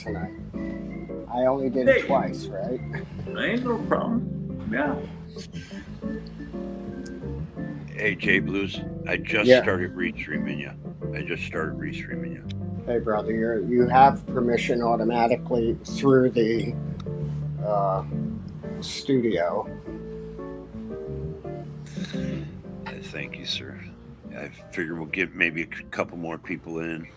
tonight. I only did it twice, right? Ain't no problem. Yeah. Hey, J Blues, I just started restreaming you. Hey, brother, you have permission automatically through the studio. Thank you, sir. I figure we'll get maybe a couple more people in.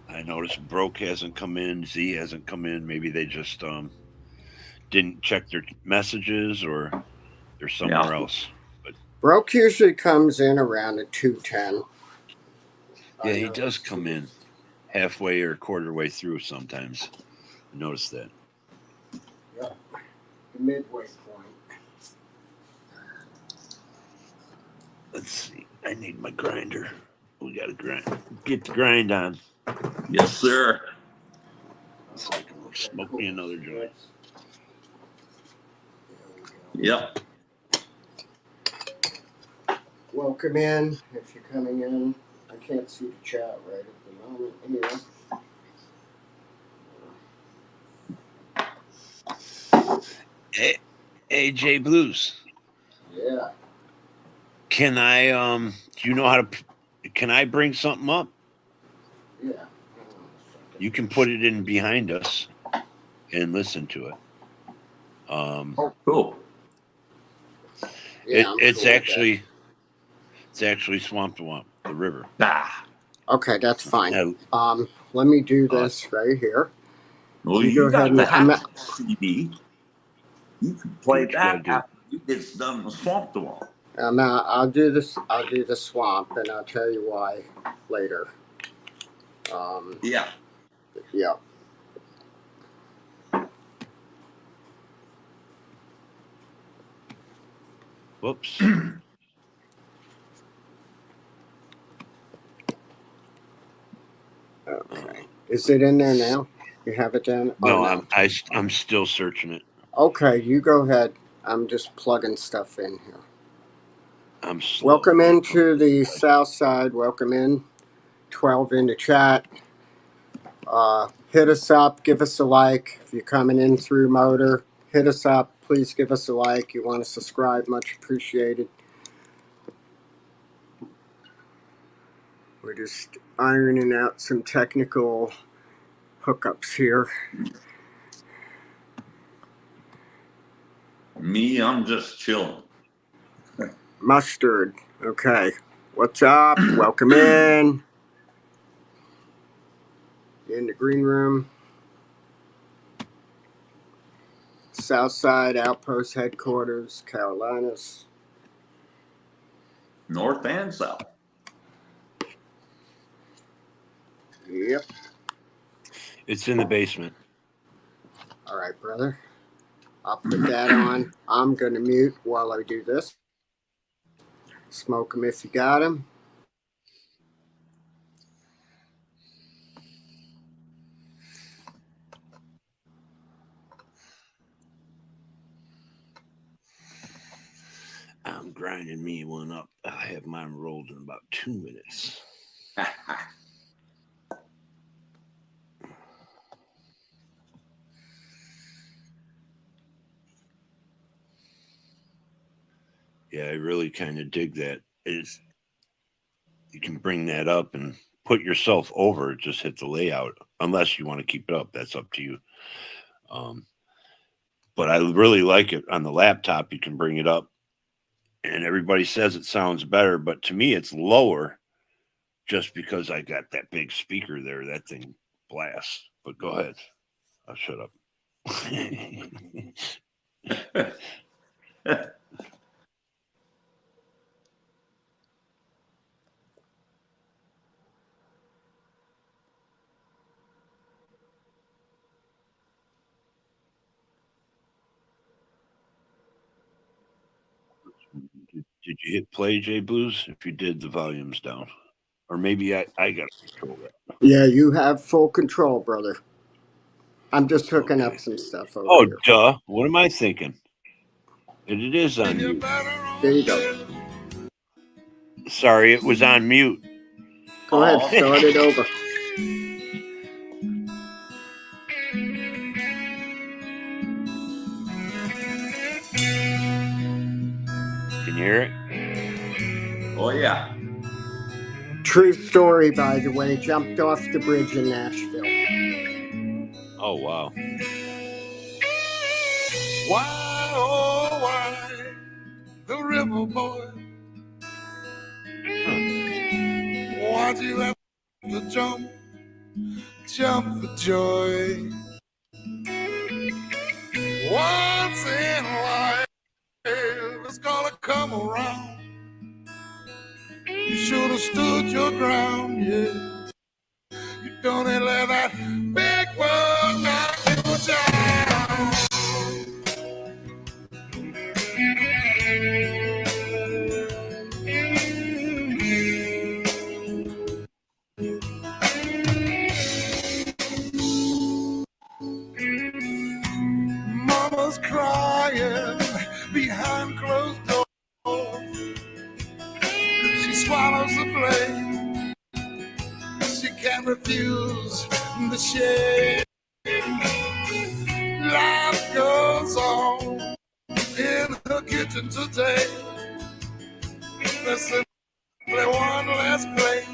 I noticed Broke hasn't come in, Z hasn't come in. Maybe they just didn't check their messages or they're somewhere else. But Broke usually comes in around at 2:10. yeah, he does come in halfway or quarter way through sometimes. I noticed that. Yeah, the midway point. Let's see. I need my grinder. We got to grind. Get the grind on. Yes, sir. So I can smoke me another joint. Yep. Welcome in. If you're coming in, I can't see the chat right at the moment. Anyway. AJ Blues. Yeah. Can I do you know how to can I bring something up? Yeah. You can put it in behind us and listen to it. Cool. Yeah, it's actually Swamp to Womp, the river. Okay, that's fine. Let me do this right here. Well, you got the hat CD. You can play that after you get done with Swamp to Womp. I'll do this. I'll do the swamp, and I'll tell you why later. Yeah. Yeah. Whoops. Okay. Is it in there now? You have it down? No, no. I'm still searching it. Okay, you go ahead. I'm just plugging stuff in here. I'm slow. Welcome into the South Side. Welcome in. 12 in the chat. Hit us up. Give us a like. If you're coming in through Motor, hit us up. Please give us a like. You want to subscribe, much appreciated. We're just ironing out some technical hookups here. Me, I'm just chilling. Mustard. Okay. What's up? Welcome in. In the green room. Southside Outpost Headquarters, Carolinas. North and South. Yep. It's in the basement. All right, brother. I'll put that on. I'm going to mute while I do this. Smoke them if you got them. I'm grinding me one up. I have mine rolled in about 2 minutes. Yeah, I really kind of dig that. You can bring that up and put yourself over it. Just hit the layout. Unless you want to keep it up, that's up to you. But I really like it on the laptop. You can bring it up, and everybody says it sounds better. But to me, it's lower, just because I got that big speaker there. That thing blasts. But go ahead. I'll shut up. Did you hit play, J Blues? If you did, the volume's down. Or maybe I got to control that. Yeah, you have full control, brother. I'm just hooking up some stuff over here. Oh, duh. What am I thinking? And it is on mute. There you go. Sorry, it was on mute. Go ahead, start it over. You hear it? Oh, yeah. True story, by the way. Jumped off the bridge in Nashville. Oh, wow. Why, oh, why, the river boy? Why'd you have to jump for joy? Once in life, it's gonna come around. You should have stood your ground, yeah. You don't let that big world knock you down. Mama's crying behind closed doors. She swallows the blame. She can't refuse the shame. Life goes on in her kitchen today. There's simply one less plate.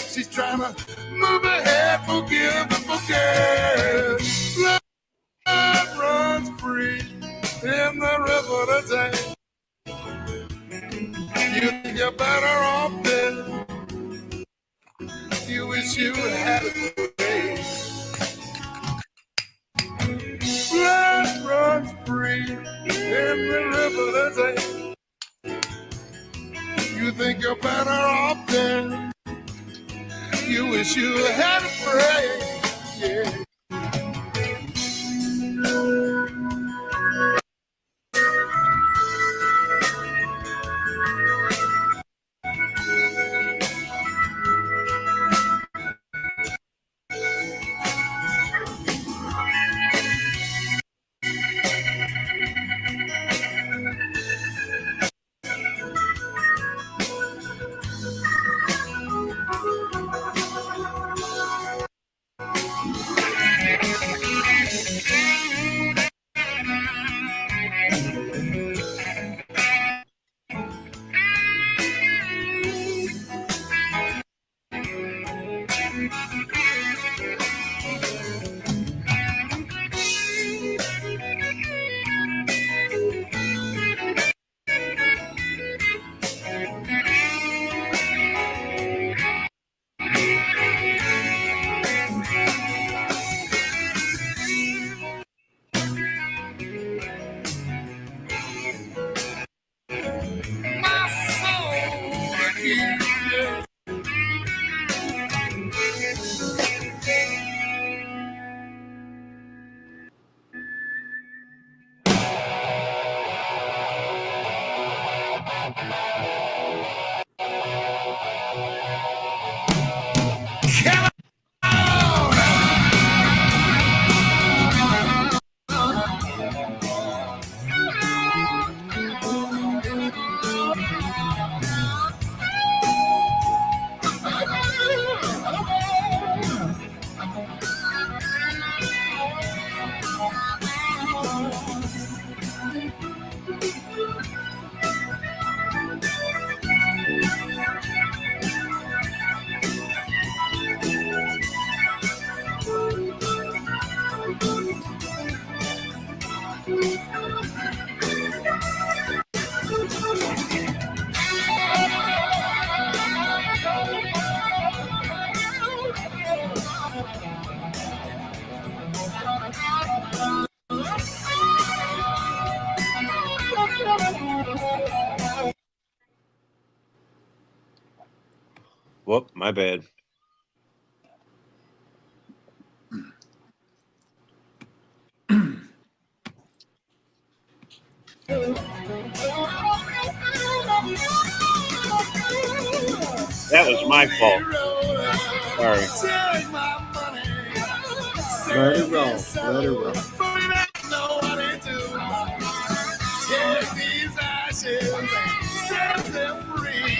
She's trying to move ahead, forgive and forget. Love runs free in the river today. You think you're better off dead. You wish you had it today. Blood runs free in the river today. You think you're better off dead. You wish you had it free. Yeah. Whoop, my bad. That was my fault. Sorry. Let it roll. Let it roll. Take these ashes and set them free.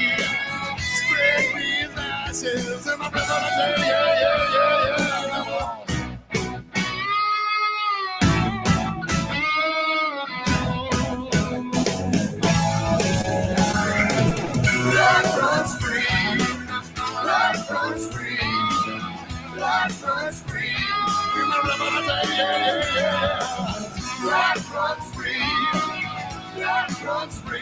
Spread these ashes in my breath on the day. Yeah, yeah, yeah, yeah. runs free.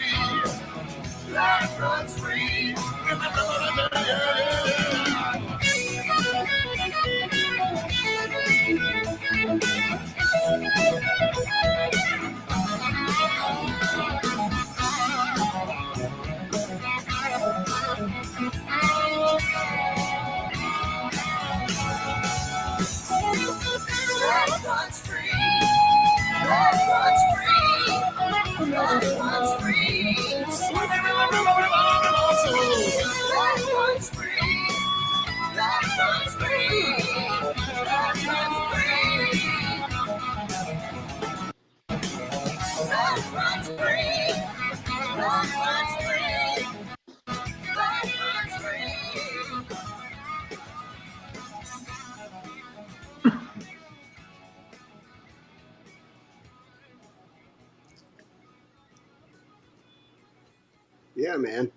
Life runs free. Life runs free. Life runs free. Life runs free. Swimming in the river of our soul. Life runs free. Life runs free. Life runs free. Life runs free. Life runs free. Life runs free. Yeah, man.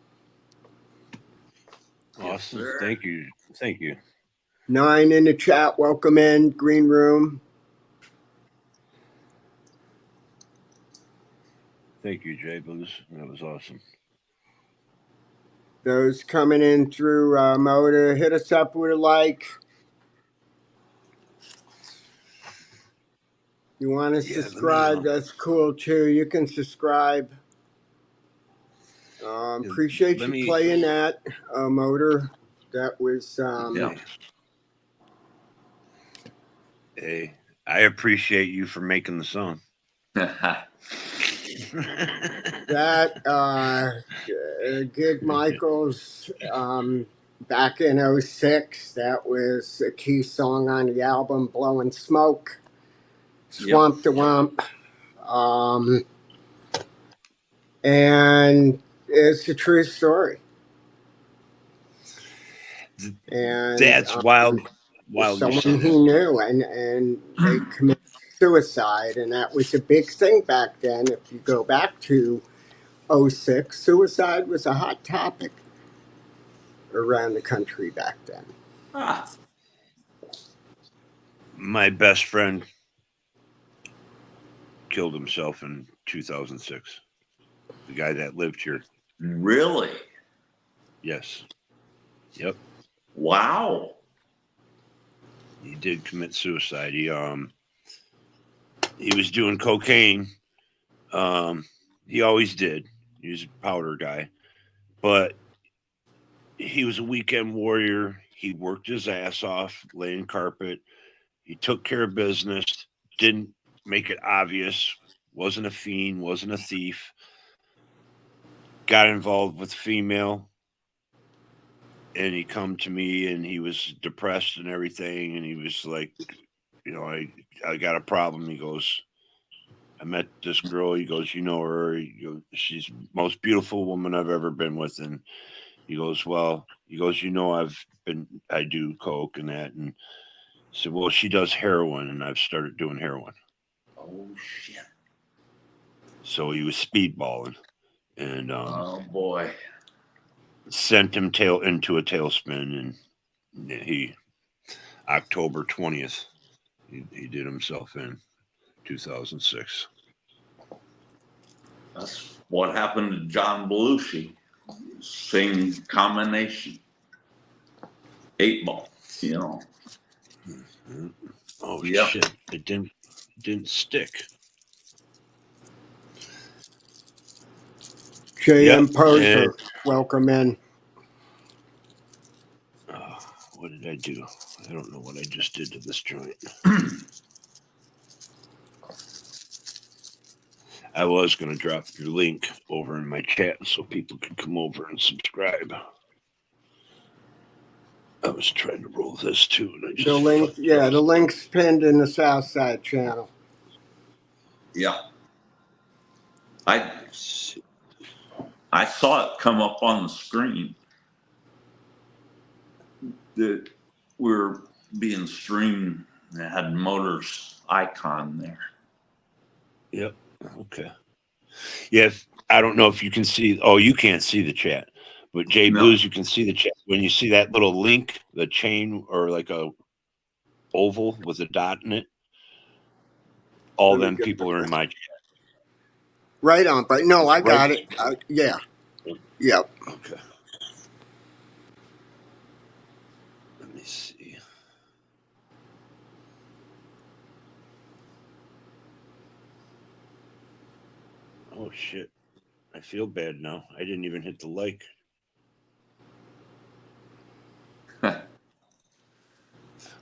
Awesome. sir. Thank you. Thank you. 9 in the chat. Welcome in. Green Room. Thank you, Jay Blues. That was awesome. Those coming in through Motor, hit us up with a like. You want to subscribe? That's cool too. You can subscribe. Appreciate you playing that, Motor. That was Hey, I appreciate you for making the song. that Gig Michaels back in 06. That was a key song on the album, Blowing Smoke. Swamp to Wump. And it's a true story. And that's wild someone you he knew, and they committed suicide, and that was a big thing back then. If you go back to 06, suicide was a hot topic around the country back then. My best friend killed himself in 2006. The guy that lived here. Really? Yes. Yep. Wow. He did commit suicide. He was doing cocaine. He always did. He was a powder guy. But he was a weekend warrior. He worked his ass off, laying carpet. He took care of business, didn't make it obvious, wasn't a fiend, wasn't a thief. Got involved with female. And he come to me and he was depressed and everything. And he was like, I got a problem. He goes, I met this girl. He goes, you know her. He goes, she's the most beautiful woman I've ever been with. And he goes, I do coke and that. And I said, well, she does heroin and I've started doing heroin. Oh, shit. So he was speedballing. And oh, boy. Sent him into a tailspin. And he, October 20th, he did himself in 2006. That's what happened to John Belushi. Same combination. 8 Ball, Oh, Yep. shit. It didn't stick. J.M. Poser, welcome in. What did I do? I don't know what I just did to this joint. I was going to drop your link over in my chat so people could come over and subscribe. I was trying to roll this too. And I just the link's pinned in the Southside channel. Yeah. I saw it come up on the screen that we're being streamed. And it had Motors icon there. Yep. Okay. Yes. I don't know if you can see. Oh, you can't see the chat. But Jay Blues, you can see the chat. When you see that little link, the chain or like a oval with a dot in it, all them people are in my chat. Right on, but no, I got it. Yeah. Yep. Okay. Let me see. Oh shit! I feel bad now. I didn't even hit the like.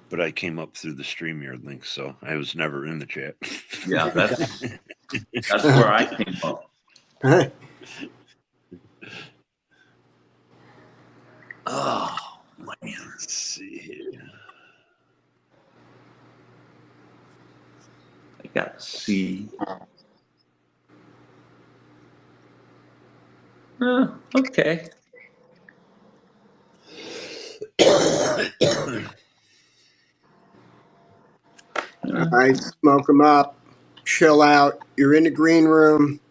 But I came up through the StreamYard link, so I was never in the chat. Yeah, that's where I came up. Oh man, let's see here. I got C. Okay. All right, smoke them up, chill out. You're in the green room.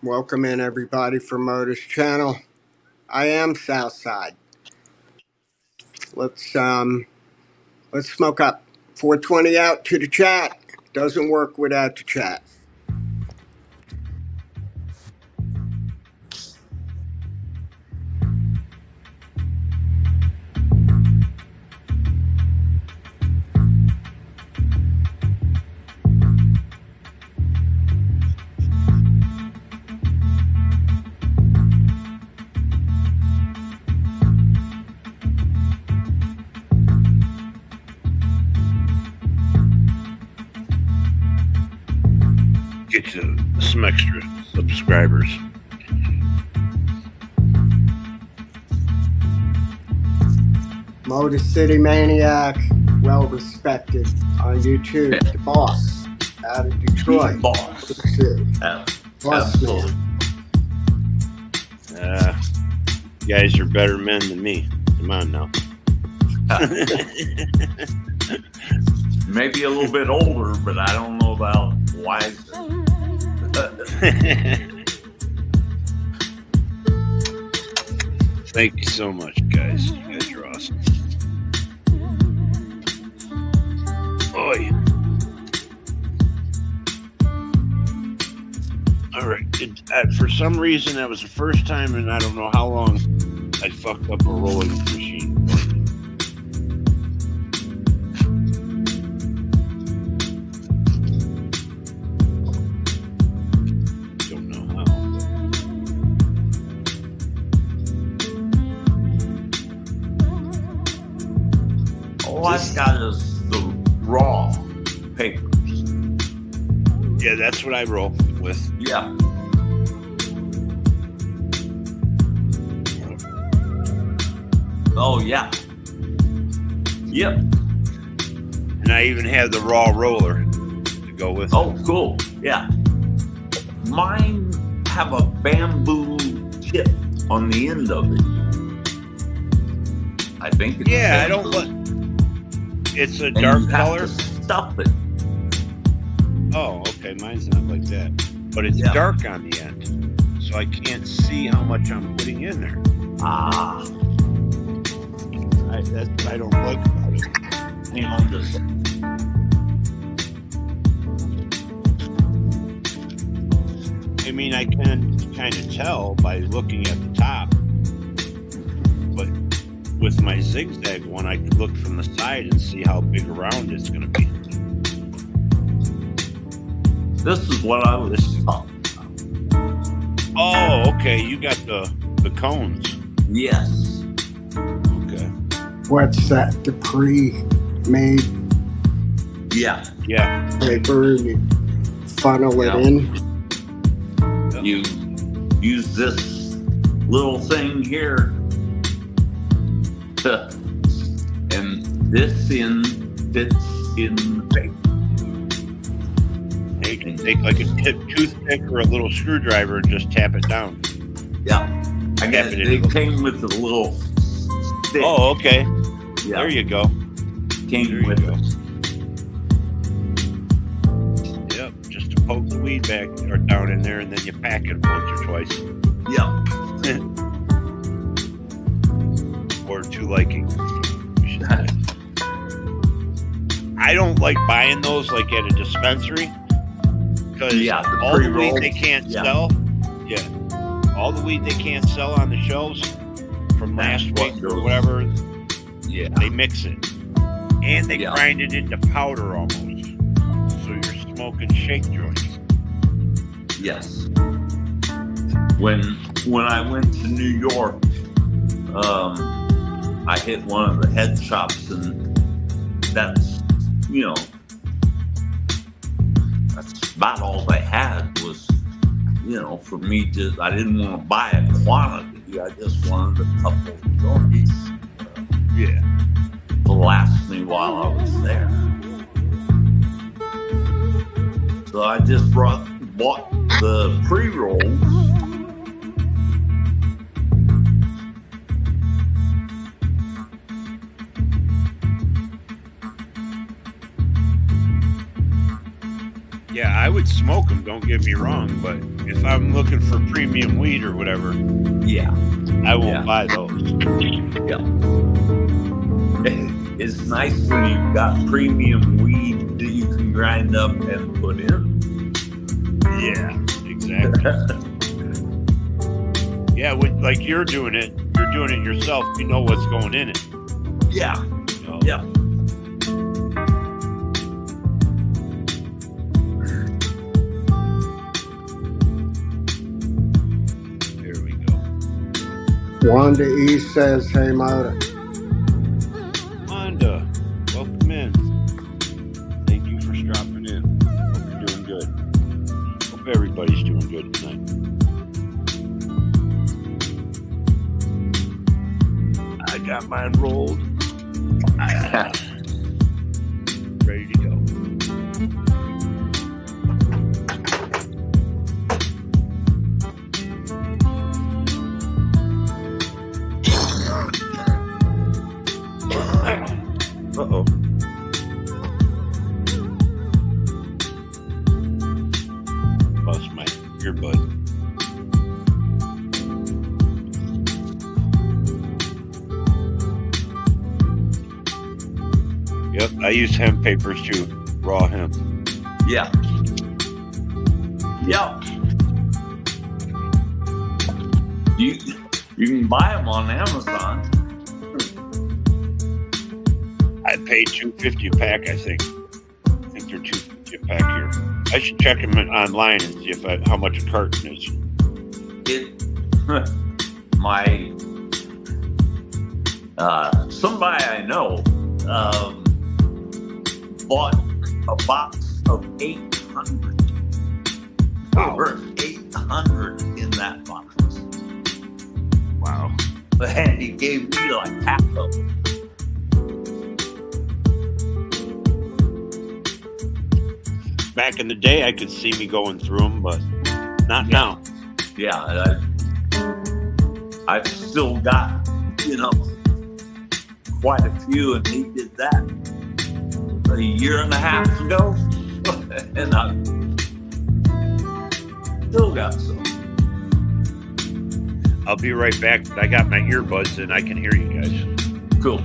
Welcome in everybody from Modus Channel. I am Southside. Let's smoke up. 420 out to the chat. Doesn't work without the chat. Get you some extra subscribers. Motor City Maniac, well respected on YouTube. The boss out of Detroit. Boss. Absolutely. You guys are better men than me. Come on now. Maybe a little bit older, but I don't know about wiser. Thank you so much, guys. You guys are awesome. Oi. All right. For some reason, that was the first time in I don't know how long I fucked up a rolling machine. Don't know how. All I've got is the raw papers. Yeah, that's what I roll with. Yeah. Oh, yeah. Yep. And I even have the raw roller to go with. Oh, cool. Yeah. Mine have a bamboo tip on the end of it. I think it's Yeah, bamboo. I don't let. It's a And dark you have color. to stuff it. Oh, okay. Mine's not like that. But it's Yeah. dark on the end. So I can't see how much I'm putting in there. Ah. That's what I don't like about it. Hang on just a second. I mean, I can kind of tell by looking at the top. But with my zigzag one, I could look from the side and see how big around it's going to be. This is what I was talking about. Oh, okay. You got the cones. Yes. Okay. What's that? The pre-made Yeah. Yeah. paper, and you funnel it in. You use this little thing here to, and this end fits in the paper. You can take like a toothpick or a little screwdriver and just tap it down. Yeah. I Tap guess it they in. came with a little stick. Oh, okay. Yeah. There you go. Came There you with go. it. Yep. Just to poke the weed back or down in there, and then you pack it once or twice. Yeah. Or to liking. I don't like buying those like at a dispensary because the all the weed pre-rolls, they can't sell, all the weed they can't sell on the shelves from last week or whatever, they mix it. And they grind it into powder almost. So you're smoking shake joints. Yes. When I went to New York, I hit one of the head shops, and that's about all they had was, for me I didn't want to buy a quantity. I just wanted a couple of joints. To last me while I was there. So I just bought the pre-rolls. Yeah, I would smoke them, don't get me wrong, but if I'm looking for premium weed or whatever, I won't buy those. It's nice when you've got premium weed that you can grind up and put in. Yeah, exactly. Like you're doing it yourself. You know what's going in it. Yeah. There we go. Wanda E says, "Hey, Moda." Wanda, welcome in. Thank you for dropping in. Hope you're doing good. Hope everybody's doing good tonight. I got mine rolled. Ready to go. Uh-oh. Lost my earbud. Yep, I use hemp papers too. Raw hemp. Yeah. You can buy them on Amazon. I paid $2.50 a pack, I think. I think they're $2.50 a pack here. I should check them online and see how much a carton is. Somebody I know bought a box of 800. Over 800 in that box. Wow. And he gave me like half of them. Back in the day, I could see me going through them, but not now. Yeah, I've still got, quite a few, and he did that a year and a half ago, and I still got some. I'll be right back. I got my earbuds and I can hear you guys. Cool.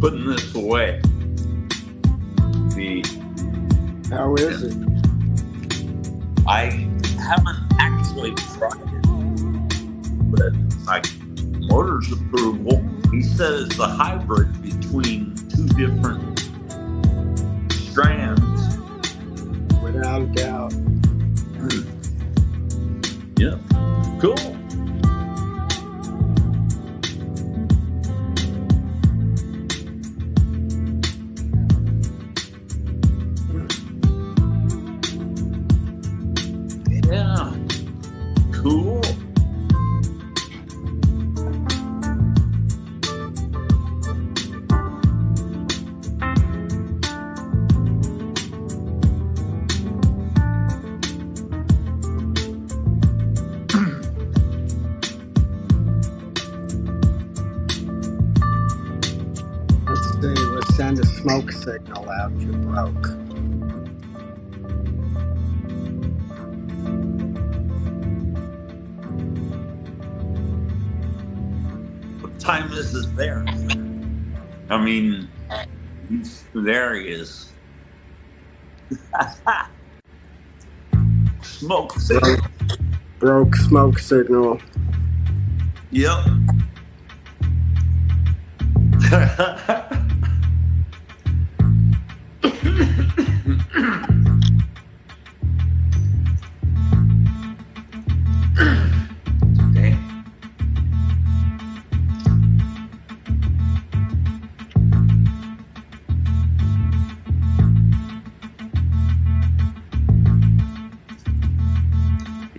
Putting this away. How is it? I haven't actually tried it, but like Motor's approval, he said it's a hybrid between two different strands. Without a doubt. Yeah. Cool. Yeah. Cool. send a smoke signal out, you're broke. What time is it there? I mean, there he is. Smoke signal. Broke smoke signal. Yep. Okay.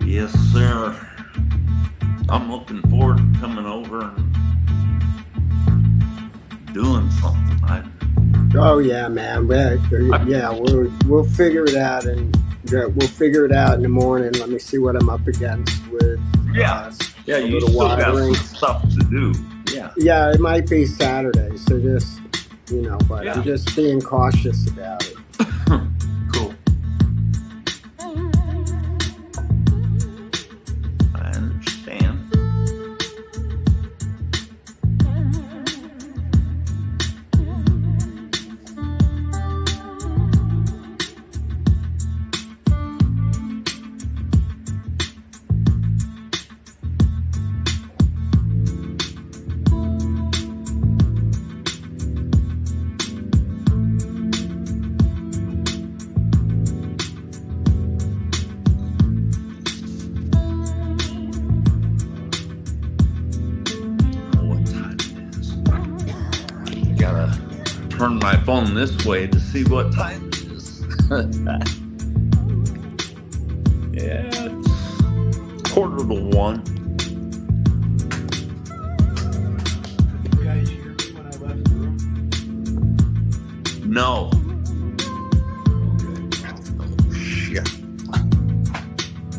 Yes, sir. I'm looking forward to coming over and doing something. Oh yeah, man. We'll figure it out, and we'll figure it out in the morning. Let me see what I'm up against with. Yeah, a you little still got wiring. some stuff to do. Yeah. Yeah, it might be Saturday, so just but Yeah. I'm just being cautious about it. Cool. I understand. What time it is? I gotta turn my phone this way to see what time it is. Yeah, it's 1:45. Did you guys hear me when I left the room? No. Oh, shit.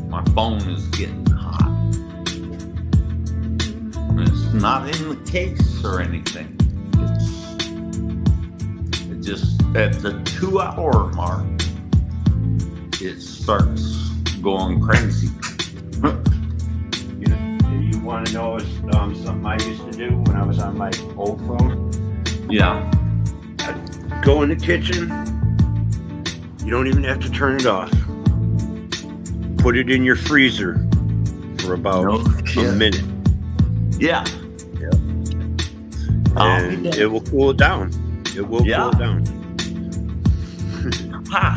My phone is getting hot. It's not in the case or anything. It just, at the 2-hour mark, it starts going crazy. You want to know something I used to do when I was on my old phone? Yeah. I'd go in the kitchen. You don't even have to turn it off. Put it in your freezer for about a minute. Yeah. And it will cool it down. It will cool it down. Ha!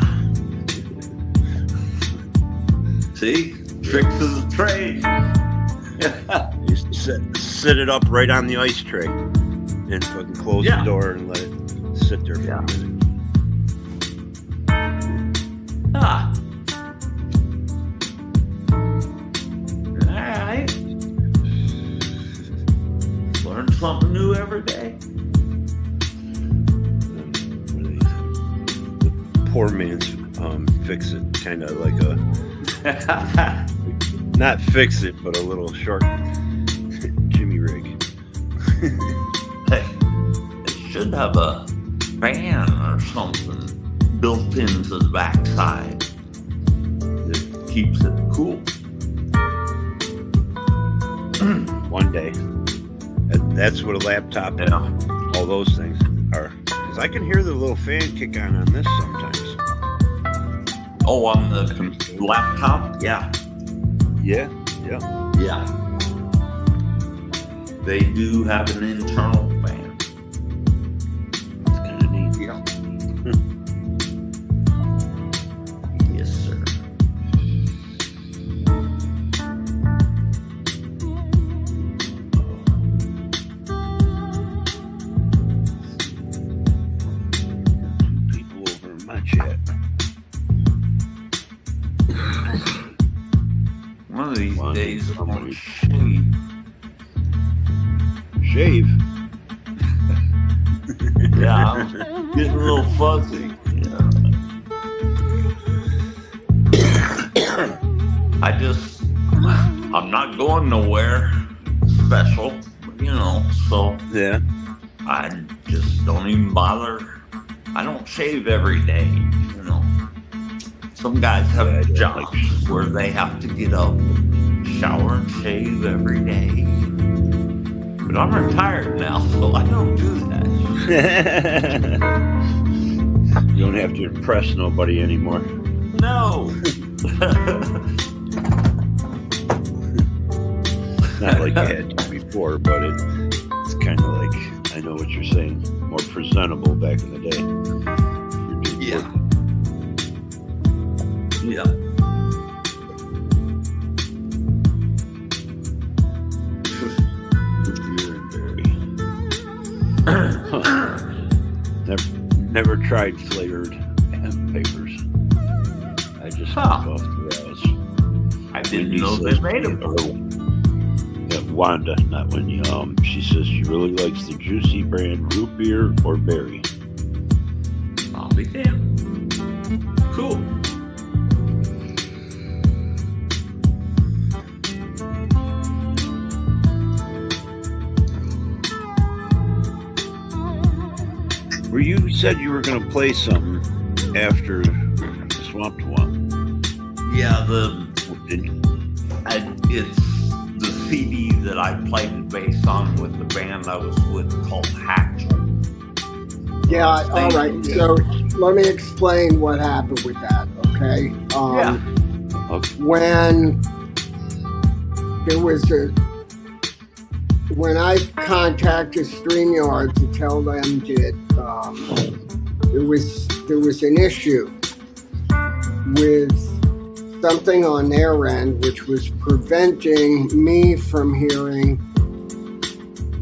See? Tricks of the trade. I used to set it up right on the ice tray and fucking close the door and let it sit there for a minute. Ah. Alright. Learn something new every day. The poor man's fix it, kind of like a not fix it, but a little short Jimmy rig. Hey, it should have a fan or something built into the backside that keeps it cool. One day. That's what a laptop and all those things are. Because I can hear the little fan kick on this sometimes. Oh, on the laptop? Yeah. Yeah. Yeah. They do have an internal fan. It's kind of neat. Yeah. Yes, sir. People over in my chat. One of these One, days, I'm somebody. going to shave. Shave. Yeah, I'm getting a little fuzzy. Yeah. I'm not going nowhere special, so Yeah. I just don't even bother I don't shave every day, you know. Some guys have Yeah, I don't jobs where they have to get up, shower and shave every day. But I'm retired now, so I don't do that. You don't have to impress nobody anymore. No. Not like you had to before, but it's kind of like, I know what you're saying, more presentable back in the day. Yeah. Yeah. Never tried flavored hemp papers. I just took off the raws. I didn't know they made them. Yeah, Wanda, not Wendy. She says she really likes the juicy brand root beer or berry. I'll be damned. Cool. Where you said you were going to play something after Swamp Swamp. Yeah, it's the CD that I played bass on with the band I was with called Hatchel. Yeah, all right. So let me explain what happened with that, okay? Okay. When there was when I contacted StreamYard to tell them that there was an issue with something on their end which was preventing me from hearing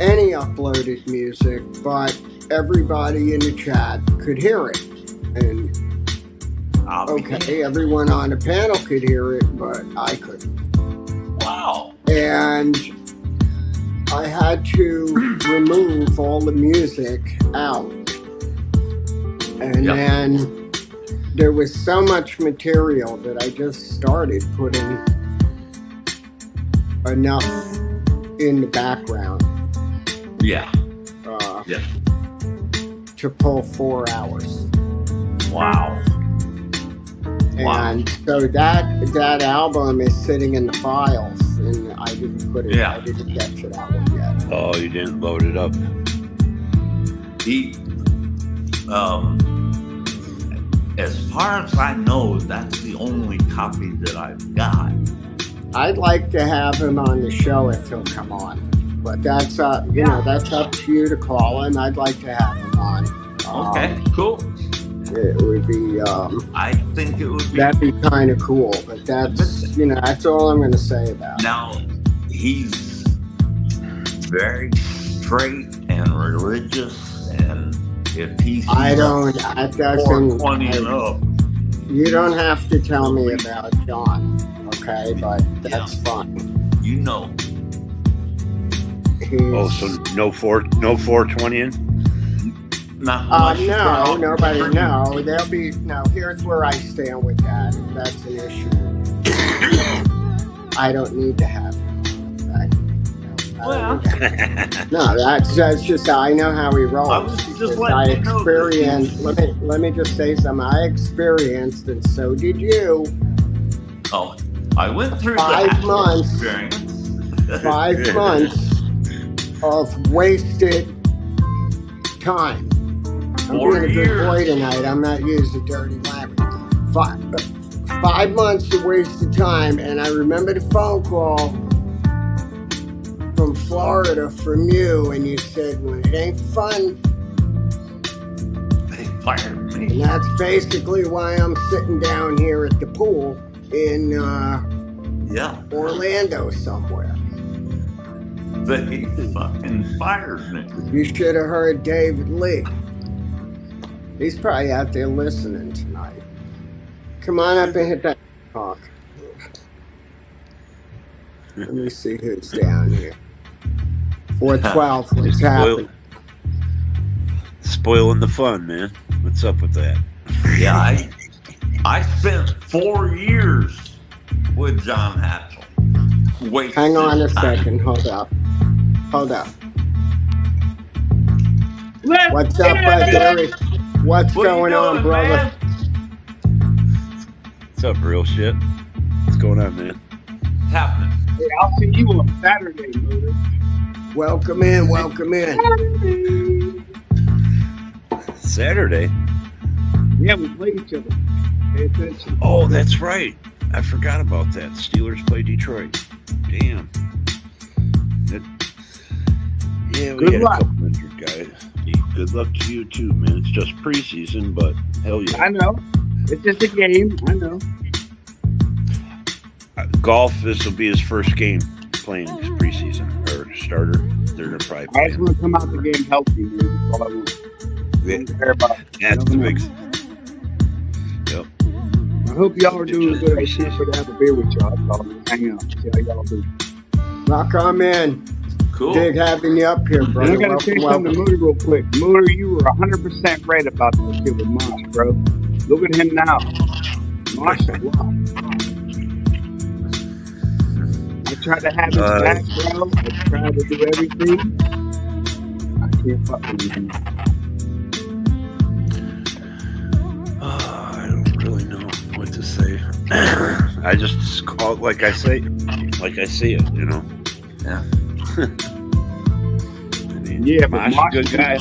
any uploaded music, but everybody in the chat could hear it. And okay, everyone on the panel could hear it, but I couldn't. Wow. And I had to remove all the music out. And then there was so much material that I just started putting enough in the background. Yeah. To pull 4 hours. Wow. And so that album is sitting in the files, and I didn't put it. I didn't get to that one yet. Oh, you didn't load it up. As far as I know, that's the only copy that I've got. I'd like to have him on the show if he'll come on, but that's you know, that's up to you to call him. I'd like to have him on. Okay, cool. It would be. I think it would be. That'd be kind of cool, but that's, you know, that's all I'm going to say about it. Now, he's very straight and religious, and if he's that doesn't. 420 and up. You don't have to tell me about John, okay? But that's fine. You know. So no 420 in? No, nobody. No, there'll be no. Here's where I stand with that. If that's an issue, I don't need to have him. No, that's just I know how he rolls. I experienced. Let me just say something. I experienced, and so did you. Oh, I went through 5 months. Experience. 5 months of wasted time. I'm being a good boy tonight. I'm not using dirty language. 5 months of wasted time, and I remember the phone call from Florida from you, and you said, when it ain't fun, they fired me. And that's basically why I'm sitting down here at the pool in Orlando somewhere. They fucking fired me. You should have heard David Lee. He's probably out there listening tonight. Come on up and hit that talk. Let me see who's down here. 412, what's happening? Spoiling the fun, man. What's up with that? Yeah, I spent 4 years with John Hatchel. Hang on a second. Hold up. What's up, Derek? What's What going you on, doing, brother? man? What's up, real shit? What's going on, man? What's happening? Hey, I'll see you on Saturday, brother. Welcome in, welcome in. Saturday? Yeah, we play each other. Pay attention. Oh, that's right. I forgot about that. Steelers play Detroit. Damn. Yeah, we Good had luck. a couple injured guys. Good luck to you too, man. It's just preseason, but hell yeah. I know. It's just a game. I know. Golf, this will be his first game playing preseason or starter. They're gonna probably play I just him. want to come out the game healthy, man. That's all I want. I don't care about. That's the big. Yep. I hope y'all are doing Just good. I preseason. can't to have a beer with y'all. I'll just hang out. See how y'all do. Rock on, man. Cool. Dig having you up here, And I brother. gotta say Welcome, something to welcome. Moody real quick. Moody, you were 100% right about this shit with Mosh, bro. Look at him now. Mosh is wow. I tried to have his back, bro. I tried to do everything. I can't fuck with him. I don't really know what to say. I just call it like I see it, you know. Yeah. I mean, Yeah, but Mosh Mosh is a good guy.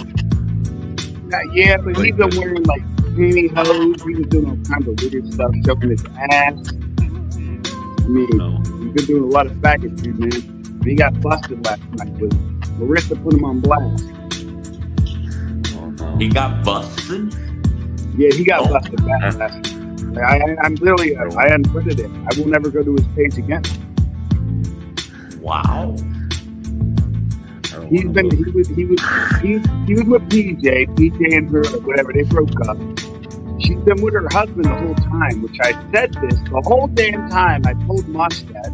Yeah, but he's been wearing like pantyhose. He was doing all kinds of weird stuff, showing his ass. I mean, No. he's been doing a lot of faggotry, man. And he got busted last night with Marissa put him on blast. Oh no. He got busted? Yeah, he got Oh. busted bad last night. I'm literally, I unfriended him. I will never go to his page again. Wow. He was with PJ and her, or whatever, they broke up. She's been with her husband the whole time, which I said this the whole damn time. I told Mosh that.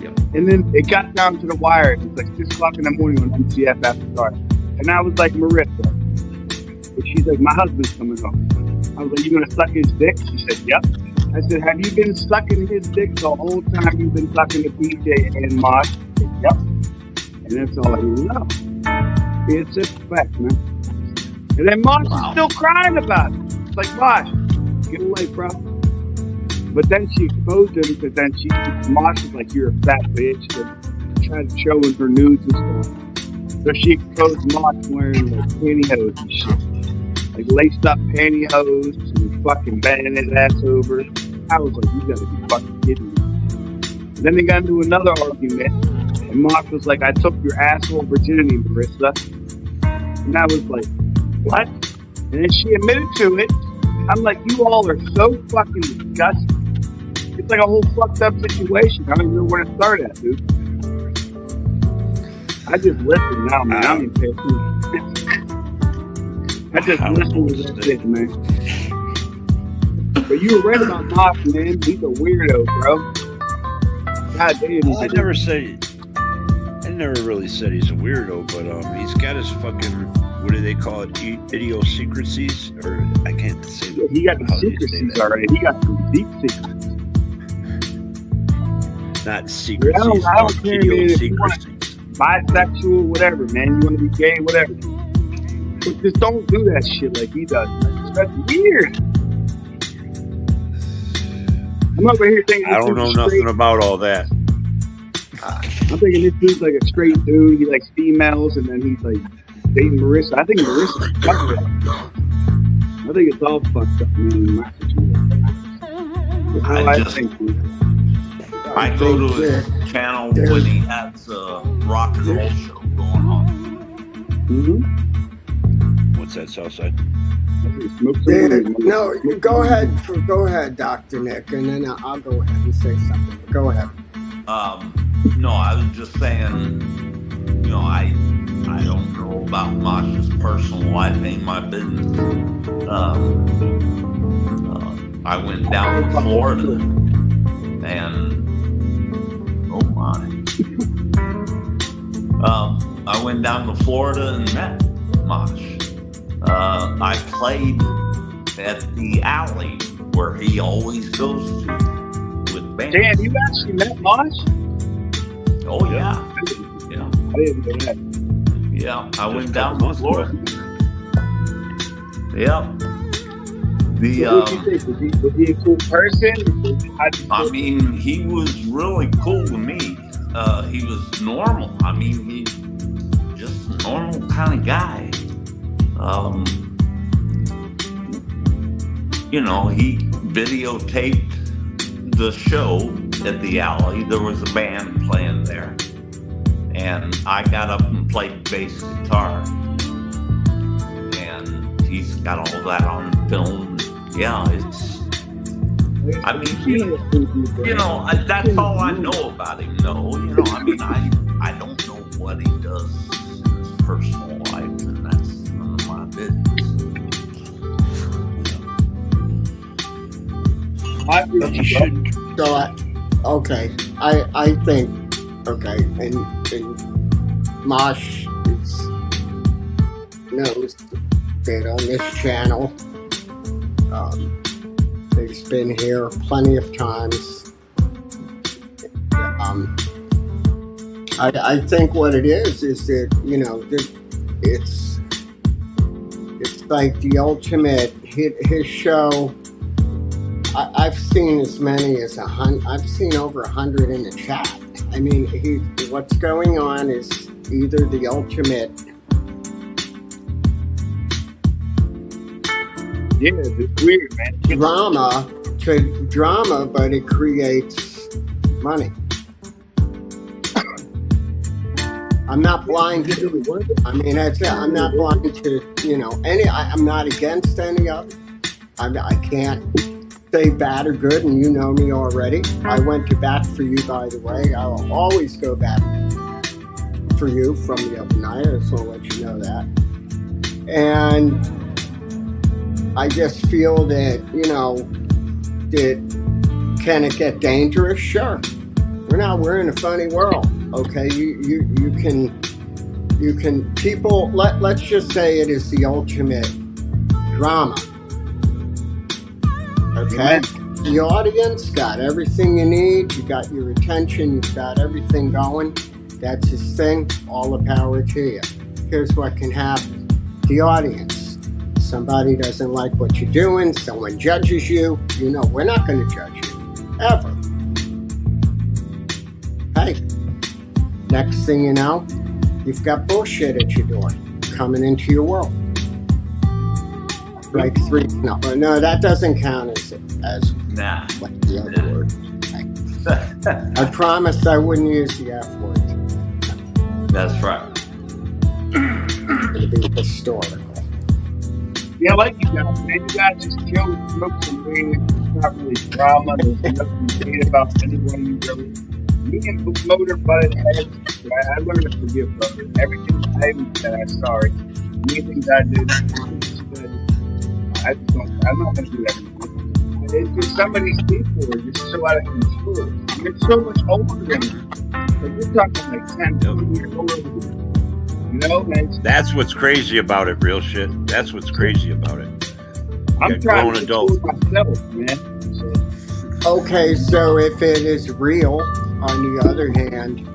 Yep. And then it got down to the wire. It was like 6 o'clock in the morning on MTF after dark. And I was like, Marissa. But she's like, my husband's coming home. I was like, you gonna suck his dick? She said, yep. I said, have you been sucking his dick the whole time you've been talking to PJ and Mosh? She said, yep. And that's all I need to know. It's a fact, man. And then Mosh is still crying about it. It's like, Mosh, get away, bro. But then she exposed him because then Mosh was like, you're a fat bitch. And tried to show her nudes and stuff. So she exposed Mosh wearing like pantyhose and shit. Like laced up pantyhose and fucking banging his ass over. I was like, you gotta be fucking kidding me. Then they got into another argument. And Mosh was like, I took your asshole virginity, Marissa. And I was like, what? And then she admitted to it. I'm like, you all are so fucking disgusting. It's like a whole fucked up situation. I don't even know where to start at, dude. I just listen now, man. I don't even pay attention. I just listen to that shit, man. But you were right about Mosh, man. He's a weirdo, bro. God damn. I never really said he's a weirdo, but he's got his fucking, what do they call it, idiosyncrasies, or I can't say that. He got the How do you say secrecies that? already. He got some deep secrets. Not secrecies, I don't care, man, if you idiosyncrasies. Bisexual, whatever, man. You want to be gay, whatever. But just don't do that shit like he does. That's weird. I'm over here thinking I don't know nothing about all that. I'm thinking this dude's like a straight dude. He likes females, and then he's like dating Marissa. I think Marissa's fucked up. I think it's all fucked up, man. In my situation. That's how I think. I go to his channel when he has a rock and roll show going on. Mm-hmm. What's that, Southside? No, go ahead, Dr. Nick, and then I'll go ahead and say something. Go ahead. No, I was just saying, you know, I don't know about Mosh's personal life, ain't my business. I went down to Florida, and oh my, I went down to Florida and met Mosh. I played at the alley where he always goes to with bands. Dan, you actually met Mosh? Oh yeah, yeah, I didn't know that. yeah. I went down to Florida. Yep. The So what do you think? Was he a cool person? I mean, he was really cool to me. He was normal. I mean, he just a normal kind of guy. You know, he videotaped the show at the alley. There was a band playing there, and I got up and played bass guitar, and he's got all that on film. Yeah, it's. I mean, you know, that's all I know about him. No, you know, I mean, I don't know what he does in his personal life, and that's none of my business. So I think, and Mosh knows that on this channel, he's been here plenty of times. I think what it is that, you know, it's like the ultimate his show. I've seen as many as 100. I've seen over 100 in the chat. I mean, what's going on is either the ultimate. Yeah, it's weird, man. Drama, but it creates money. I'm not blind to. I mean, that's it. I'm not blind to, you know, I'm not against any of it. I can't say bad or good, and you know me already. I went to bat for you, by the way. I will always go back for you from the other night. I just want to let you know that. And I just feel that, you know, can it get dangerous? Sure. We're in a funny world. Okay. You can people, let's just say it is the ultimate drama. Okay. The audience got everything you need. You got your attention. You've got everything going. That's his thing. All the power to you. Here's what can happen. The audience. Somebody doesn't like what you're doing. Someone judges you. You know, we're not going to judge you. Ever. Hey. Next thing you know, you've got bullshit at your door coming into your world. Like no, that doesn't count as nah. Like the other word. I promised I wouldn't use the F word. That's right. It'll be historical. Yeah, I like you guys, man. You guys just chill, smoke some weed. It's not really drama. There's nothing to hate about anyone you really. Me and Motor butted heads. I learned to forgive, brother. Everything I said, I'm sorry. Many things I did. I'm not going to do that anymore. It's just some of these people are just so out of control. You're so much older than me. Like, you're talking like 10, 20 years older than me. You know, man? That's what's crazy about it, real shit. That's what's crazy about it. I'm trying to control myself, man. Okay, so if it is real, on the other hand,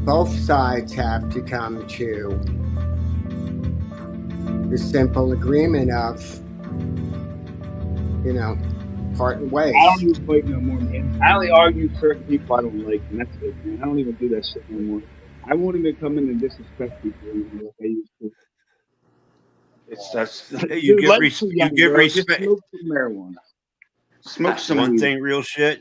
both sides have to come to the simple agreement of, you know, parting ways. I don't even fight no more, man. I only argue with certain people I don't like, and that's it, man. I don't even do that shit no more. I won't even come in and disrespect people anymore like I used to. You give respect. Just smoke some marijuana. Smoke some One weed. thing, real shit.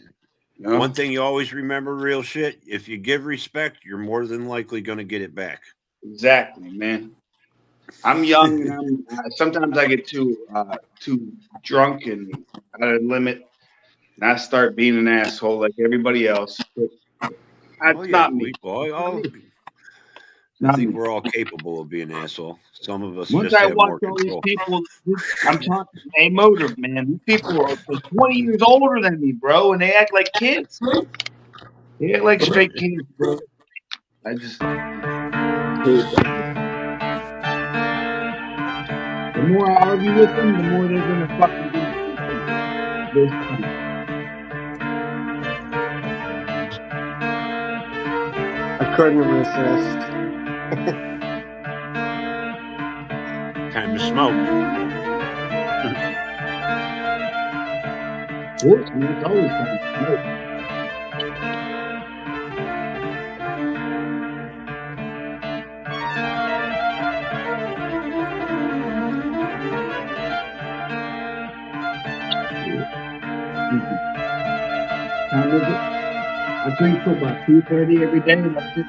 No? One thing you always remember, real shit. If you give respect, you're more than likely going to get it back. Exactly, man. I'm young, and sometimes I get too drunk and out of limit, and I start being an asshole like everybody else. But that's not me. I think we're all capable of being an asshole. Some of us Once just I have more watch all these control. people, I'm talking a motive, man. These people are 20 years older than me, bro, and they act like kids. They act like straight kids, bro. I just. The more I argue with them, the more they're gonna fucking do. I couldn't resist. Time to smoke. course, man. It's always got to smoke. Time is it? I drink till about 2:30 every day, and that's it.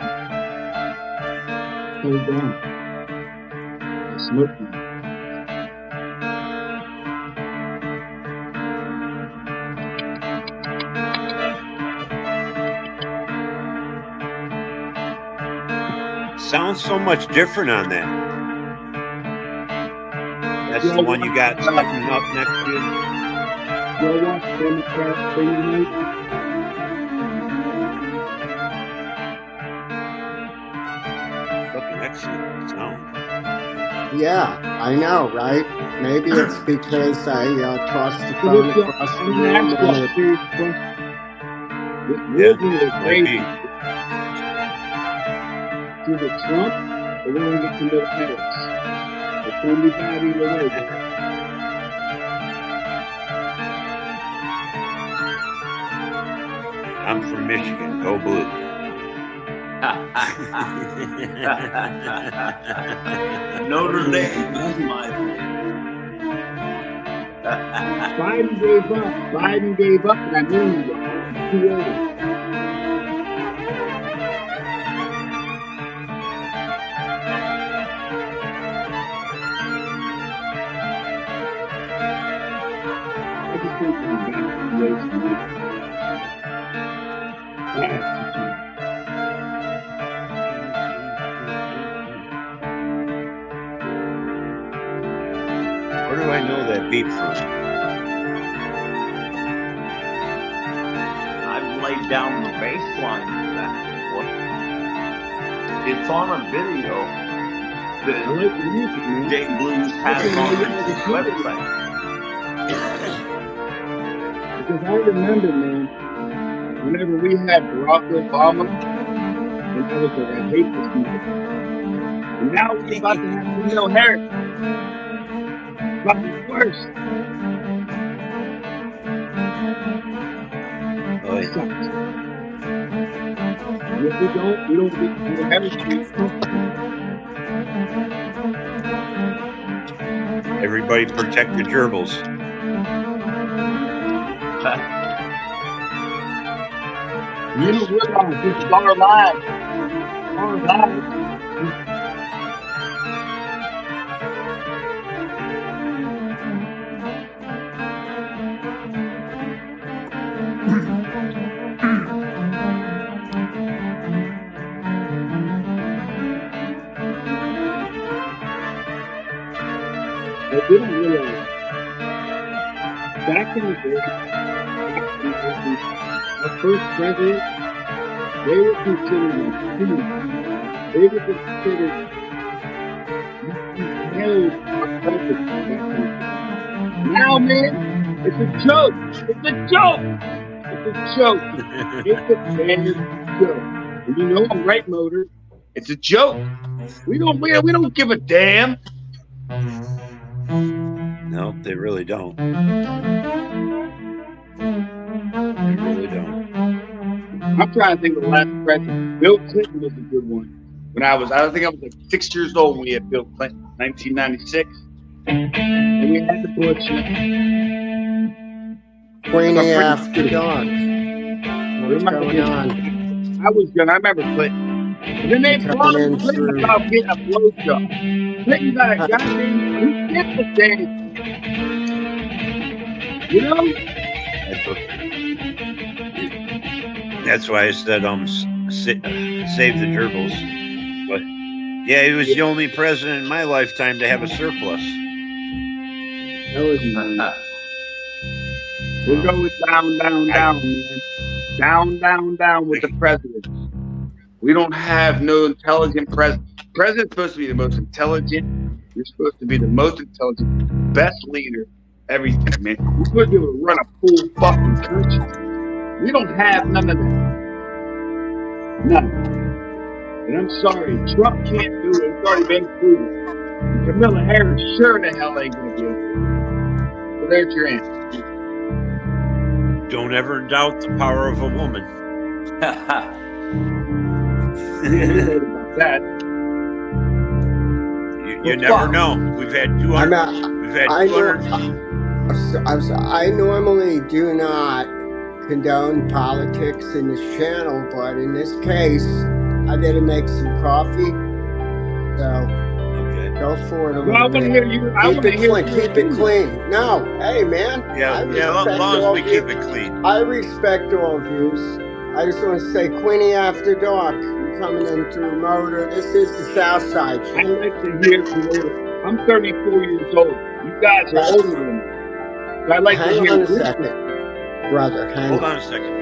Goes down. I smoke now. Sounds so much different on that. That's the one you got sitting up next to you. Y'all watch Democrat thing tonight? Fucking excellent sound. Yeah, I know, right? Maybe it's because I tossed the phone across the room and it... This Yeah, movement is might crazy. be. It's either Trump or we're going to get some little Harris. It's going to be bad either way, bro. I'm from Michigan. Go blue. Notre Dame is my Biden gave up. Biden gave up, and I knew he was too old. I just think he's back to the race. Where do I know that beat from? I've laid down the baseline for that before. It's on a video I that like the music, man. Jay Blues has on his website. Because I remember, man, whenever we had Barack Obama, and I was like, I hate this movie. And now we're about to have Harris. About to be worse. Oh, It sucks. And if we don't get Harris. everybody protect the gerbils. You don't realize this is our lives. Our lives. They didn't realize back in the day, our first president, they were considered like thieves. They were considered held our president back then. Now, man, it's a joke. It's a joke. It's a joke. It's a damn joke. And you know I'm right, Motor. It's a joke. We don't give a damn. No, they really don't. They really don't. I'm trying to think of the last president. Bill Clinton was a good one. When I think I was like 6 years old when we had Bill Clinton, 1996. And we had the Bush. Queenie after dark. What's going on? I was young. I remember Clinton. And then they brought him Clinton about getting a blowjob. Clinton got a goddamn, he did the thing. You know? That's why I said save the gerbils. But yeah, he was the only president in my lifetime to have a surplus. That was nice. We're going down, man. Down with the president. We don't have no intelligent president. President's supposed to be the most intelligent. You're supposed to be the most intelligent, best leader, everything, man. You're supposed to be able to run a full fucking country. We don't have none of that. None. And I'm sorry, Trump can't do it. It's already been proven. Kamala Harris sure the hell ain't gonna do it. So there's your answer. Don't ever doubt the power of a woman. You're right about that. You never know. We've had 200. We've had 200. I normally do not condone politics in this channel, but in this case, I gotta make some coffee. So go for it a Well, I little want to bit. hear you. I want to hear you. Keep it clean. No, hey man. Yeah, as long as we keep it clean. I respect all views. I just want to say, Queenie After Dark, you're coming in through Motor. This is the South Side. I'd like to hear from you. I'm 34 years old. You guys are older than me. I'd like to hear. Hang on a second, brother. Hold on a second.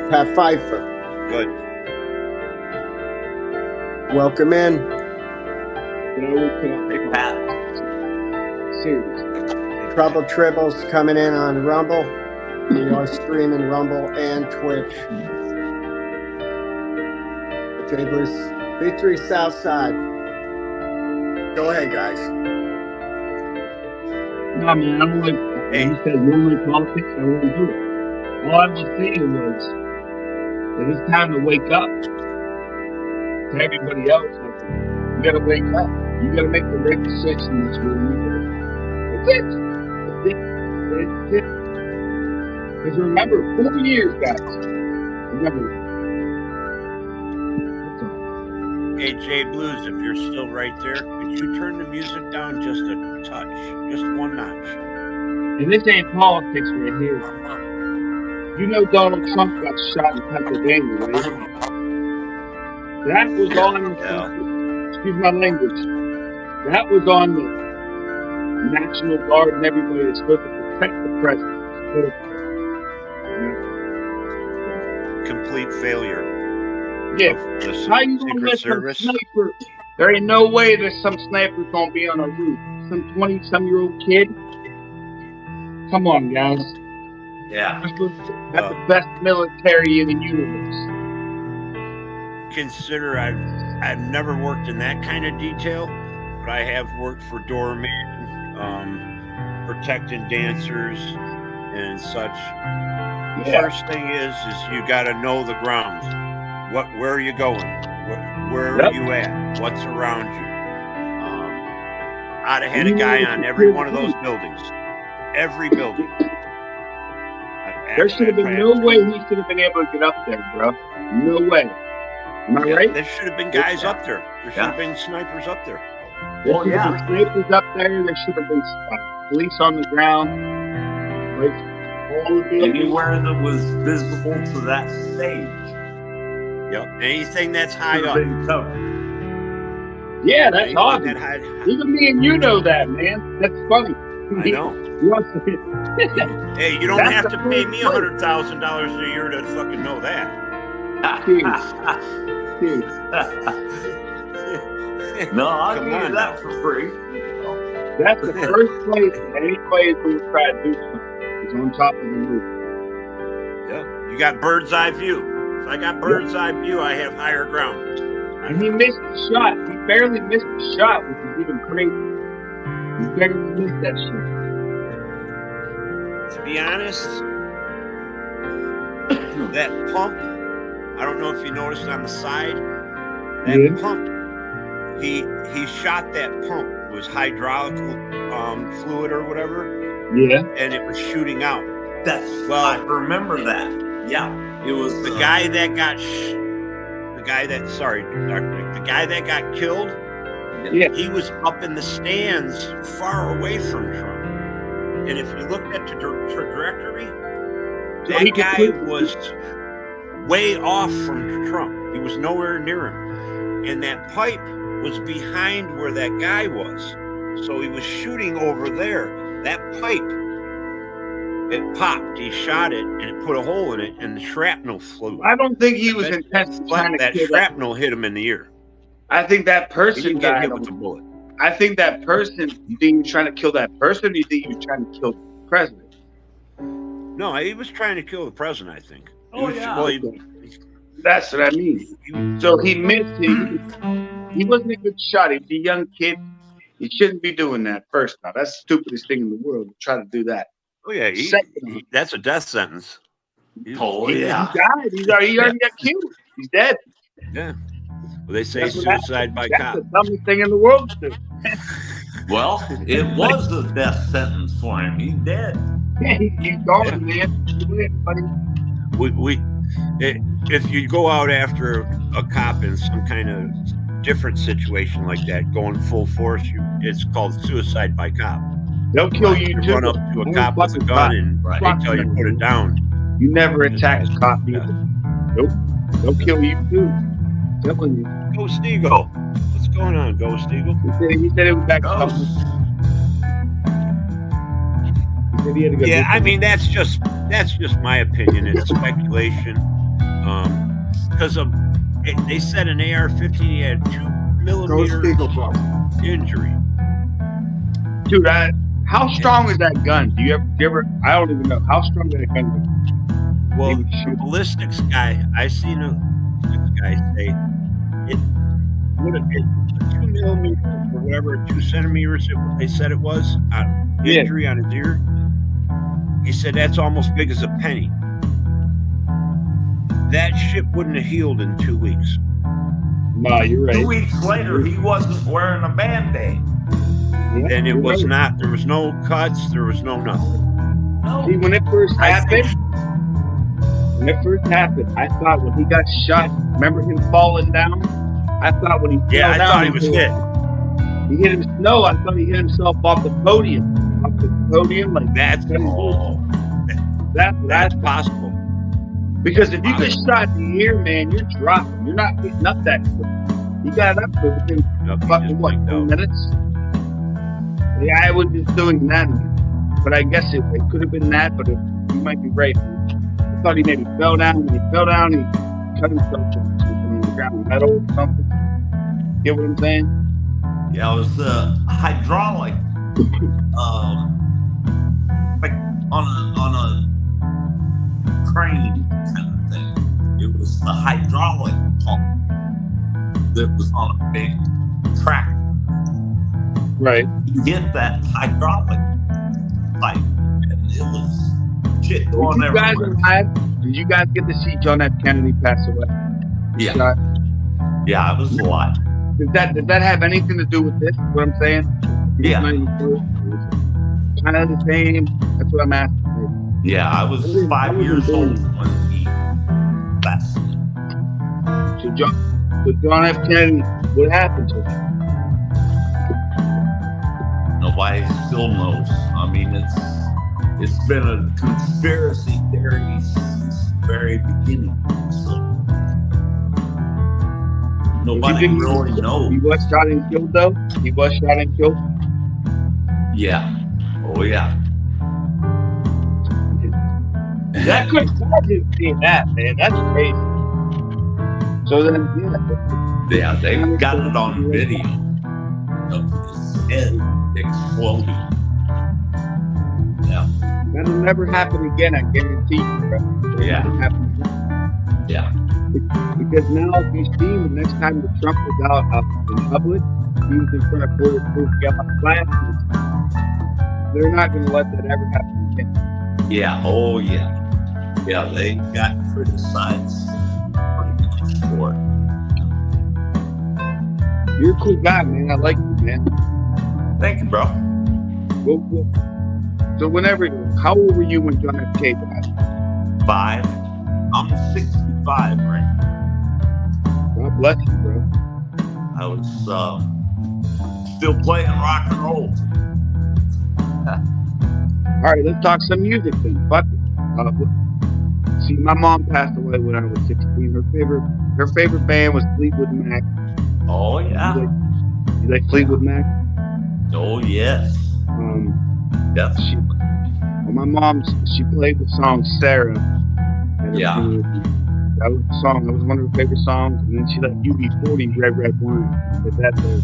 Pat Pfeiffer. Good. Welcome in. Hey, Pat. Seriously. Trouble Tribbles coming in on Rumble. We are streaming Rumble and Twitch. Tablers, B3 Southside. Go ahead, guys. No, man, I don't like. Hey. You said you don't like politics. I won't do it. All I was saying was that it's time to wake up. To everybody else, you gotta wake up. You gotta make the right decision in this room. That's it. That's it. Because remember, 4 years, guys. Remember. That's all. Hey, Jay Blues, if you're still right there, could you turn the music down just a touch? Just one notch. And this ain't politics right here. You know Donald Trump got shot in Pennsylvania, right? That was on the, excuse my language, that was on the National Guard and everybody that's supposed to protect the president. Complete failure. Yeah. Of the How you gonna Secret let Service. some sniper? There ain't no way there's some sniper gonna be on a roof. Some 20-some-year-old kid. Come on, guys. Yeah. That's the best military in the universe. Consider I've never worked in that kind of detail, but I have worked for doorman, protecting dancers and such. The first thing is you got to know the ground. Where are you going? Where are you at? What's around you? I'd have had a guy on every one of those buildings. Every building. There should have been no way he should have been able to get up there, bro. No way. Am I right? There should have been guys up there. There should have been snipers up there. There should have been snipers up there. There should have been police on the ground. Like, all the buildings. Anywhere that was visible to that stage. Yep. Anything that's high Should up. have been covered. Yeah, that's Anything awesome. that high. Even me and you know that, man. That's funny. I know. Hey, you don't have to pay me $100,000 a year to fucking know that. No, I'll Come give you on that now. for free. That's the first place that anybody is going to try to do something. Is on top of the roof. Yeah. You got bird's eye view. If I got bird's eye view, I have higher ground. And he missed the shot. He barely missed the shot, which is even crazy. He barely missed that shot. To be honest, that pump, I don't know if you noticed on the side, that pump, he shot that pump. It was hydraulic fluid or whatever. Yeah. And it was shooting out. I remember that. Yeah. It was the guy that got killed. Yeah. He was up in the stands far away from Trump. And if you looked at the trajectory, that guy was way off from Trump. He was nowhere near him. And that pipe was behind where that guy was. So he was shooting over there. That pipe, it popped. He shot it, and it put a hole in it, and the shrapnel flew. I don't think he was intentionally trying to that kill shrapnel hit him in the ear. I think that He person didn't get died. hit with a bullet. I think that person, you think he was trying to kill that person, or do you think he was trying to kill the president? No, he was trying to kill the president, I think. That's what I mean. So he missed it. He wasn't a good shot. He was a young kid. He shouldn't be doing that first. Now, that's the stupidest thing in the world to try to do that. Oh yeah, that's a death sentence. Oh He yeah. died. He already got killed. He's dead. Yeah. Well, they say That's what suicide by That's cop. the dumbest thing in the world to do. Well, it was a death sentence for him. He's dead. He's gone, man. You win, buddy. If you go out after a cop in some kind of different situation like that, going full force, it's called suicide by cop. They'll kill you too. Run up to a cop with a gun and they tell you to put it down. You never attack a cop either. Nope. They'll kill you too. I'm telling you. Ghost Eagle. What's going on, Ghost Eagle? He said it was back. Yeah, I mean that's just my opinion. It's speculation. Because they said an AR-15 he had 2 millimeter injury. Dude, how strong is that gun? Do you ever? I don't even know how strong that gun is. Well, the ballistics guy, I seen a ballistics guy say it would have been 2 millimeters or whatever, 2 centimeters. They said it was injury on his ear. He said that's almost big as a penny. That shit wouldn't have healed in 2 weeks. No, you're right. 2 weeks later, he wasn't wearing a Band-Aid. Yeah, and it was not. There was no cuts. There was no nothing. No. See, when it first happened, I thought when he got shot, remember him falling down? I thought when he fell down, I thought he was hit. He hit him. No, I thought he hit himself off the podium. Like that's possible. Because if you get shot in the ear, man, you're dropping. You're not getting up that quick. He got up within fucking 2 minutes. The guy was just doing that, but I guess it could have been that. But you might be right. I thought he maybe fell down. When he fell down, he cut himself from the ground, metal or something. Get what I'm saying? Yeah, it was hydraulic. Like on a crane kind of thing. It was the hydraulic pump that was on a big track. Right. You hit that hydraulic pipe, and it was shit going everywhere. Did you guys get to see John F. Kennedy pass away? Yeah. Shot? Yeah, it was a lot. Did that have anything to do with this? What I'm saying? Yeah. Kind of the same. That's what I'm asking. Yeah, I was 5 years old when he passed. So John F. Kennedy, what happened to him? Nobody still knows. I mean, it's been a conspiracy theory since the very beginning. So nobody really knows. He was shot and killed, though? He was shot and killed? Yeah. Oh, yeah. That could imagine seeing that, man. That's crazy. So then, yeah, they got it on video of his head exploding. Yeah. That'll never happen again, I guarantee you, bro. Yeah. Yeah. Because now, if you see the next time the Trump was out in public, he was in front of bulletproof glasses. They're not going to let that ever happen again. Yeah. Oh, yeah. Yeah, they got criticized pretty much for it. You're a cool guy, man. I like you, man. Thank you, bro. Well, so how old were you when John F. K. died? 5. I'm 65 right now. God bless you, bro. I was still playing rock and roll. All right, let's talk some music then. Fuck it. See, my mom passed away when I was 16. Her favorite band was Fleetwood Mac. Oh yeah. You like Fleetwood Mac? Oh yes. Yeah. My mom, she played the song Sarah. Yeah. That was the song. That was one of her favorite songs. And then she liked UB40, Red Red Wine. But that's okay.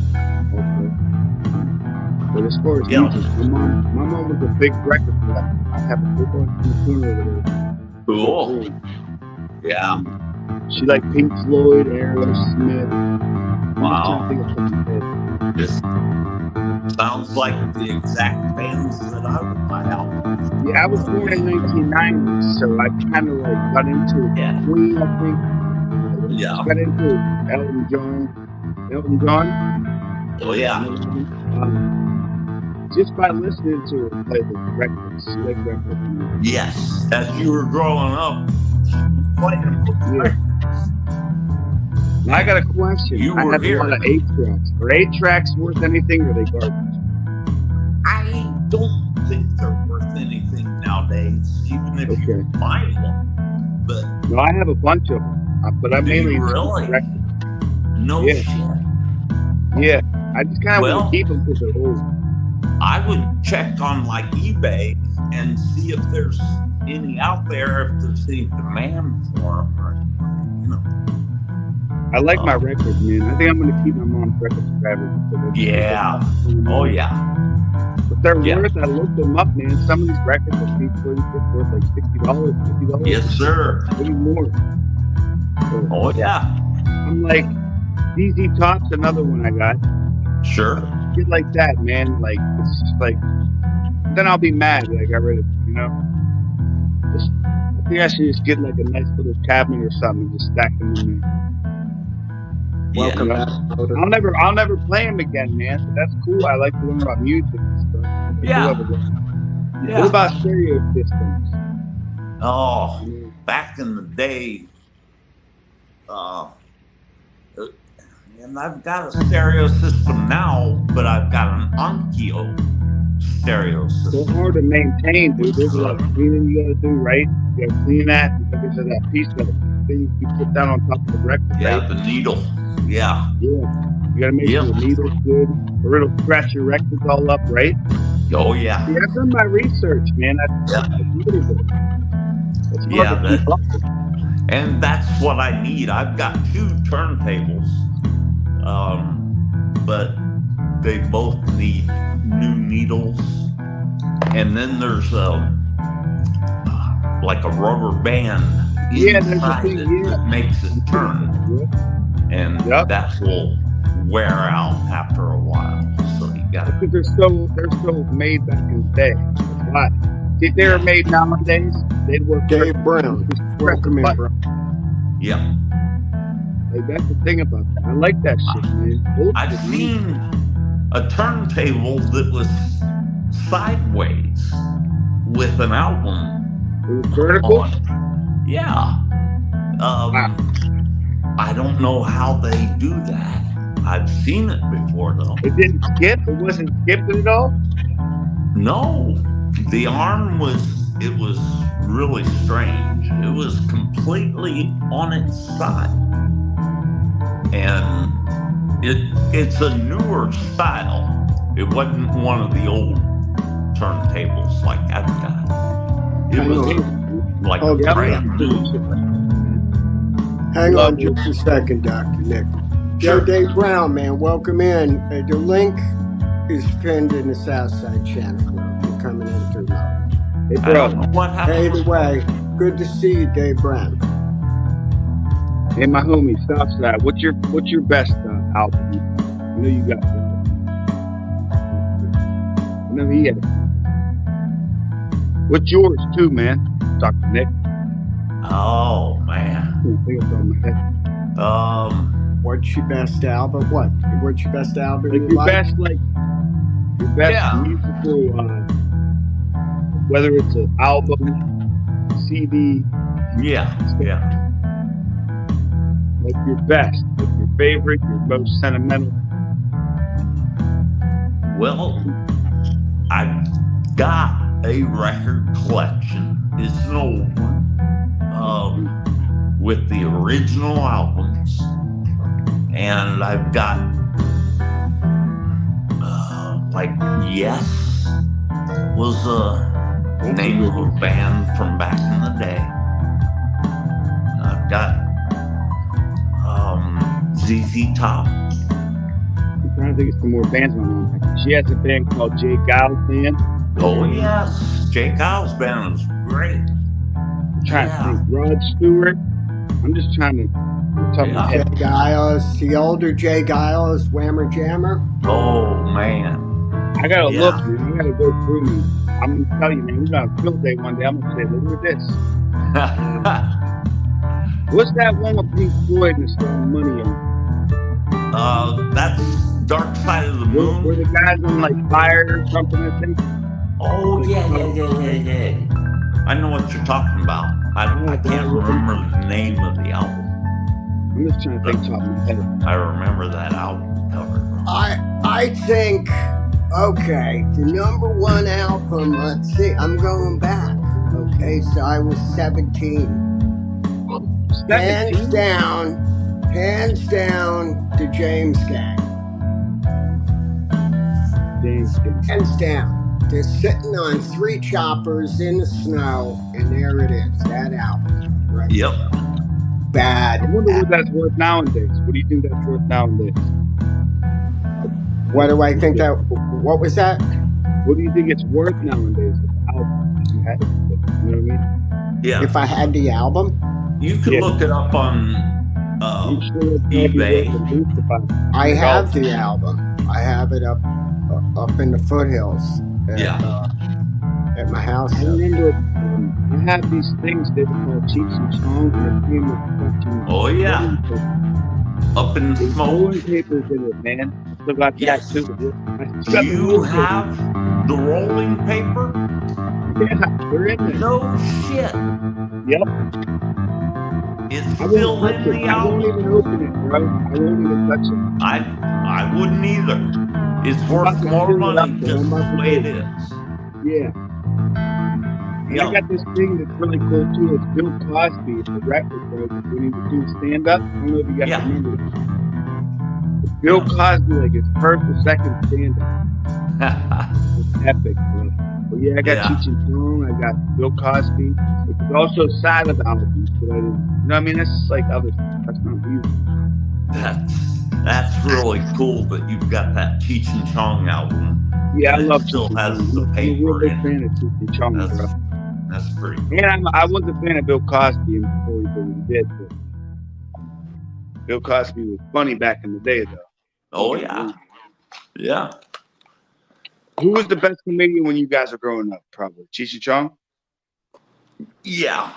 But as far as music, my mom was a big record player. I have a big one in the corner over there. Cool. Yeah. She liked Pink Floyd, Aerosmith. Wow. This sounds like the exact bands that I would buy out. Yeah, I was born in 1990, so I kind of like got into Yeah. Queen, I think. Yeah. Got into Elton John. Oh yeah. Just by listening to her play the records, slick records. Yes. As you were growing up, playing those Yeah. records. Now, I got a question. You I were have a lot of here. 8-tracks. Are 8-tracks worth anything, or are they garbage? I don't think they're worth anything nowadays, even if you find one. But no, I have a bunch of them, but I'm mainly into really? records. No Yeah. shit. Yeah, I just kind of want Well, to keep them because they're old. I would check on like eBay and see if there's any out there, if there's any demand for them, or you know. I like my records, man. I think I'm going to keep my mom's records forever. Yeah. Oh yeah. But they're worth. I looked them up, man. Some of these records are worth like $60, $50. Yes, sir. Maybe more. So, oh yeah. I'm like, ZZ Top's another one I got. Sure. Shit like that, man. Like, it's just like, then I'll be mad that I got rid of it, you know? I think I should just get like a nice little cabinet or something and just stack them in there. Welcome back. I'll never play them again, man. But that's cool. I like to learn about music and stuff. Yeah. What about stereo systems? Oh, back in the day, and I've got a stereo system now, but I've got an Onkyo stereo system. So hard to maintain, dude. There's a lot of cleaning you gotta do, right? You gotta clean that because of that piece that thing you put down on top of the record. Yeah, right? the needle. Yeah. You gotta make sure the needle's good, or it'll scratch your records all up, right? Oh yeah. See, I've done my research, man. That's beautiful. That's hard to keep up with. And that's what I need. I've got 2 turntables, but they both need new needles. And then there's like a rubber band inside it that makes it turn. And that will wear out after a while. So you got to. Because they're so made back in the day. That's why. If they were made nowadays, they'd work. Dave Brown. Welcome in, bro. Yeah. Like, that's the thing about that. I like that shit, man. I've seen a turntable that was sideways with an album. It was vertical? Yeah. I don't know how they do that. I've seen it before, though. It didn't skip? It wasn't skipping at all? No. The arm was really strange. It was completely on its side. And it's a newer style. It wasn't one of the old turntables like I've got. It was like a brand new. Hang on just a second, Dr. Nick. Joe Dave Brown, man, welcome in. The link is pinned in the Southside channel club. You're coming in through love. Hey, bro. Hey, the way. Good to see you, Dave Brown. Hey, my homie, Southside. What's your best album? I know you got it. I know he had it. What's yours too, man? Dr. Nick. Oh man. What's your best album? What? What's your best album? Like your best musical, whether it's an album, CD. Yeah. Like your best, like your favorite, your most sentimental. Well, I've got a record collection. It's an old one. With the original albums, and I've got like Yes was a name of a band from back in the day. I've got ZZ Top. I'm trying to think of some more bands on there. She has a band called Jay Giles Band. Oh yes, Jay Giles Band was great. I'm trying to think. Rod Stewart. I'm just trying to. Jay Giles, the older Jay Giles, Whammer Jammer. Oh man. I I gotta look, Yeah. man. I gotta go through me. I'm gonna tell you, man. We're gonna have field day one day. I'm gonna say, look at this. What's that one with Pink Floyd and spending money on? That's Dark Side of the Moon. Where the guy's on like fire or something, I think. Oh, Like, yeah. I know what you're talking about. I can't remember the name of the album. I'm just trying to think top of my head. I remember that album cover. I think, okay, the number one album, let's see, I'm going back. Okay, so I was 17. 17? Hands down, the James Gang. Hands down. They're sitting on 3 choppers in the snow, and there it is, that album. Right. Yep. Bad. I wonder what that's worth nowadays. What do you think that's worth nowadays? What do I think that, what was that? What do you think it's worth nowadays? You know what I mean? Yeah. If I had the album? You can look it up on eBay. I have the album. I have it up in the foothills at my house. I remember I had these things that were called Cheeks and Chongs, and it came with fucking up in the smoke. Rolling papers in it, man. I still got that too. Do you have the rolling paper? Yeah, they're in there. No shit. Yep. It's still in the album. I won't even open it, bro. I won't even touch it. I wouldn't either. It's worth more money just the way it is. Yeah. And I got this thing that's really cool too. It's Bill Cosby, the record, bro. When he was doing stand up, I don't know if you guys remember that. Bill Cosby, like his first or second stand up. It's epic, bro. But yeah, I got Cheech and Chong, I got Bill Cosby. It's also silent albums, but I didn't. You know what I mean? That's just like other stuff. That's not music. That's really cool that you've got that Cheech and Chong album. Yeah, I love still Cheech has and the Chong. paper I'm a real big in fan of Cheech and Chong, bro. That's pretty cool. And I was a fan of Bill Cosby before he did what he did. But Bill Cosby was funny back in the day, though. Oh, yeah. Yeah. Who was the best comedian when you guys were growing up, probably? Cheech and Chong? Yeah.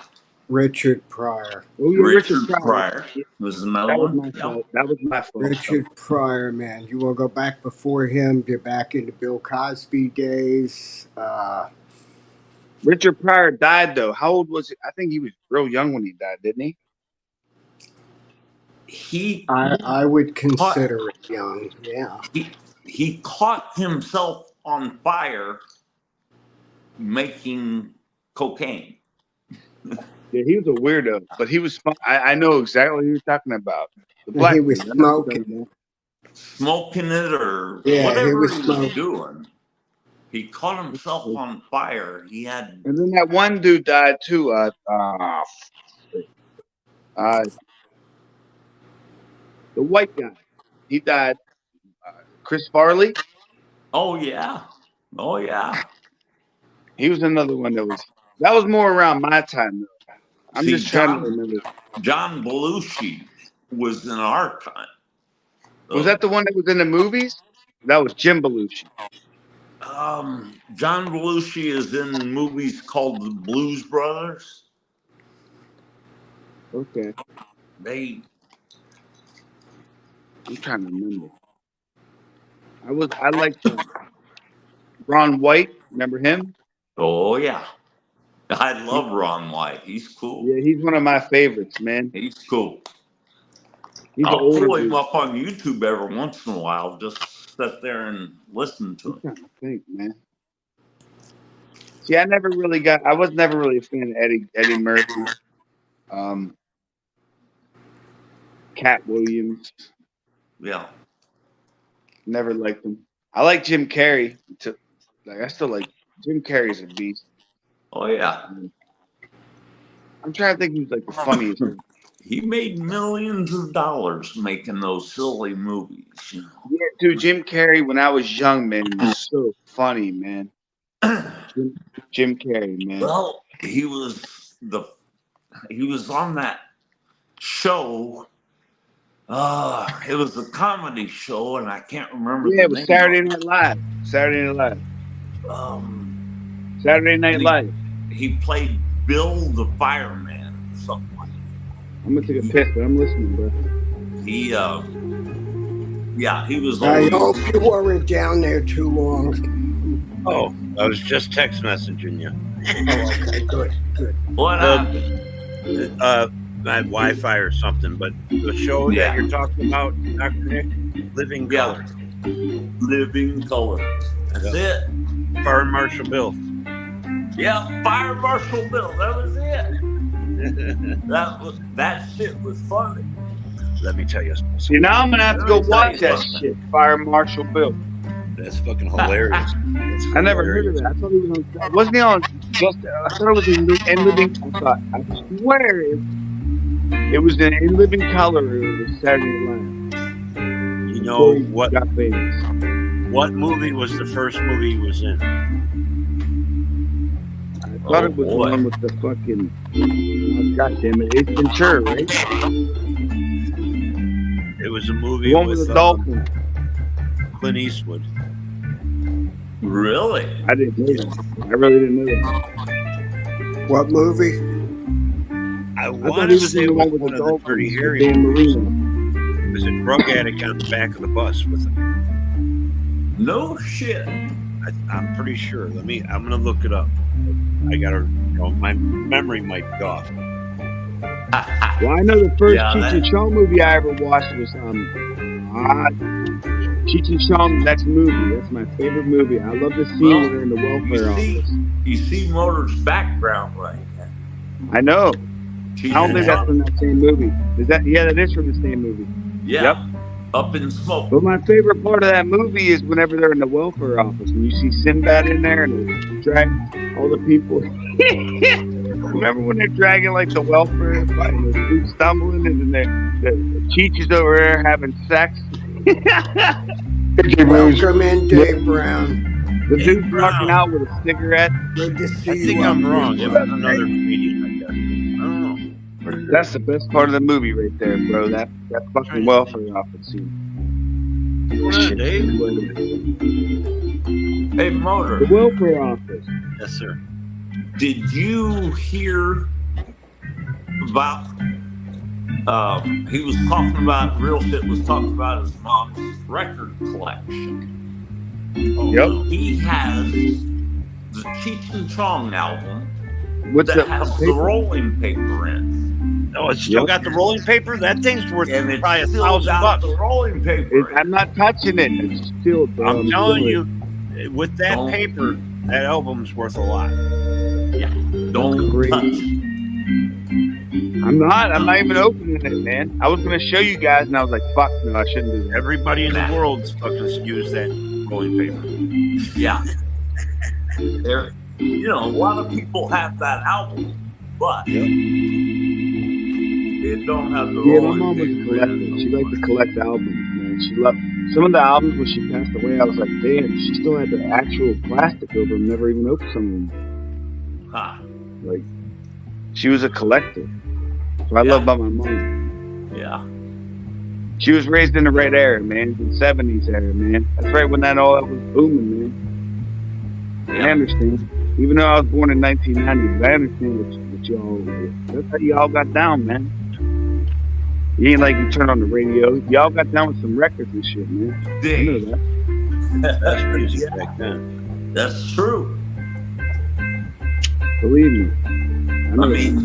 Richard Pryor. Oh, yeah, Richard Pryor was another one. That was my fault. Richard Pryor, man. You want to go back before him? Get back into Bill Cosby days. Richard Pryor died, though. How old was he? I think he was real young when he died, didn't he? I would consider it young, yeah. He caught himself on fire making cocaine. Yeah, he was a weirdo, but he was fun. I know exactly what you're talking about. The black he was smoking it or whatever he was doing. He caught himself on fire. He had, and then that one dude died too. The white guy, he died. Chris Farley. Oh yeah. He was another one that was more around my time though. I'm just trying to remember. John Belushi was in our time. Was that the one that was in the movies? That was Jim Belushi. John Belushi is in movies called The Blues Brothers. Okay. I'm trying to remember. I liked Ron White. Remember him? Oh yeah. I love Ron White. He's cool. Yeah, he's one of my favorites, man. He's cool. I'll pull him up on YouTube every once in a while. Just sit there and listen to him. I'm trying to think, man. See, I was never really a fan of Eddie Murphy. Cat Williams. Yeah. Never liked him. I like Jim Carrey. I still like Jim Carrey's a beast. Oh yeah. I'm trying to think who's like the funniest. He made millions of dollars making those silly movies. You know? Yeah, dude, Jim Carrey when I was young, man, was so funny, man. Jim Carrey, man. Well, he was on that show It was a comedy show, and I can't remember Yeah, the it was name Saturday of Night Live. Saturday Night Live. it. Saturday Night And Live. he played Bill the fireman, or something like that. I'm gonna take a piss, but I'm listening, bro. He was I always. hope you weren't down there too long. Oh, I was just text messaging you. Oh, okay, good. What happened? I had Wi-Fi or something, but the show Yeah. that you're talking about, Dr. Nick, Living Color. Living Color. That's it. Fire Marshal Bill. Yeah, Fire Marshal Bill. That was it. That shit was funny. Let me tell you something. See, now I'm gonna have to go watch that shit. Fire Marshal Bill. That's fucking hilarious. I never heard of that. I thought he was on. Wasn't he on? Just I thought it was in Living. I swear it was in Living Color. It was Saturday Night Live. You know what? Got famous. What movie was the first movie he was in? I thought it was the one with the fucking. Oh, God damn it! It's Ventura, right? It was a movie The one with the dolphin. Clint Eastwood. Really? I didn't know that. I really didn't know that. What movie? I I want thought to he was say in the it was one with one the of the dolphin. Dirty Harry. Dan Marino. It was a drug addict on the back of the bus with him. No shit. I'm pretty sure. I'm gonna look it up. I gotta. My memory might be off. Well, I know the first Cheech and Chong movie I ever watched was Cheech and Chong. That's movie. That's my favorite movie. I love the scene where they're in the welfare office. You see Motor's background right there. I know. Cheech I don't and think that's Chong. from that same movie. Is that? Yeah, that is from the same movie. Yeah. Yep. Up in smoke. But my favorite part of that movie is whenever they're in the welfare office and you see Sinbad in there and they drag all the people. Remember when they're dragging like the welfare and the dude stumbling and then the Cheech is over there having sex? Welcome in, Dave Brown. The dude's rocking out with a cigarette. Good to see I you. think I'm wrong. It was another comedian, I guess. I don't know. That's the best part of the movie right there, bro. That fucking welfare office scene. What's up, Dave? Hey, Motor. The welfare office. Yes, sir. Did you hear about? He was talking about Real Shit was talking about his mom's record collection. Yep. He has the Cheech and Chong album What's that that has the paper? rolling paper in. Oh, it's still got the rolling paper? That thing's worth And it's probably still got $1,000. the rolling paper. I'm not touching it. It's still. I'm telling you, with that Don't- paper, that album's worth a lot. Don't Great. touch it. I'm not even opening it, man. I was gonna show you guys, and I was like, "Fuck, no, I shouldn't do that." Everybody in the world's fucking used that rolling paper. Yeah. There, a lot of people have that album, but it don't have the Yeah, my rolling mom was a paper. collector. She liked to collect albums, man. She loved some of the albums when she passed away. I was like, damn, she still had the actual plastic over them. Never even opened some of them. Huh. Like, she was a collector. So I love about my mom. Yeah. She was raised in the right era, man. The 70s era, man. That's right when all that was booming, man. I understand. Even though I was born in 1990, I understand what y'all. That's how y'all got down, man. You ain't like you turn on the radio. Y'all got down with some records and shit, man. I know Dang. that. That's music back then. That's true. Believe me. I mean,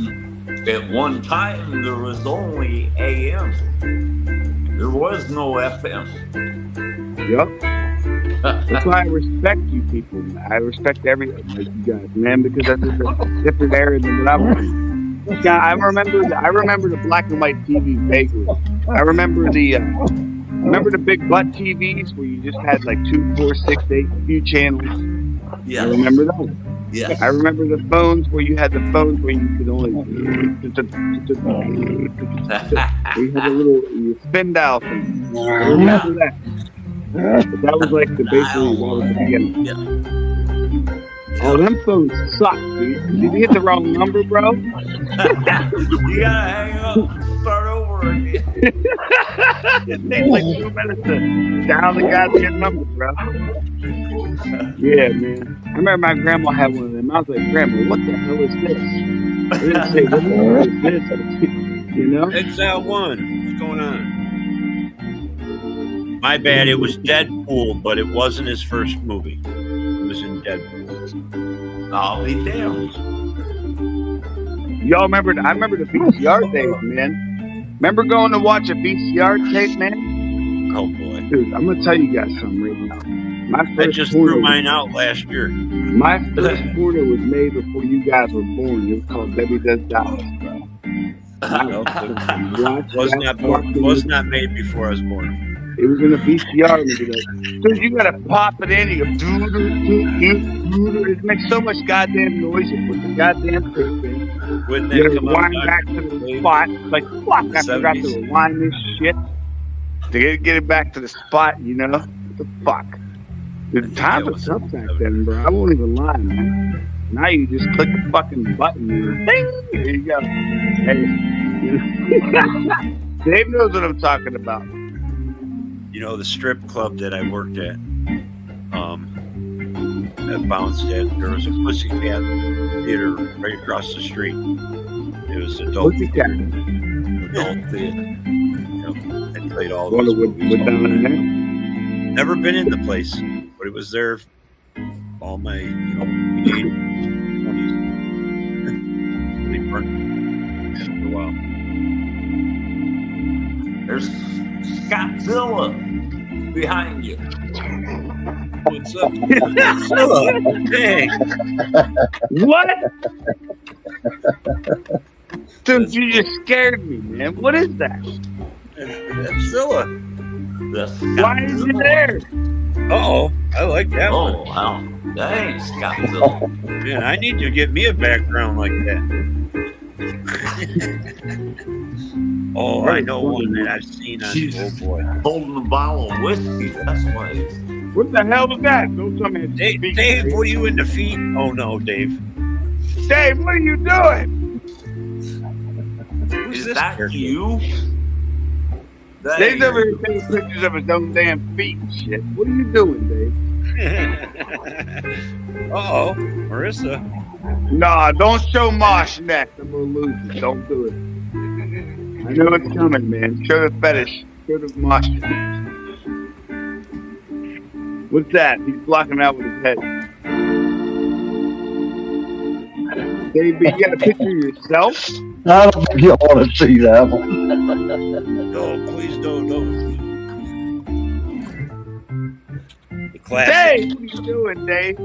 at one time there was only AM. There was no FM. Yup. That's why I respect you people. I respect everything, like you guys, man, because that's just a different era than what I was in. Yeah, I remember the black and white TV vaguely. I remember the big butt TVs where you just had like 2, 4, 6, 8 few channels. Yeah. I remember those. Yeah. I remember the phones where you had the phones where you could only you had a little spin dial thing. I remember that. But that was like the basically that was the beginning. Yeah. Oh, them phones suck, dude. Did you hit the wrong number, bro? You gotta hang up and start over again. It takes like 2 minutes to dial the goddamn number, bro. Yeah, man. I remember my grandma had one of them. I was like, Grandma, what the hell is this? I didn't say, what the hell is this? You know? It's that one. What's going on? My bad. It was Deadpool, but it wasn't his first movie. It was in Deadpool. I'll be damned. Y'all remember? I remember the VCR days, man. Remember going to watch a VCR tape, man? Oh boy, dude! I'm gonna tell you guys something right now. My I first just porno, threw mine out last year. My first porno was made before you guys were born. It was called Baby Does Dallas, bro. Was not made before I was born. It was in a VCR, and you'd be like, dude, you gotta pop it in. You go, it makes so much goddamn noise. You put the goddamn tape in. Wouldn't You that gotta come rewind out back to the spot. Like, fuck, I forgot to 70s? rewind this shit. To get it back to the spot, you know? What the fuck? The time was tough back then, bro. I won't even lie, man. Now you just click the fucking button and ding, there you go. Hey, Dave knows what I'm talking about. You know, the strip club that I worked at bounced at, there was a Pussycat theater right across the street. It was adult Pussycat. Adult theater. I played all those movies. Never been in the place, but it was there all my, 20s. They burned for a while. There's Scottzilla behind you. What's up? Hey. What? Dude, you just scared me, man. What is that? That's Zilla. Why is it there? Uh-oh. I like that one. Oh, wow. That ain't Scottzilla. Man, I need to get me a background like that. Oh, I know one that I've seen on Oh boy. Holding a bottle of whiskey, that's why it's... What the hell was that? Don't tell me. Dave, what are you in the feet? Oh no, Dave. Dave, what are you doing? Is that you? Dave's over here taking pictures of his own damn feet and shit. What are you doing, Dave? Uh-oh, Marissa. Nah, don't show Mosh next. I'm gonna lose it. Don't do it. I know it's coming, man. Show the fetish. Show the Mosh. What's that? He's blocking out with his head. Dave, you got a picture of yourself? I don't think you want to see that one. No, please don't. The classic. Dave, what are you doing, Dave?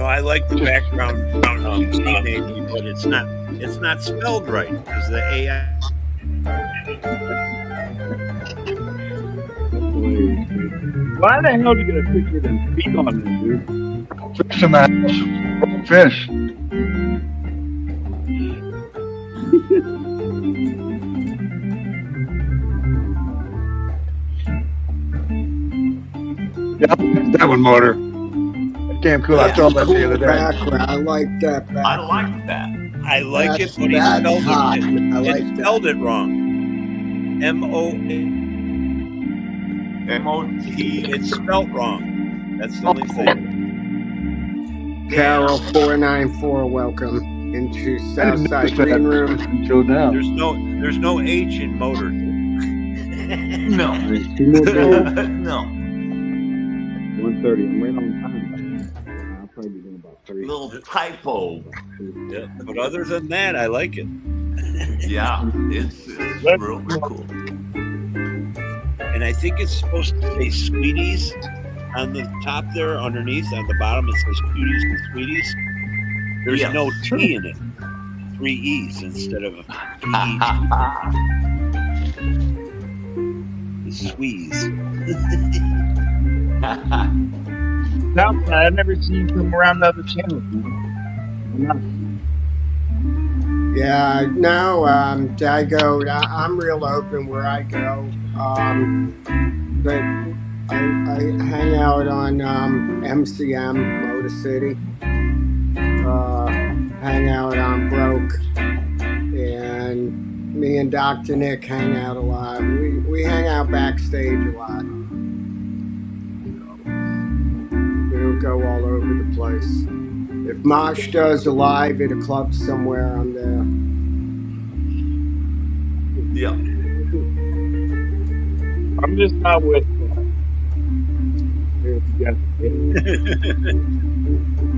I like the background maybe, but it's not spelled right because the AI. Why the hell do you get a picture of them feet on them, dude? Fish in the house. Fish. Yeah, that one, Motor. Damn cool. I saw that the other day. Background. I like that background. I like that. I like it, but he spelled it wrong. M-O-T. It's spelled wrong. That's the only thing. Carol 494, welcome into Southside Green Room. Until now. There's no H in motor. No. No. 1:30. I'm right on time. I'll probably be doing about 3. Little typo. Yeah, but other than that, I like it. Yeah, it's really cool. And I think it's supposed to say Sweeties on the top there, underneath, on the bottom it says Cuties and Sweeties. There's no T in it. 3 E's instead of a P. It's Squeeze. I've never seen you come around the other channels, man. Yeah, no, I go, I'm real open where I go. But I hang out on MCM, Motor City. hang out on Broke, and me and Dr. Nick hang out a lot. We hang out backstage a lot. We don't go all over the place. If Mosh does a live at a club somewhere, I'm there. Yeah. I'm just not with together.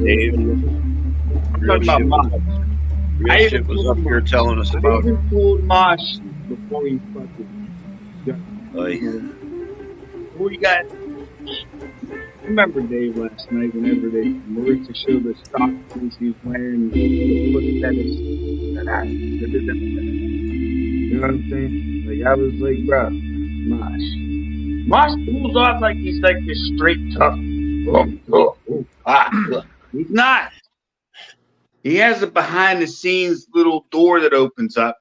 Dave, I'm real talking about shit, Mosh. real shit was up here telling us I about. even told Mosh before he fucking. Like, Before he got. I remember Dave last night whenever Marissa showed the stockings he was wearing. He looked at his. You know what I'm saying? Like, I was like, bro, Mosh pulls off like he's like this straight tough. He's not. He has a behind the scenes little door that opens up,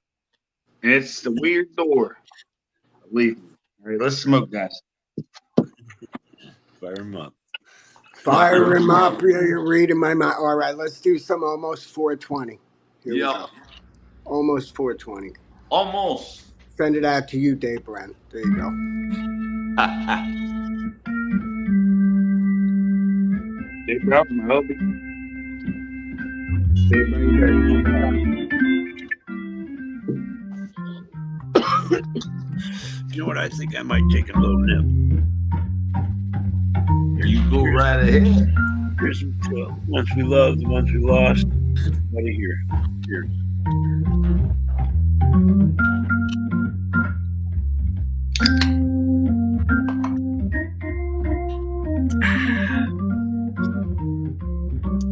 and it's the weird door. Believe me. All right, let's smoke, guys. fire him up. Fire him up. You're reading my mind. All right, let's do some almost 420. Here we go. Almost 420. Almost. Send it out to you, Dave Brent. There you go. Dave Brown, my hubby. Dave Brown, You know what? I think I might take a little nip. You go right ahead. Here's the ones we love, the ones we lost. Right here. Here.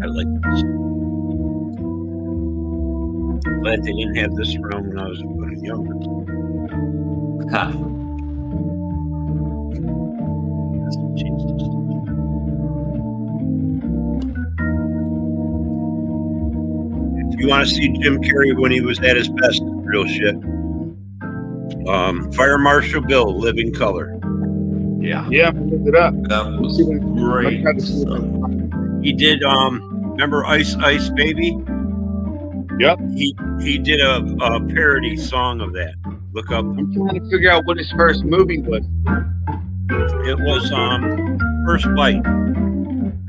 I like this. Glad they didn't have this around when I was younger. Ha. Jesus. If you want to see Jim Carrey when he was at his best, real shit. Fire Marshal Bill, Living Color. Yeah. Yeah, look it up. That was great. He did. Remember Ice Ice Baby? Yep. He did a parody song of that. Look up. I'm trying to figure out what his first movie was. It was First Bite,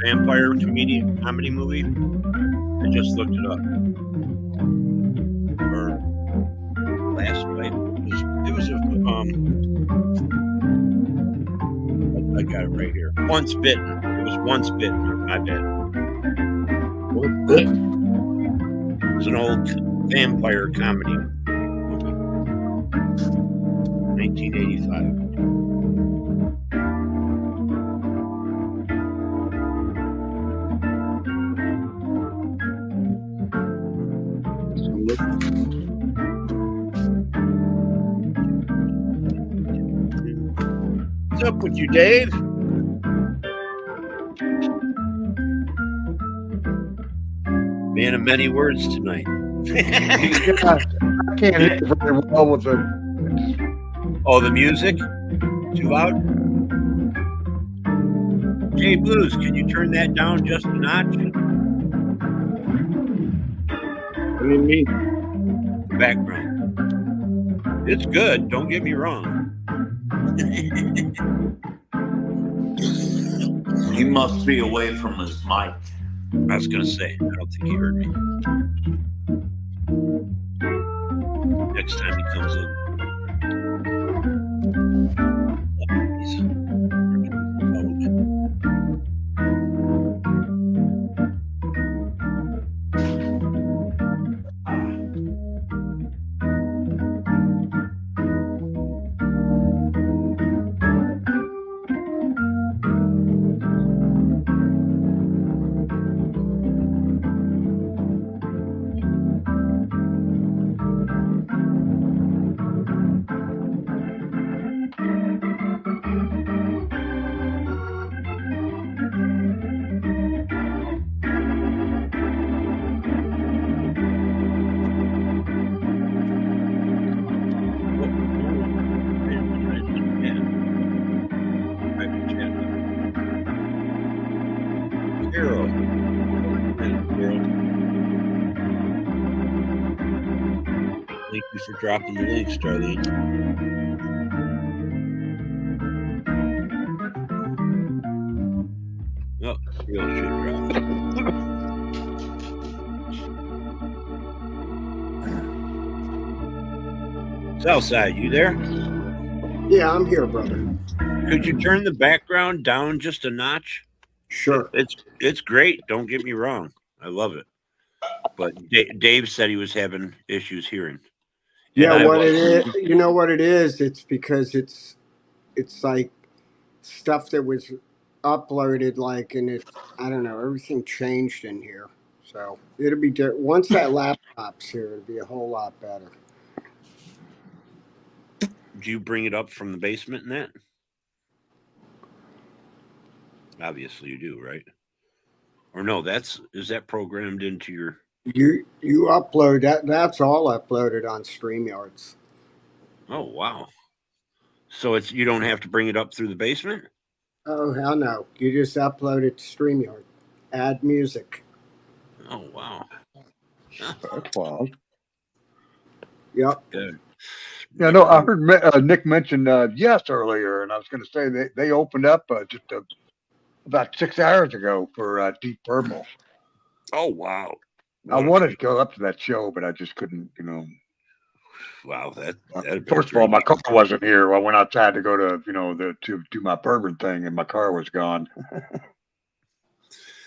vampire comedy movie. I just looked it up. Or Last Bite. It was a I got it right here. Once Bitten. It was Once Bitten. My bad. It was an old vampire comedy movie. 1985. What's up with you, Dave? Man of many words tonight. I can't hear very well with the. Oh, the music? Too loud? Jay Blues, can you turn that down just a notch? What do you mean? The background. It's good, don't get me wrong. He must be away from his mic. I was going to say, I don't think he heard me. Next time he comes in. you for dropping the links, Darlene. Oh, real shit dropped. Southside, you there? Yeah, I'm here, brother. Could you turn the background down just a notch? Sure. It's great. Don't get me wrong. I love it. But Dave said he was having issues hearing. Yeah, And what it is, you know what it is? It's because it's like stuff that was uploaded, like, and it, I don't know, everything changed in here. So it'll be once that laptop's here, it'll be a whole lot better. do you bring it up from the basement and that? Obviously you do, right? Or no, is that programmed into your You upload that. That's all uploaded on StreamYards. Oh wow. So you don't have to bring it up through the basement? Oh hell no! You just upload it to StreamYard. Add music. Oh wow. That's wild. Yep. Good. Yeah, no, I heard Nick mention Yes earlier, and I was going to say they opened up just about 6 hours ago for Deep Purple. Oh wow. I wanted to go up to that show, but I just couldn't, Wow, First of all, my car wasn't here. I went outside to go to, to do my permit thing, and my car was gone.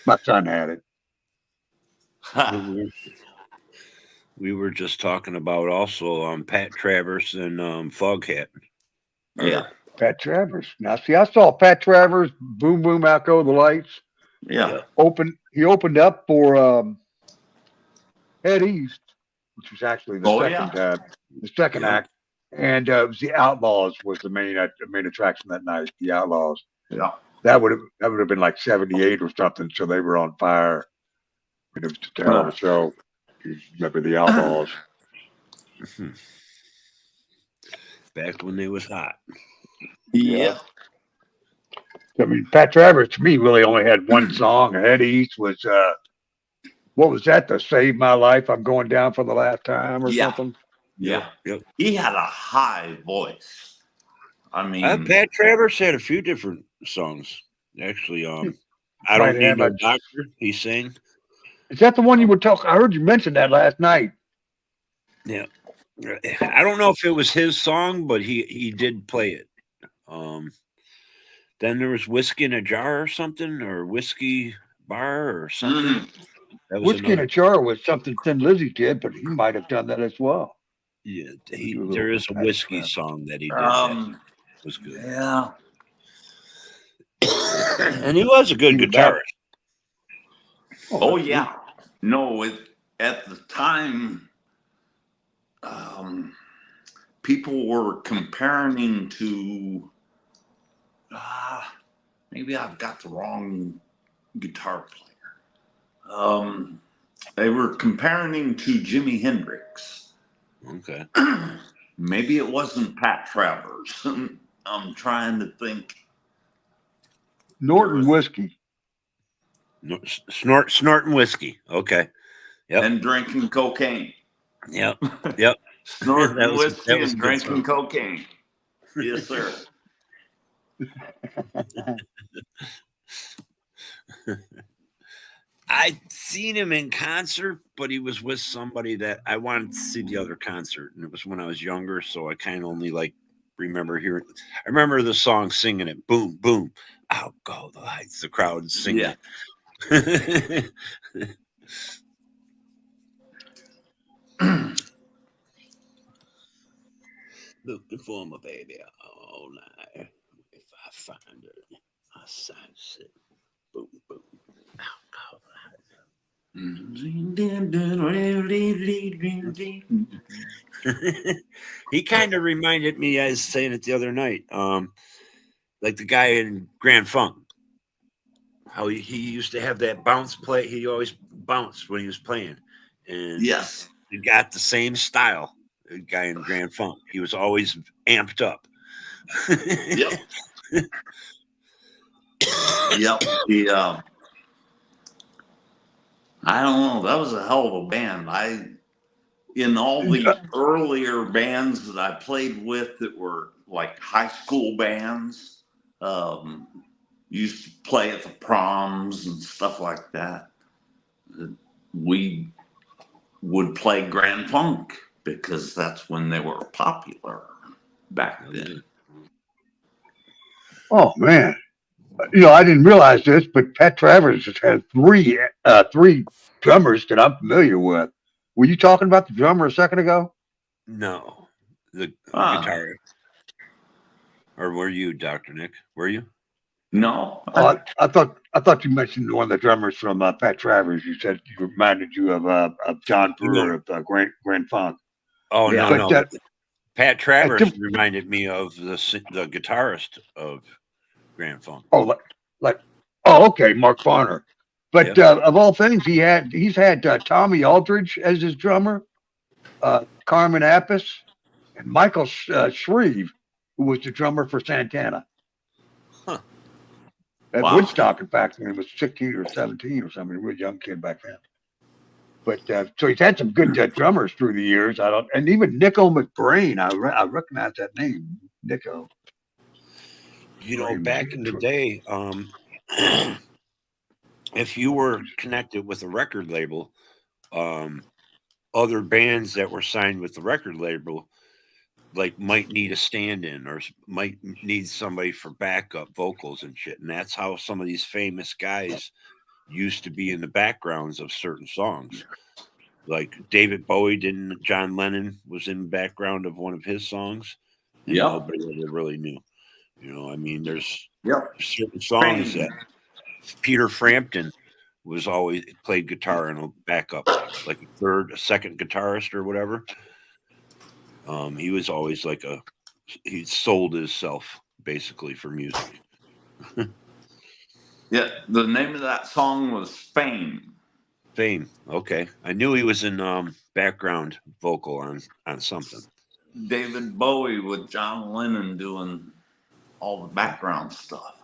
My son had it. We were just talking about also Pat Travers and Foghat. Yeah. Pat Travers. Now, see, I saw Pat Travers, Boom Boom Out Go the Lights. Yeah. He opened up for Head East, which was actually the second act, and it was the Outlaws was the main attraction that night. The Outlaws. Yeah. That would have been like 78 or something. So they were on fire. It was a terrible show. You remember the Outlaws? Back when they was hot. Yeah. I mean, Pat Travers to me really only had one song. Head East was what was that? To Save My Life, I'm Going Down for the Last Time or something. Yeah. Yep. He had a high voice. I mean, Pat Travers had a few different songs. Actually, I Don't Need No Doctor, he sang. Is that the one you were talking? I heard you mention that last night. Yeah. I don't know if it was his song, but he did play it. Then there was Whiskey in a Jar or something, or Whiskey Bar or something. That was Whiskey in a Jar was something Thin Lizzy did, but he might have done that as well. Yeah, there is a whiskey song that he did that was good. Yeah. And he was a good guitarist. Oh yeah. No, at the time, people were comparing him to. Maybe I've got the wrong guitar player. They were comparing him to Jimi Hendrix. Okay. Maybe it wasn't Pat Travers. I'm trying to think. Norton whiskey. Snorting whiskey. Okay. Yep. And drinking cocaine. Yep. Snorting whiskey and drinking cocaine. Yes, sir. I'd seen him in concert, but he was with somebody that I wanted to see the other concert, and it was when I was younger, so I kind of only remember hearing. I remember the song, singing it. Boom, boom, out go the lights. The crowd singing it. Looking for my baby all night. If I find her, I sense it. Boom, boom. He kind of reminded me, I was saying it the other night, like the guy in Grand Funk. How he used to have that bounce play. He always bounced when he was playing. And yes, he got the same style. The guy in Grand Funk. He was always amped up. Yep. Yep. I don't know. That was a hell of a band. in all the earlier bands that I played with that were like high school bands, used to play at the proms and stuff like that. We would play Grand Funk because that's when they were popular back then. Oh man, I didn't realize this, but Pat Travers has had three drummers that I'm familiar with. Were you talking about the drummer a second ago? No, the Ah, guitar. Or were you, Dr. Nick? Were you? no, I thought you mentioned one of the drummers from Pat Travers. You said you reminded you of John Brewer of Grand Funk. Oh yeah, no, But Pat at Travers diff- reminded me of the guitarist of Grand Funk. oh like oh okay, Mark Farner. But Yep. of all things, he's had Tommy Aldridge as his drummer, Carmen Appice, and Michael Shreve, who was the drummer for Santana. Huh. At wow, Woodstock, in fact, when he was 16 or 17 or something, a real young kid back then. But so he's had some good drummers through the years. And even Nico McBrain, I recognize that name, Nico. Back in the day, if you were connected with a record label, other bands that were signed with the record label like might need a stand-in or might need somebody for backup vocals and shit. And that's how some of these famous guys used to be in the backgrounds of certain songs. Like David Bowie didn't, John Lennon was in the background of one of his songs, and yep, nobody ever really knew. I mean, there's yep. certain songs that Peter Frampton was always played guitar in a backup, like a second guitarist or whatever. He was always like he sold himself basically for music. Yeah, the name of that song was Fame. Fame. Okay. I knew he was in background vocal on something. David Bowie with John Lennon doing all the background stuff.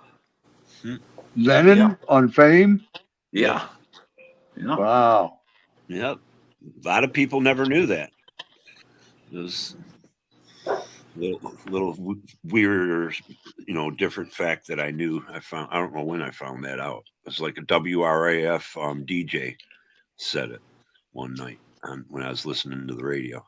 Lennon on Fame? Yeah. Yeah. Wow. Yep. A lot of people never knew that. It was little weird or different fact that I knew. I don't know when I found that out. It was like a WRAF DJ said it one night when I was listening to the radio.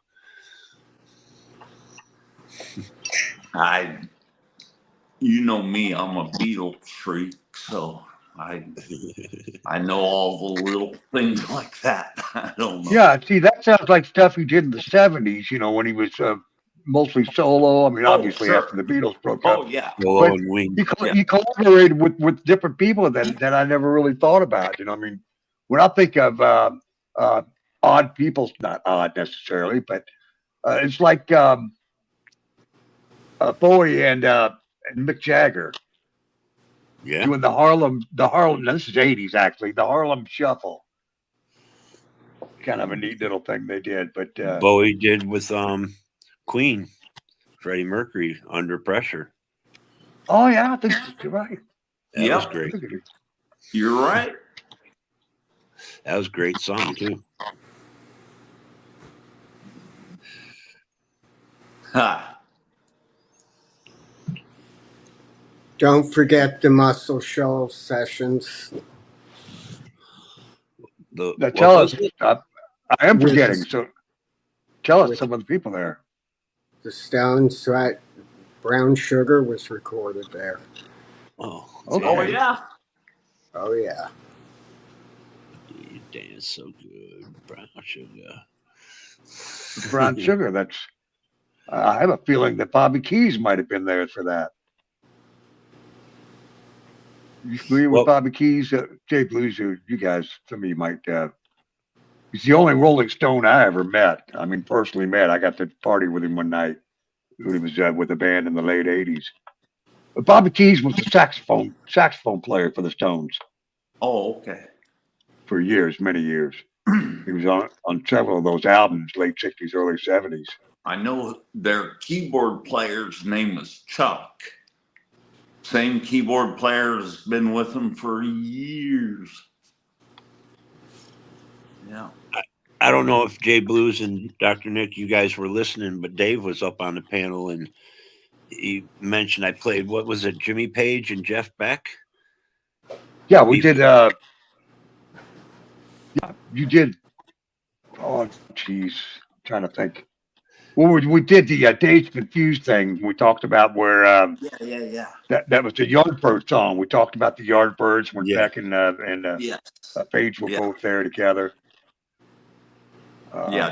You know me, I'm a Beatles freak, so I know all the little things like that. I don't know. Yeah, see, that sounds like stuff he did in the 70s, when he was mostly solo. I mean, obviously sure. after the Beatles broke Oh up. yeah. Solo But and Wings. he collaborated with different people that I never really thought about. I mean, when I think of odd people, not odd necessarily, but it's like Bowie and Mick Jagger doing the Harlem. This is 80s actually. The Harlem Shuffle, kind of a neat little thing they did. But Bowie did with Queen, Freddie Mercury, Under Pressure. Oh yeah, I think you're right. That was great. You're right. That was a great song too. Ha. Don't forget the Muscle Shoals sessions. Now tell us. I am With- forgetting. So tell us some of the people there. The Stones, right? Brown Sugar was recorded there. Oh, okay. Oh yeah. Oh yeah. You dance so good, Brown Sugar. Brown Sugar. That's. I have a feeling that Bobby Keys might have been there for that. You familiar with Bobby Keys? Jay Blues, you guys, some of you might. He's the only Rolling Stone I ever met. I mean, personally met. I got to party with him one night when he was with a band in the late '80s. But Bobby Keys was the saxophone player for the Stones. Oh, okay. For years, many years. He was on several of those albums, late '60s, early '70s. I know their keyboard player's name was Chuck. Same keyboard player has been with them for years. Yeah. I don't know if Jay Blues and Dr. Nick, you guys were listening, but Dave was up on the panel and he mentioned I played, what was it, Jimmy Page and Jeff Beck? Yeah, we did. You did. Oh, jeez. Trying to think. Well, we did the Days Confused thing. We talked about where Yeah. that was the Yardbird song. We talked about the Yardbirds when Yeah. Beck and Yes. Page were both there together.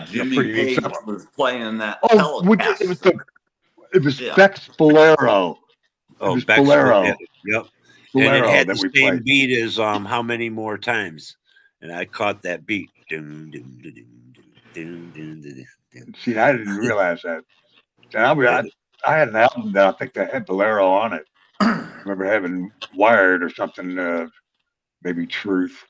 Jimmy Page was playing that Telecaster. It was Yeah. Beck's Bolero. Oh, was Beck's Bolero. Yep. Bolero and it had that the we same played. beat as How Many More Times. And I caught that beat. See, I didn't realize that. And I had an album that I think that had Bolero on it. I remember having Wired or something, maybe Truth.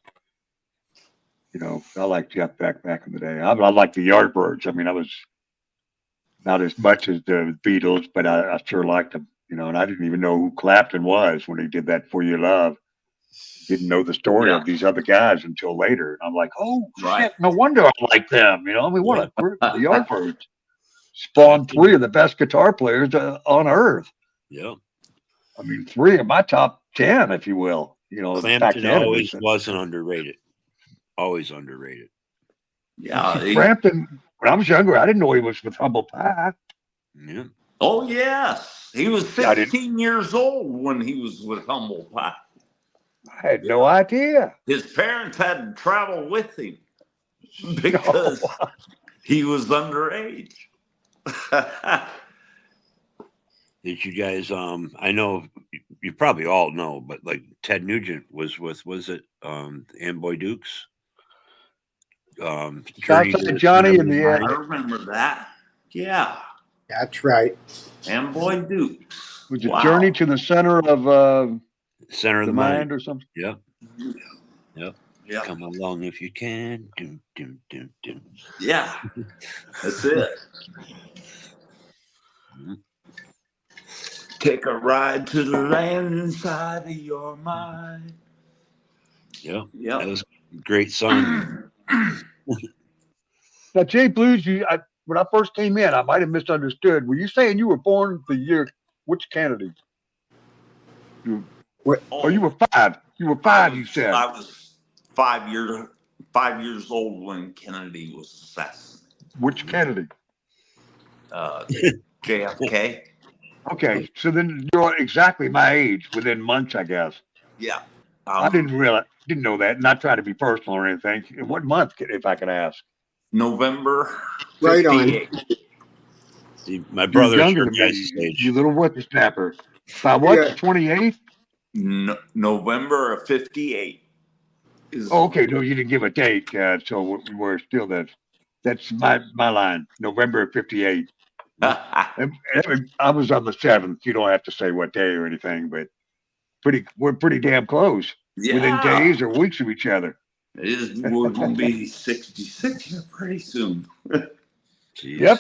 You know, I liked Jeff Beck back in the day. I liked the Yardbirds. I mean, I was not as much as the Beatles, but I sure liked them. You know, and I didn't even know who Clapton was when he did that For Your Love. Didn't know the story of these other guys until later. And I'm like, oh, shit, no wonder I like them. You know, I mean, what a group, the Yardbirds. Spawned 3 of the best guitar players on earth. Yeah. I mean, 3 of my top 10, if you will. You know, Clapton always wasn't underrated. Always underrated. Yeah. Clapton, when I was younger, I didn't know he was with Humble Pie. Yeah. Oh, yes. He was 16 years old when he was with Humble Pie. I had no idea. His parents had to travel with him because he was underage. Did you guys, I know you probably all know, but like Ted Nugent was it Amboy Dukes? Johnny in the I remember that. Yeah. That's right. Amboy Dukes. Was it Journey to the Center of the Mind or something? Yep. Come along if you can. Yeah. That's it. Take a ride to the land inside of your mind. Yeah. That was a great song. Now, Jay Blues, when I first came in, I might have misunderstood. Were you saying you were born the year, which Kennedy? You were 5. You were 5, you said. I was 5 years old when Kennedy was assassinated. Which Kennedy? JFK. Okay, so then you're exactly my age, within months, I guess. Yeah. I didn't know that. Not trying to be personal or anything. What month, if I could ask? November. Right on. See, my brother's younger your than guys' me, age. you little whippersnapper. By what? 28th? November of 58. Oh, okay. No, you didn't give a date. So we're still that's my line. November of 58. I was on the 7th. You don't have to say what day or anything, but we're pretty damn close. Yeah. Within days or weeks of each other. We're going to be 66 here pretty soon. Jeez.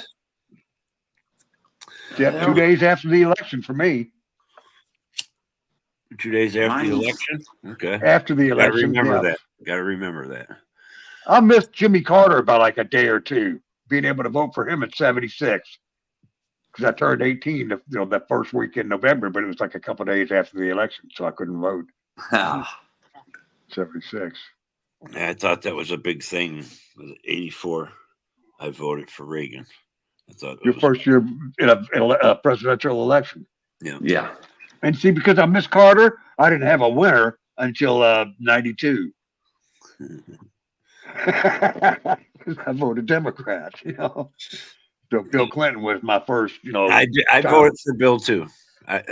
Yep. 2 days after the election for me. 2 days after the election? Okay. After the election. Gotta remember that. I missed Jimmy Carter by like a day or two, being able to vote for him at 76. Because I turned 18, that first week in November, but it was like a couple of days after the election, so I couldn't vote. 76. I thought that was a big thing. 84, I voted for Reagan. I thought your first year in a presidential election. Yeah. Yeah. And see, because I missed Carter, I didn't have a winner until 92. I voted Democrat, So Bill Clinton was my first, I voted for Bill too. I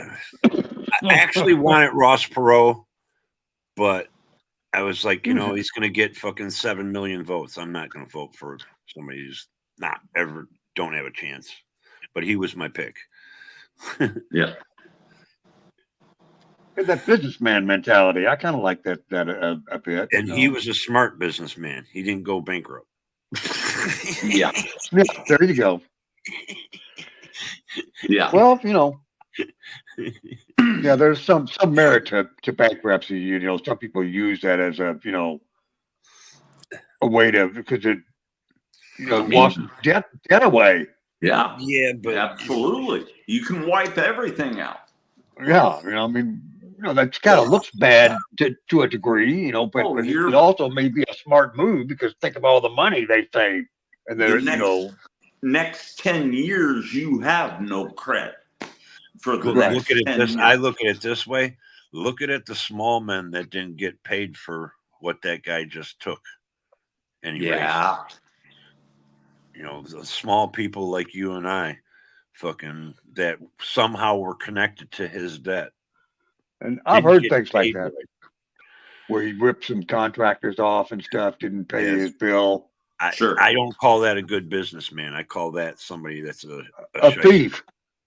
actually wanted Ross Perot, but I was like, he's going to get fucking 7 million votes. I'm not going to vote for somebody who's don't have a chance. But he was my pick. Yeah. That businessman mentality. I kind of like that a bit. And he was a smart businessman. He didn't go bankrupt. Yeah. There you go. Yeah. Well, yeah, there's some merit to bankruptcy. Some people use that as a way to, because washing debt away. Yeah. Yeah, but Absolutely. You can wipe everything out. Yeah, that kind of looks bad to a degree, but Oh, it also may be a smart move because think of all the money they save, and they're next 10 years you have no credit for the look next at it 10 this. years. I look at it this way. Look at the small men that didn't get paid for what that guy just took. And he raised. The small people like you and I, fucking that somehow were connected to his debt. And I've heard things like that, where he ripped some contractors off and stuff, didn't pay his bill. I don't call that a good businessman. I call that somebody that's a thief.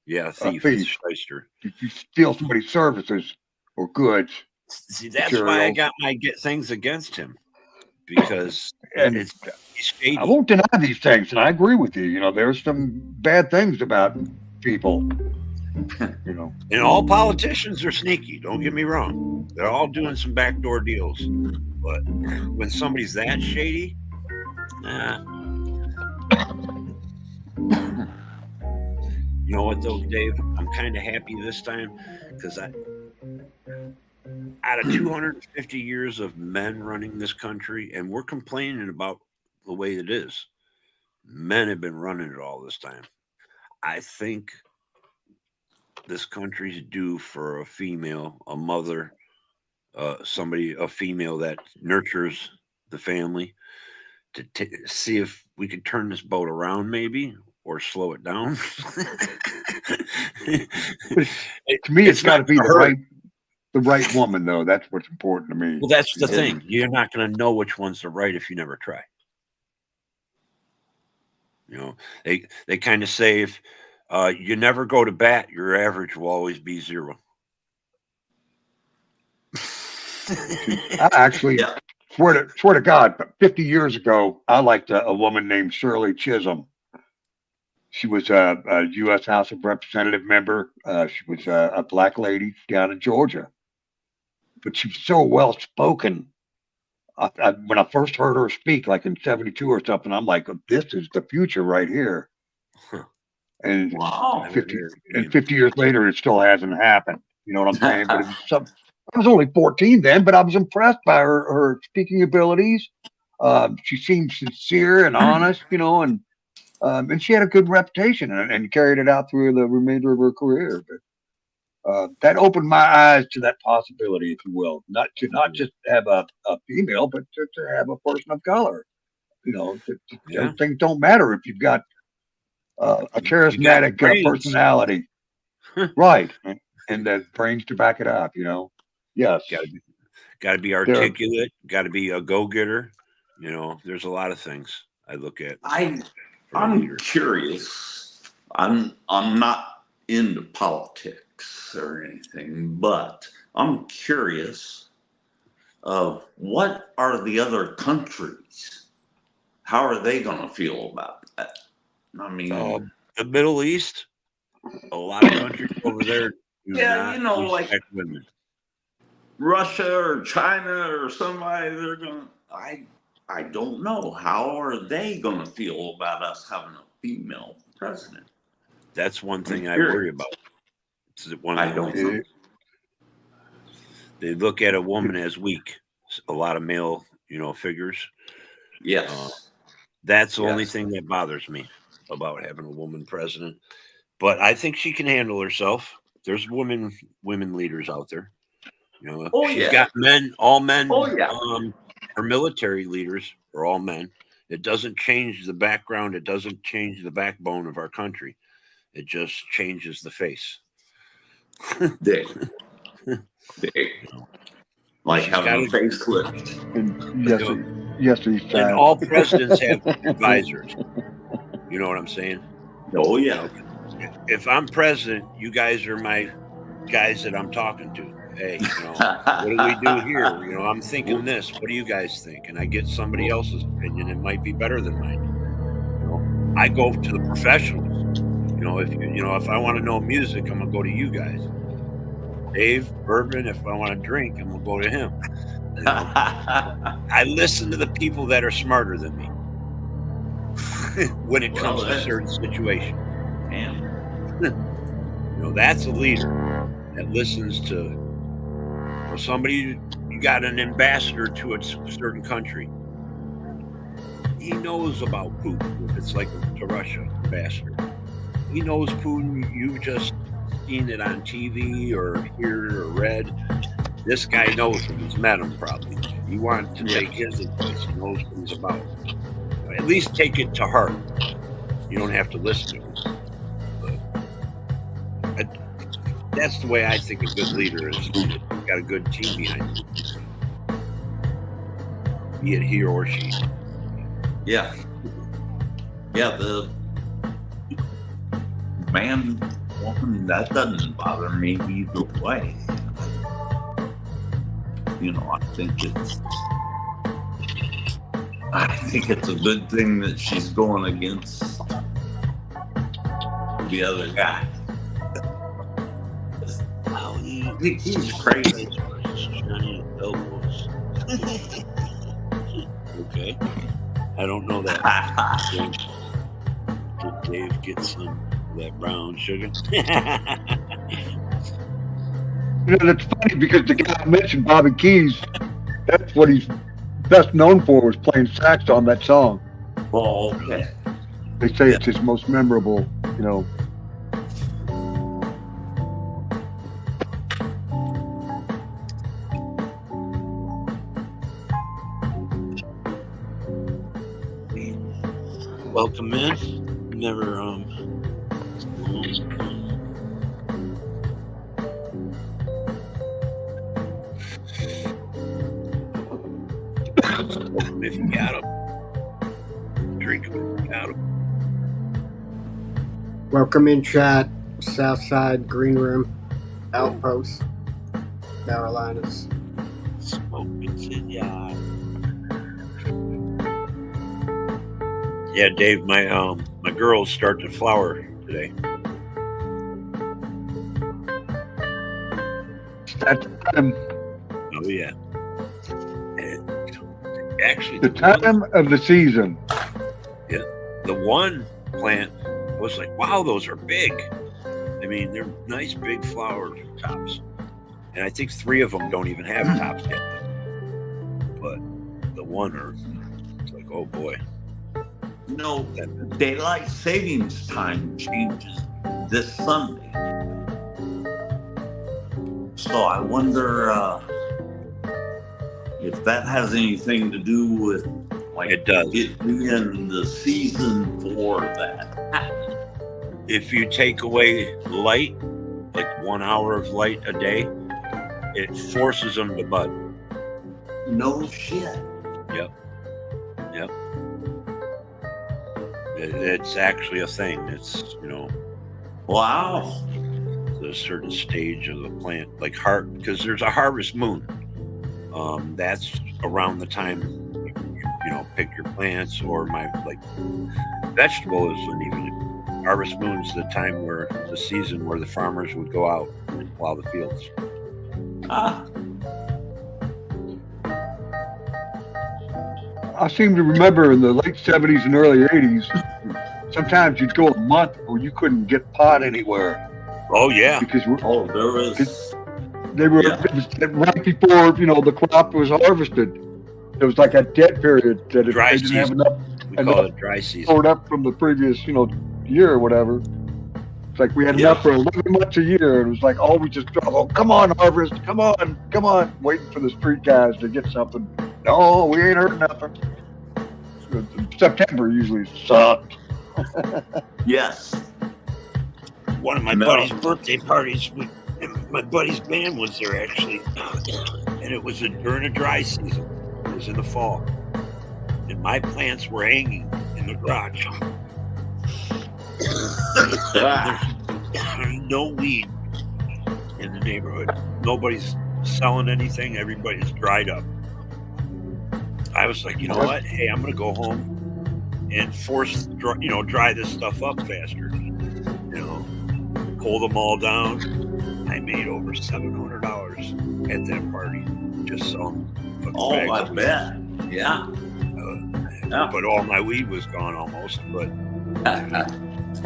Yeah, a thief. A shyster. You steal somebody's services or goods. See, that's why I got my things against him, because he's shady. I won't deny these things, and I agree with you. There's some bad things about people. And all politicians are sneaky. Don't get me wrong; they're all doing some backdoor deals. But when somebody's that shady, You know what, though, Dave? I'm kind of happy this time because out of 250 years of men running this country, and we're complaining about the way it is, men have been running it all this time. I think this country's due for a female, a mother, a female that nurtures the family, to see if we could turn this boat around, maybe, or slow it down. To me, it's got to be the right woman, though. That's what's important to me. Well, that's the thing. You're not going to know which one's the right if you never try. They kind of say if you never go to bat, your average will always be 0. I actually swear to God, but 50 years ago, I liked a woman named Shirley Chisholm. She was a U.S. House of Representative member. She was a black lady down in Georgia, but she was so well spoken. When I first heard her speak, like in '72 or something, I'm like, "This is the future right here." And wow. 50 years later, it still hasn't happened. You know what I'm saying? But it was I was only 14 then, but I was impressed by her speaking abilities. She seemed sincere and honest, and she had a good reputation and carried it out through the remainder of her career. But that opened my eyes to that possibility, if you will, not just have a female, but to have a person of color. Things don't matter if you've got a charismatic personality, right? And the brains to back it up. Yes, got to be articulate. Got to be a go-getter. There's a lot of things I look at. I'm curious. I'm not into politics or anything, but I'm curious of what are the other countries? How are they going to feel about that? I mean, the Middle East, a lot of countries over there do not like women. Russia or China or somebody, they're going to, I don't know. How are they going to feel about us having a female president? That's one thing I worry about. They look at a woman as weak. A lot of male, figures. Yes. That's the only thing that bothers me about having a woman president. But I think she can handle herself. There's women leaders out there. She's got all men. Her military leaders are all men. It doesn't change the background. It doesn't change the backbone of our country. It just changes the face. Like having a facelift. Yes, he's fat. And all presidents have advisors. You know what I'm saying? Oh, yeah. If I'm president, you guys are my guys that I'm talking to. Hey, what do we do here? I'm thinking this. What do you guys think? And I get somebody else's opinion. It might be better than mine. I go to the professionals. If I want to know music, I'm gonna go to you guys. Dave Bourbon. If I want to drink, I'm gonna go to him. I listen to the people that are smarter than me. when it comes to certain situations. And That's a leader that listens to somebody. You got an ambassador to a certain country. He knows about Putin. If it's like to Russia, ambassador. He knows Putin. You've just seen it on TV or heard or read. This guy knows him. He's met him probably. You want to take his advice. He knows what he's about. At least take it to heart. You don't have to listen to him. But that's the way I think a good leader is. Got a good team behind you. Be it he or she. Yeah. Yeah, the man, woman, that doesn't bother me either way. I think it's a good thing that she's going against the other guy. Well, He's crazy. Okay. I don't know that. Did Dave get some of that brown sugar? That's funny because the guy I mentioned, Bobby Keys, that's what he's best known for, was playing sax on that song. Oh, okay. They say it's his most memorable, Welcome in. Never if you got them. Drink them if you got them. Welcome in, chat. Southside GreenRoom Outpost, Carolinas. Smoking cigar. Yeah, Dave, my girls start to flower today. That's time. Oh yeah. And actually, The time of the season. the one plant was like, wow, those are big. I mean, they're nice big flower tops. And I think 3 of them don't even have tops yet. But the one it's like, oh boy. Daylight savings time changes this Sunday. So I wonder if that has anything to do with It does. it being the season for that. If you take away light, like 1 hour of light a day, it forces them to bud. No shit. Yep. It's actually a thing. It's, Wow. a certain stage of the plant, like because there's a harvest moon. That's around the time you pick your plants, or my vegetables, and even harvest moon's the time where the season where the farmers would go out and plow the fields. I seem to remember in the late 70s and early 80s, sometimes you'd go a month where you couldn't get pot anywhere. Oh yeah. Because there was. they were it was right before the crop was harvested. It was like a dead period that if Dry they didn't have season. enough We call it dry season. stored up from the previous year or whatever. It's like we had enough for 11 months a year, and it was like always just oh, come on, harvest, come on, waiting for the street guys to get something. No, we ain't heard nothing. September usually sucked. Yes. One of my buddy's birthday parties, my buddy's band was there actually, and it was during a dry season. It was in the fall, and my plants were hanging in the garage. There's no weed in the neighborhood. Nobody's selling anything. Everybody's dried up. I was like, you know what? Hey, I'm gonna go home and dry this stuff up faster. Pull them all down. I made over $700 at that party just selling. Oh, I bet. Yeah. Yeah. But all my weed was gone almost. But it's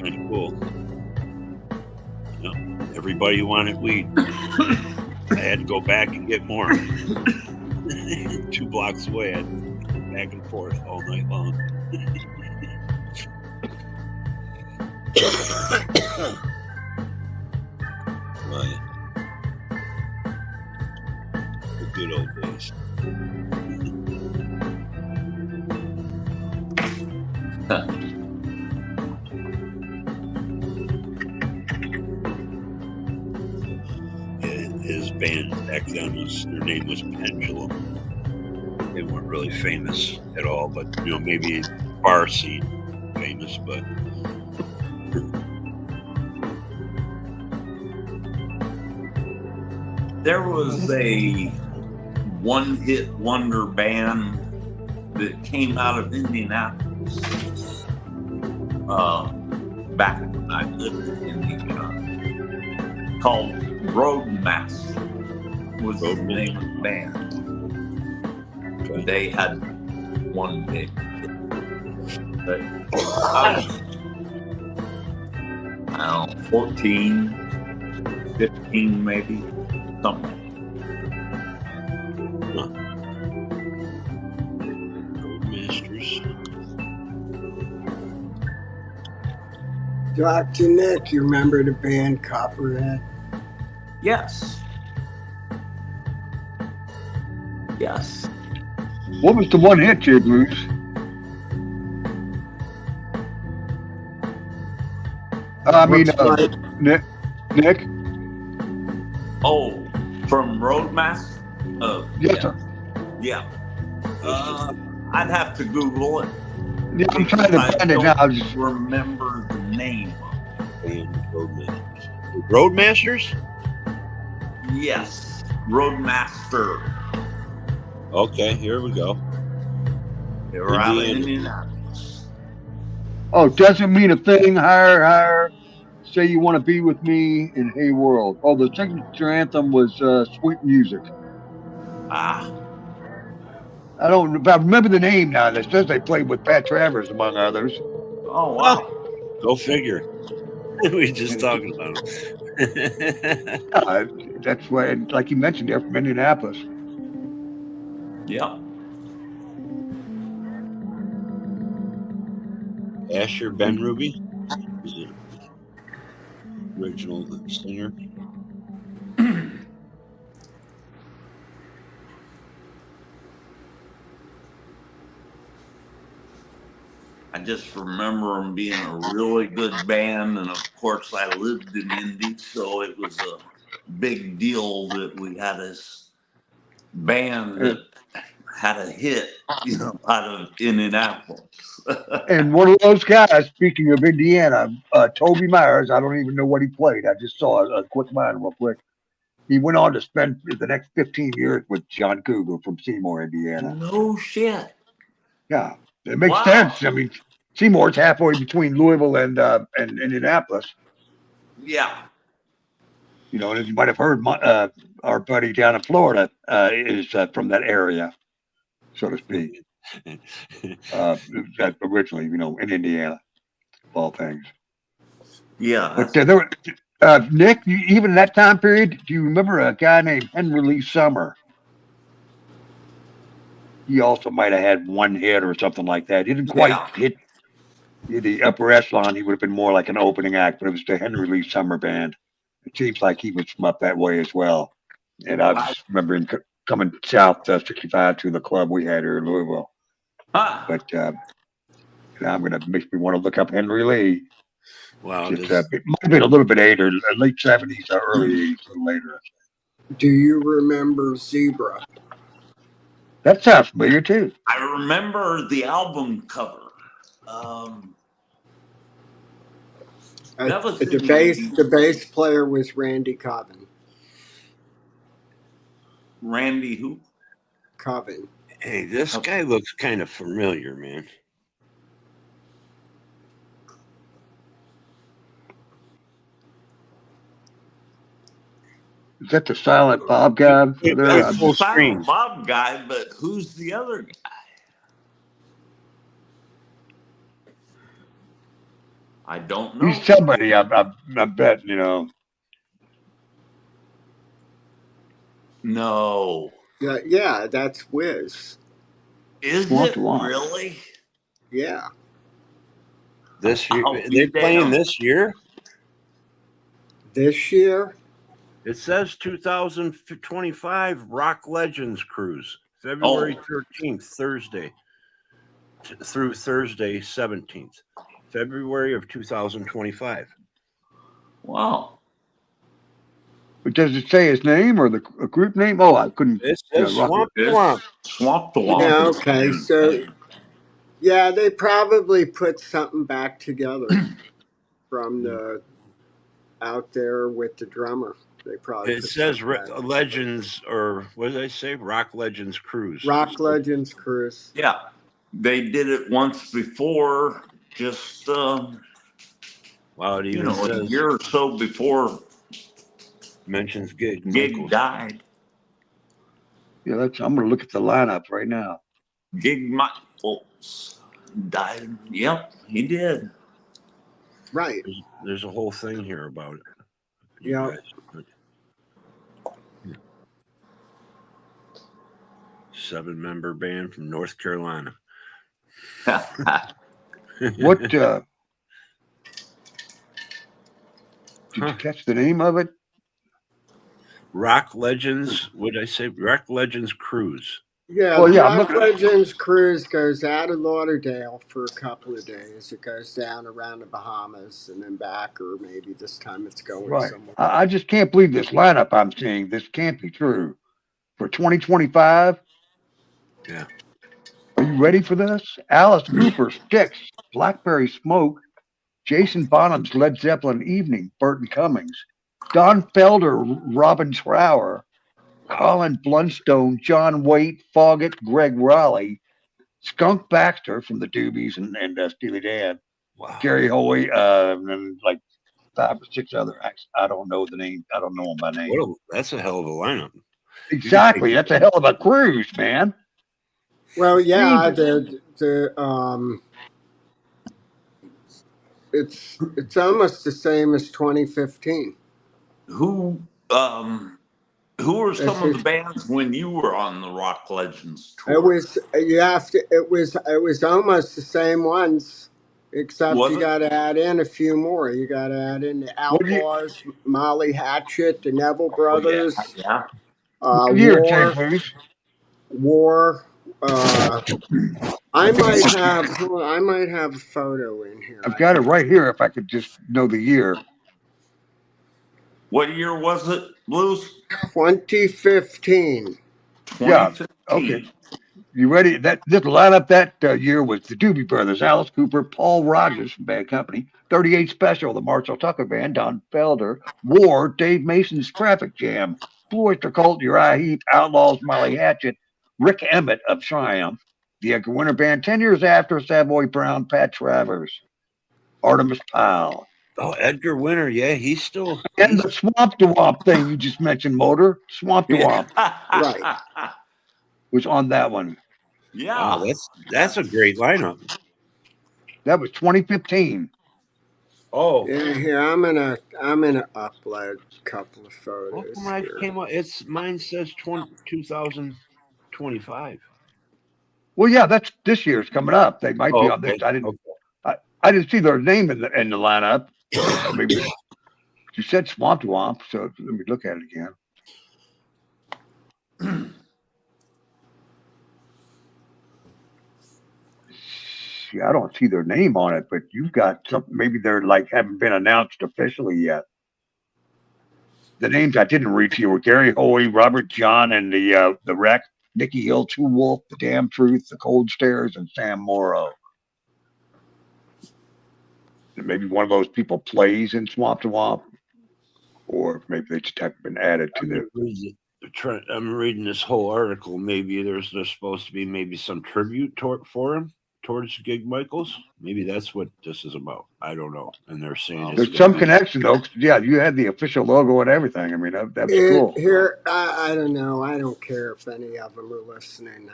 kind of cool. You know, everybody wanted weed. I had to go back and get more. 2 blocks away, I had to go back and forth all night long. Right. The good old days. His band back then their name was Pendulum. They weren't really famous at all, but maybe bar scene famous, but there was a one-hit wonder band that came out of Indianapolis back when I lived in Indiana, called Roadmaster was the name of the band. Okay. They had one big hit. But I don't know, 14, 15 maybe, something. Huh. Roadmasters. Dr. Nick, you remember the band Copperhead? Yes. Yes. What was the one hit, Jay Bruce? Nick? Oh, from Roadmaster? Yes, sir. Yeah. I'd have to Google it. Yeah, I'm trying to find it now. I just remember the name. Roadmasters. Roadmasters? Yes. Roadmaster. Okay, here we go. They were out of Indianapolis. Oh, doesn't mean a thing. Higher. Say you want to be with me in Hey World. Oh, the signature anthem was Sweet Music. Ah. I remember the name now. It says they played with Pat Travers, among others. Oh, wow. Go figure. We were just talking about it. That's why, like you mentioned, they're from Indianapolis. Yep. Asher Ben Ruby, original singer. I just remember them being a really good band, and of course I lived in Indy, so it was a big deal that we had this band that had a hit, out of Indianapolis. And one of those guys, speaking of Indiana, Toby Myers, I don't even know what he played. I just saw a quick mind real quick. He went on to spend the next 15 years with John Cougar from Seymour, Indiana. No shit. Yeah, it makes sense. I mean, Seymour's halfway between Louisville and Indianapolis. Yeah. And as you might have heard, our buddy down in Florida is from that area, so to speak. Originally, in Indiana, of all things. Yeah. But there were, Nick, even in that time period, do you remember a guy named Henry Lee Summer? He also might have had one hit or something like that. He didn't quite hit the upper echelon. He would have been more like an opening act, but it was the Henry Lee Summer Band. It seems like he was from up that way as well. And I just remember him coming south 65 to the club we had here in Louisville. But now makes me want to look up Henry Lee. Wow. It might have been a little bit later, late 70s or early 80s, a little later. Do you remember Zebra? That sounds familiar too. I remember the album cover. That was the bass player was Randy Coven. Randy who? Coven. Hey, this guy looks kind of familiar, man. Is that the Silent Bob guy? Play That's the full screen. Silent Bob guy, but who's the other guy? I don't know. He's somebody. I bet, you know. No. Yeah, that's Wiz. Is Womp it to womp. really? Yeah. This year, I'll be they're playing damned. this year. This year? It says 2025 Rock Legends Cruise, February 13th, Thursday, through Thursday 17th, February of 2025. Wow. But does it say his name or the group name? Oh, I couldn't. It says Swamp to It's Womp. Swamp to Womp. Yeah, okay. So, yeah, they probably put something back together from the out there with the drummer. They probably It put says something back together. Legends, or what did I say? Rock Legends Cruise. Rock Legends Cruise. Yeah. They did it once before, just Wow, it even a says year or so before mentions Gig Gig Michaels. died. Yeah, I'm going to look at the lineup right now. Gig Michaels died. Yep, he did. Right. There's a whole thing here about it. Yeah. 7-member band from North Carolina. What? Did you catch the name of it? Rock Legends. What did I say? Rock Legends Cruise. Yeah, Oh, yeah, I'm Rock looking- Legends Cruise goes out of Lauderdale for a couple of days. It goes down around the Bahamas and then back, or maybe this time it's going Right. somewhere. I just can't believe this lineup I'm seeing. This can't be true. For 2025? Yeah. Are you ready for this? Alice Cooper, Styx, Blackberry Smoke, Jason Bonham's Led Zeppelin Evening, Burton Cummings, Don Felder, Robin Trower, Colin Blunstone, John Waite, Foggett, Greg Raleigh, Skunk Baxter from the Doobies and Steely Dan, Wow. Gary Hoey, and like 5 or 6 other acts. I don't know the name. I don't know them by name. That's a hell of a lineup. Exactly. That's a hell of a cruise, man. Well, yeah, Jesus. it's almost the same as 2015. Who were some of the bands when you were on the Rock Legends tour? It was almost the same ones, except Was you it? got to add in a few more. You got to add in the Outlaws, Molly Hatchet, the Neville Brothers, Yeah. What year, Jay, please? War. I might have a photo in here. I've got it right here if I could just know the year. What year was it, Blues? 2015. 2015. Yeah. Okay. You ready? The lineup that year was the Doobie Brothers, Alice Cooper, Paul Rogers from Bad Company, 38 Special, the Marshall Tucker Band, Don Felder, War, Dave Mason's Traffic Jam, Blue Oyster Cult, Uriah Heep, Outlaws, Molly Hatchet, Rick Emmett of Triumph, the Edgar Winter Band, 10 years after, Savoy Brown, Pat Travers, Artemis Pyle. Oh, Edgar Winter. Yeah, he's still. And the Swamp to Womp thing you just mentioned, Motor. Swamp to Womp Right. was on that one. Yeah. Wow, that's a great lineup. That was 2015. Oh. Yeah, here I'm gonna upload a couple of photos. Came up. Mine says 2025. Well, yeah, that's this year's coming up. They might be on this. I didn't see their name in the lineup. Maybe you said Swamp to Womp, so let me look at it again. See, I don't see their name on it, but you've got something. Maybe they're like haven't been announced officially yet. The names I didn't read to you were Gary Hoey, Robert John, and the Wreck, Nicky Hill, Two Wolf, The Damn Truth, The Cold Stairs, and Sam Morrow. And maybe one of those people plays in Swamp to Womp, or maybe they just haven't been added to the. I'm reading this whole article. Maybe there's supposed to be maybe some tribute for him towards Gig Michaels? Maybe that's what this is about. I don't know. And they're saying it's There's some connection, though. Yeah, you had the official logo and everything. I mean, that's cool. I don't know. I don't care if any of them are listening.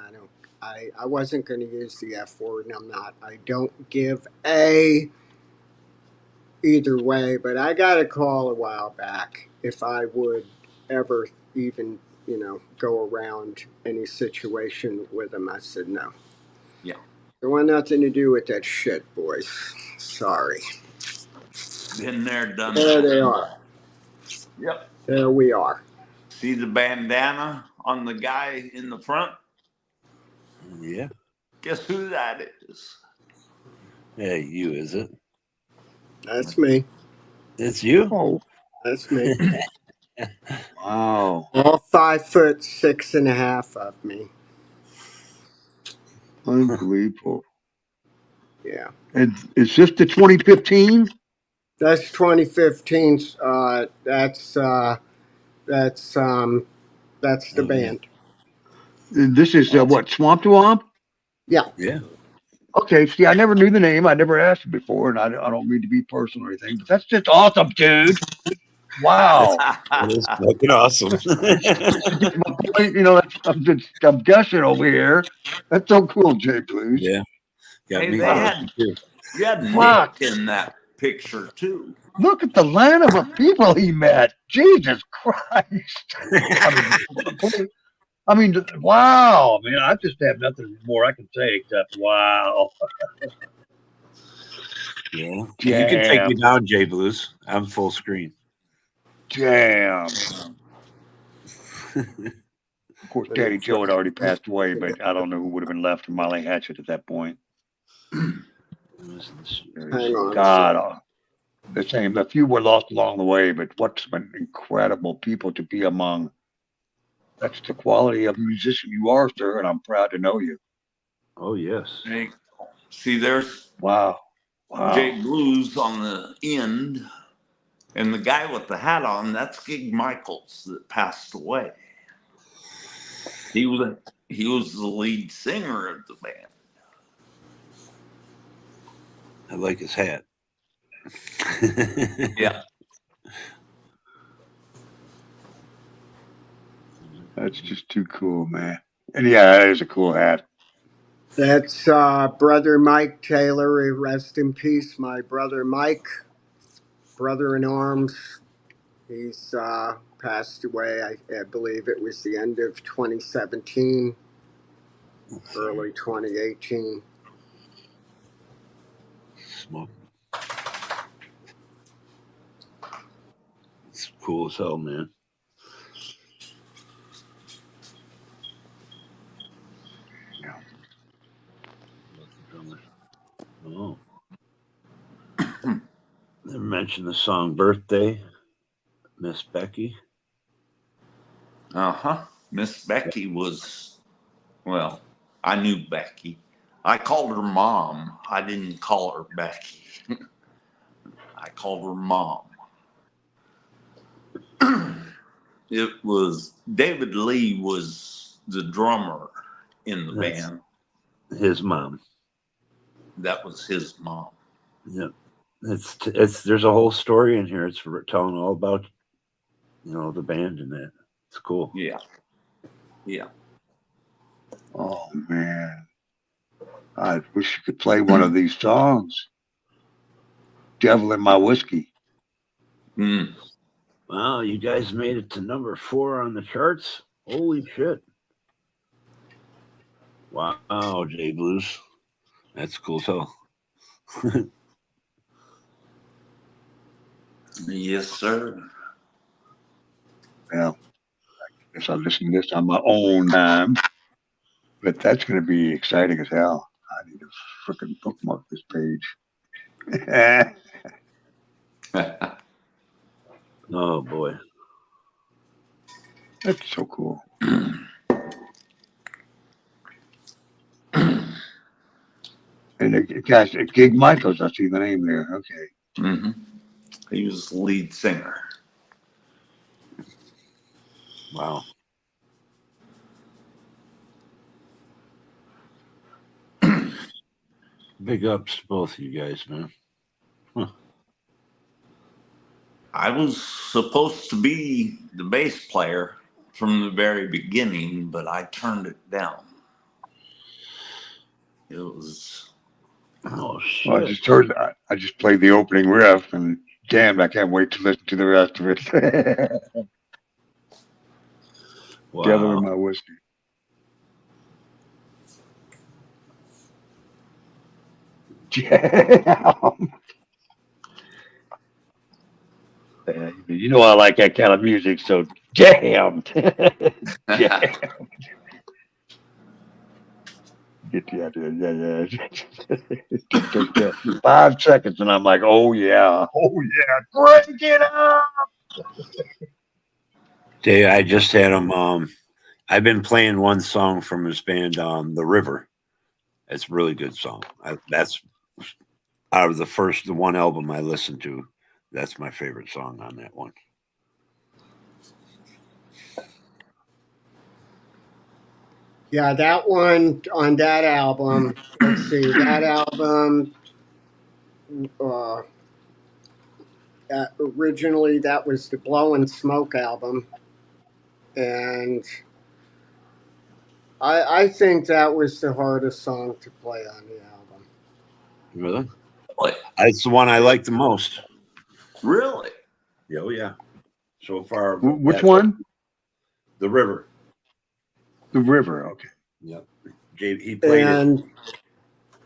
I wasn't going to use the F word, and I'm not. I don't give a either way. But I got a call a while back if I would ever even go around any situation with them. I said no. Yeah. Don't want nothing to do with that shit, boys. Sorry. Been there, done There that. they are. Yep. There we are. See the bandana on the guy in the front? Yeah. Guess who that is? Hey, you, is it? That's me. It's you? Oh, That's me. wow. All 5'6.5" of me. Unbelievable. Yeah. And is this the 2015? That's 2015. That's the band. This is what, Swamp to Womp? Yeah. Yeah. Okay, see, I never knew the name. I never asked it before, and I don't mean to be personal or anything, but that's just awesome, dude. Wow. It is fucking awesome. Just my point, I'm guessing over here. That's so cool, Jay Blues. Yeah. Got Hey, me they guessing, too. you had Fuck. Nick in that picture too. Look at the lineup of people he met. Jesus Christ. I mean, wow. I mean, I just have nothing more I can say except wow. Yeah. You can take me down, Jay Blues. I'm full screen. Damn. Of course, Daddy Joe had already passed away, but I don't know who would have been left for Molly Hatchet at that point. Hang on. God, the same. A few were lost along the way, but what some incredible people to be among. That's the quality of musician you are, sir, and I'm proud to know you. Oh, yes. Hey, see, there's Wow. Jay Blues on the end, and the guy with the hat on, that's Gig Michaels that passed away. He was the lead singer of the band. I like his hat. Yeah. That's just too cool, man. And yeah, that is a cool hat. That's brother Mike Taylor. Rest in peace, my brother Mike. Brother in arms. He's passed away. I believe it was the end of 2017, early 2018. Smoke. It's cool as hell, man. Yeah. Oh. They mentioned the song Birthday, Miss Becky. Uh-huh. Miss Becky was, well, I knew Becky. I called her Mom. I didn't call her Becky. I called her Mom. It was David Lee was the drummer in the band. His mom. That was his mom. Yep. It's there's a whole story in here. It's telling all about the band and that. It's cool. Yeah. Yeah. Oh man. I wish you could play one of these songs. Devil in My Whiskey. Mm. Wow, you guys made it to number 4 on the charts. Holy shit. Wow, Jay Blues. That's cool as hell. Yes, sir. Well, I guess I'll listen to this on my own time. But that's going to be exciting as hell. I need to freaking bookmark this page. Oh, boy. That's so cool. And gosh, Gig Michaels, I see the name there. Okay. Mm-hmm. He was the lead singer. Wow. Big ups to both of you guys, man. I was supposed to be the bass player from the very beginning, but I turned it down. It was. Oh shit! Well, I just played the opening riff, and damn, I can't wait to listen to the rest of it. Wow. Devil in my whiskey. Jam. You know I like that kind of music, so jammed. Jam. Get you out there. Yeah. Just take that 5 seconds, and I'm like, oh yeah, break it up. Dave, I just had him. I've been playing one song from his band, The River. It's a really good song. That's out of the one album I listened to. That's my favorite song on that one. Yeah, that one on that album. Let's see, that album. Originally, that was the Blow and Smoke album, and I think that was the hardest song to play on the album. Really? What? It's the one I like the most. Really? Oh yeah. So far, Which one? The River. The River. Okay. Yep. He played it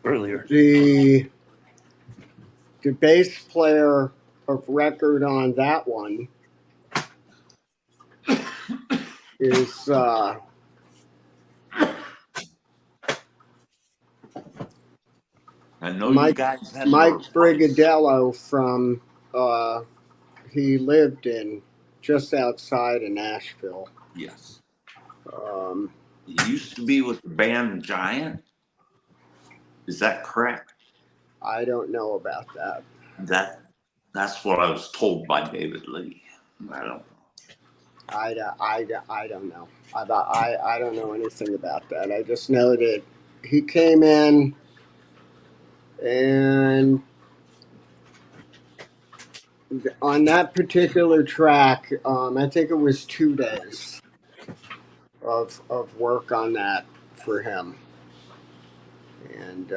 earlier. The bass player of record on that one is I know Mike, you guys had Mike more Brigadello from he lived in just outside of Nashville. Yes. Um, He used to be with the band Giant. Is that correct? I don't know about that. That's what I was told by David Lee. I don't know. I don't know. I don't know anything about that. I just know that he came in and on that particular track, I think it was 2 days of work on that for him. And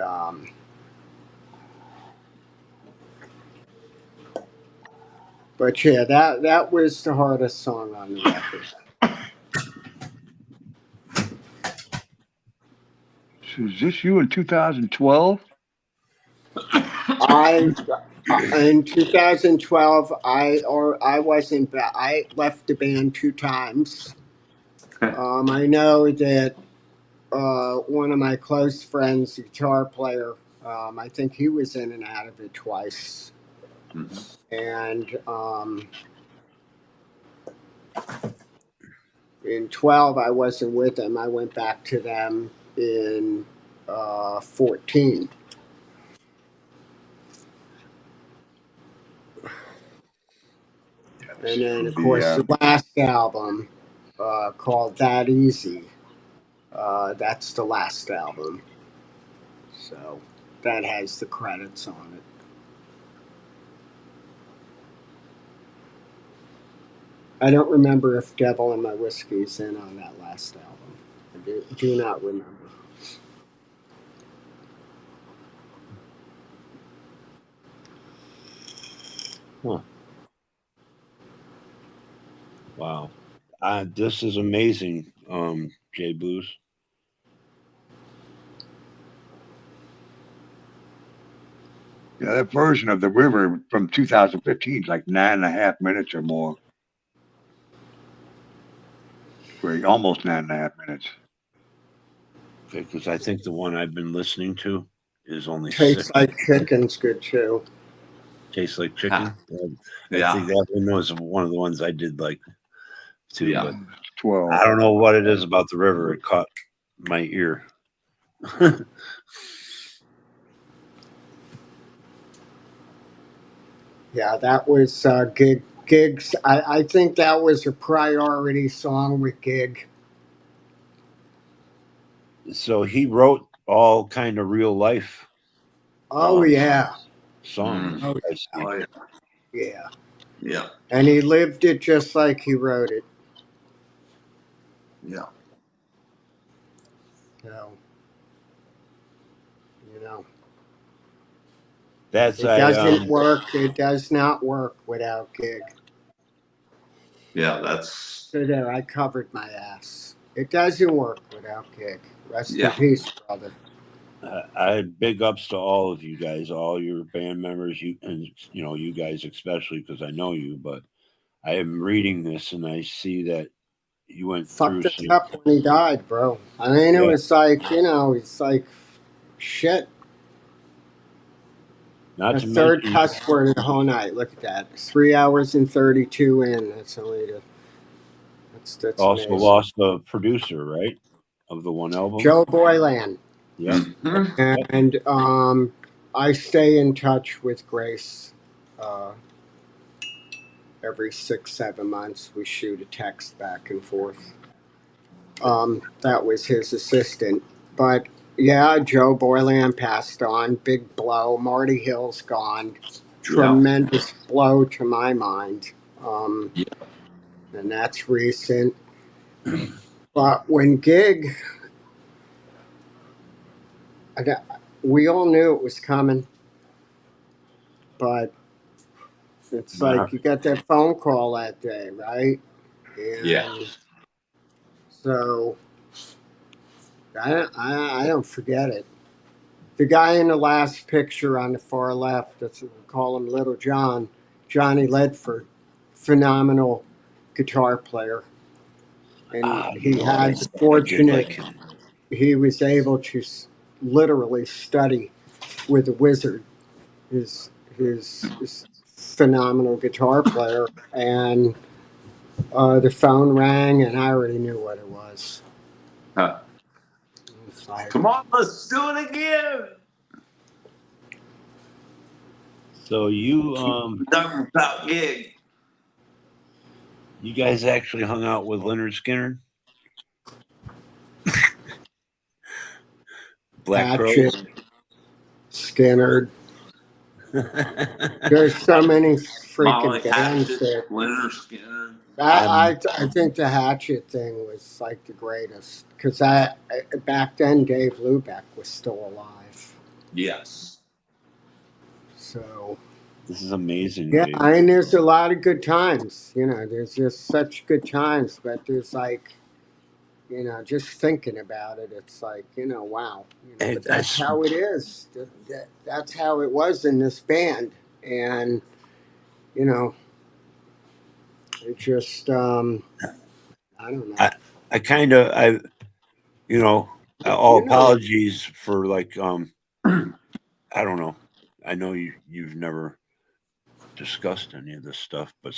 but yeah, that was the hardest song on the record. So is this you in 2012? In 2012, I wasn't. I left the band 2 times. I know that one of my close friends, the guitar player, I think he was in and out of it twice. Mm-hmm. And in 12, I wasn't with them. I went back to them in 14. And then, of course, the last album called That Easy. That's the last album. So that has the credits on it. I don't remember if Devil in My Whiskey's in on that last album. I do not remember. Huh. Wow. This is amazing, Jay Blues. Yeah, that version of The River from 2015 is like 9.5 minutes or more. Almost 9.5 minutes. Okay, because I think the one I've been listening to is only Tastes 6. Like Chicken's good too. Tastes Like Chicken. Yeah. I think that one was one of the ones I did like too. Yeah. But 12. I don't know what it is about the river. It caught my ear. Yeah, that was Gig's. I think that was a priority song with Gig. So he wrote all kind of real life Oh yeah. songs. Oh, I see. Oh, yeah. yeah. Yeah. And he lived it just like he wrote it. Yeah. So, you know, That's it doesn't work. It does not work without gig. Yeah, that's So there, I covered my ass. It doesn't work without gig. Rest in yeah. peace, brother. I big ups to all of you guys, all your band members, you and you guys especially because I know you. But I am reading this and I see that you went through Fucked us some. up when he died, bro. I mean, it Yeah, was like, it's like shit. not A to third mention cuss word the whole night. Look at that. 3 hours and 32 in. That's also amazing. lost the producer, right, of the one album. Joe Boylan. Yep. Mhm. Yep. And I stay in touch with Grace uh, every 6, 7 months. We shoot a text back and forth. That was his assistant. But yeah, Joe Boylan passed on. Big blow. Marty Hill's gone. Yeah. Tremendous blow to my mind. Um, Yeah. and that's recent. But when Gig, I got, we all knew it was coming, but it's Uh, like you got that phone call that day, right? Yeah. And so I don't forget it. The guy in the last picture on the far left, that's we call him Little John, Johnny Ledford, phenomenal guitar player, and he no, had the I did like fortunate him. he was able to literally study with a wizard. His phenomenal guitar player, and the phone rang, and I already knew what it was. Huh. It's like, Come on, let's do it again. So you Done without gig. you guys actually hung out with Leonard Skinner, Black Hatchet, Crowes. Skinner. There's so many freaking Molly bands Hatchet, that Leonard Skinner. I think the Hatchet thing was like the greatest because I back then Dave Lubeck was still alive. Yes. So This is amazing, yeah, Dave. I mean there's a lot of good times. There's just such good times, but there's like just thinking about it, it's like wow. But that's how it is. That's how it was in this band, and you know, it just I don't know. I kind of all You know, apologies for I don't know. I know you've never discussed any of this stuff, but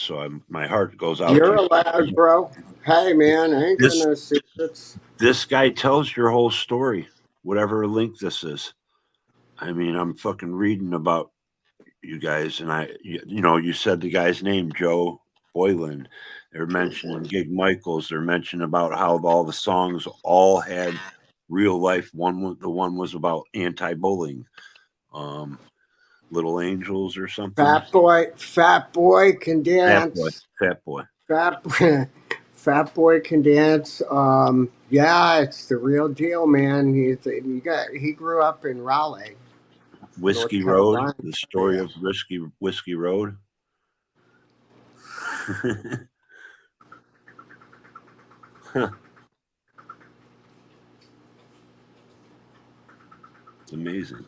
my heart goes out to you're you. allowed, bro. Hey, man, I ain't got This no secrets. this guy tells your whole story, whatever link this is. I mean, I'm fucking reading about you guys, and you said the guy's name, Joe Boylan. They're mentioning Gig Michaels. They're mentioning about how all the songs all had real life. The one was about anti-bullying, Little Angels or something. Fat boy can dance. Fat boy. Fat, fat boy can dance. Yeah, it's the real deal, man. He grew up in Raleigh, North Whiskey Road. Carolina. The story of Whiskey Road. Huh. It's amazing.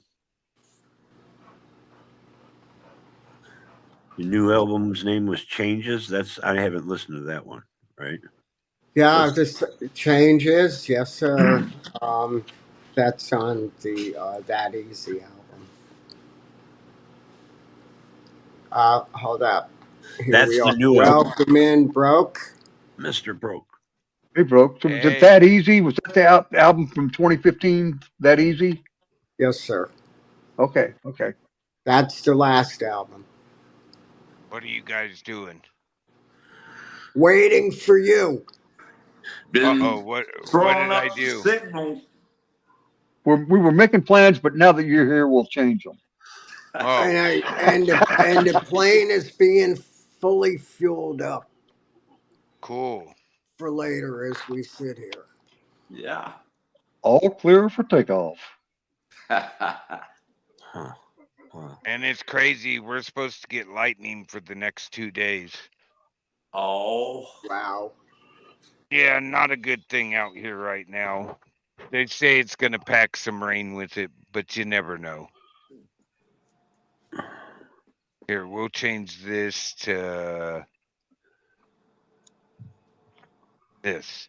The new album's name was Changes. I haven't listened to that one, right? Yeah, this changes. Yes, sir. That's on the That Easy album. Hold up. Here That's we the are. new album, Welcome in, Broke. Mr. Broke. Hey, broke. So was it That Easy? Was that the album from 2015? That Easy? Yes, sir. Okay. Okay. That's the last album. What are you guys doing? Waiting for you. Been What throwing did I up the do? signal. We were making plans, but now that you're here, we'll change them. Oh, and the plane is being fully fueled up cool. for later as we sit here. Yeah. All clear for takeoff. Huh. Wow. And it's crazy. We're supposed to get lightning for the next 2 days. Oh. Wow. Yeah, not a good thing out here right now. They say it's going to pack some rain with it, but you never know. Here, we'll change this to this.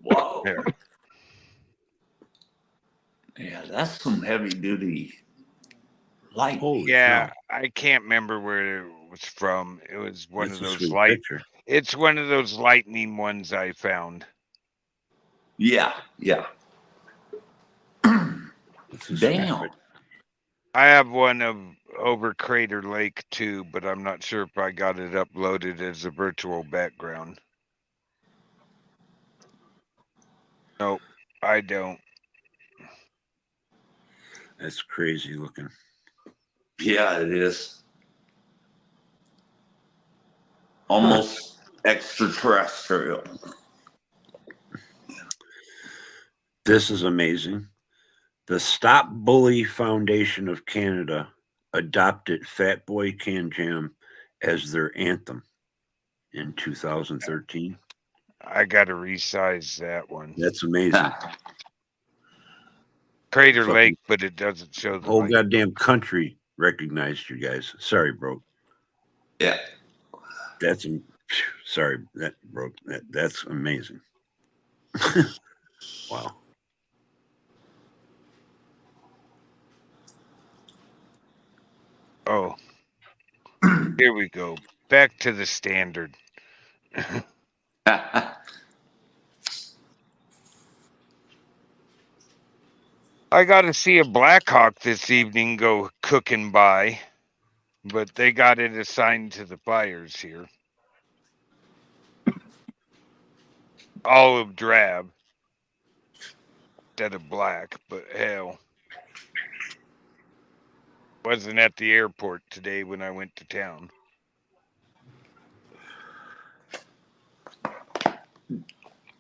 Whoa. There. Yeah, that's some heavy duty light. Holy Yeah, cow. I can't remember where it was from. It was one That's of a those sweet picture. It's one of those lightning ones I found. Yeah, yeah. That's a sweet Damn. picture. I have one of over Crater Lake too, but I'm not sure if I got it uploaded as a virtual background. Nope, I don't. That's crazy looking. Yeah, it is. Almost extraterrestrial. This is amazing. The Stop Bully Foundation of Canada adopted Fat Boy Can Jam as their anthem in 2013. I got to resize that one. That's amazing. Crater Fucking Lake, but it doesn't show the whole light. goddamn country recognized you guys. Sorry, bro. Yeah. That's sorry, that broke. That's amazing. Wow. Oh, here we go. Back to the standard. I got to see a Blackhawk this evening go cooking by, but they got it assigned to the fires here. Olive drab instead of black, but hell. Wasn't at the airport today when I went to town.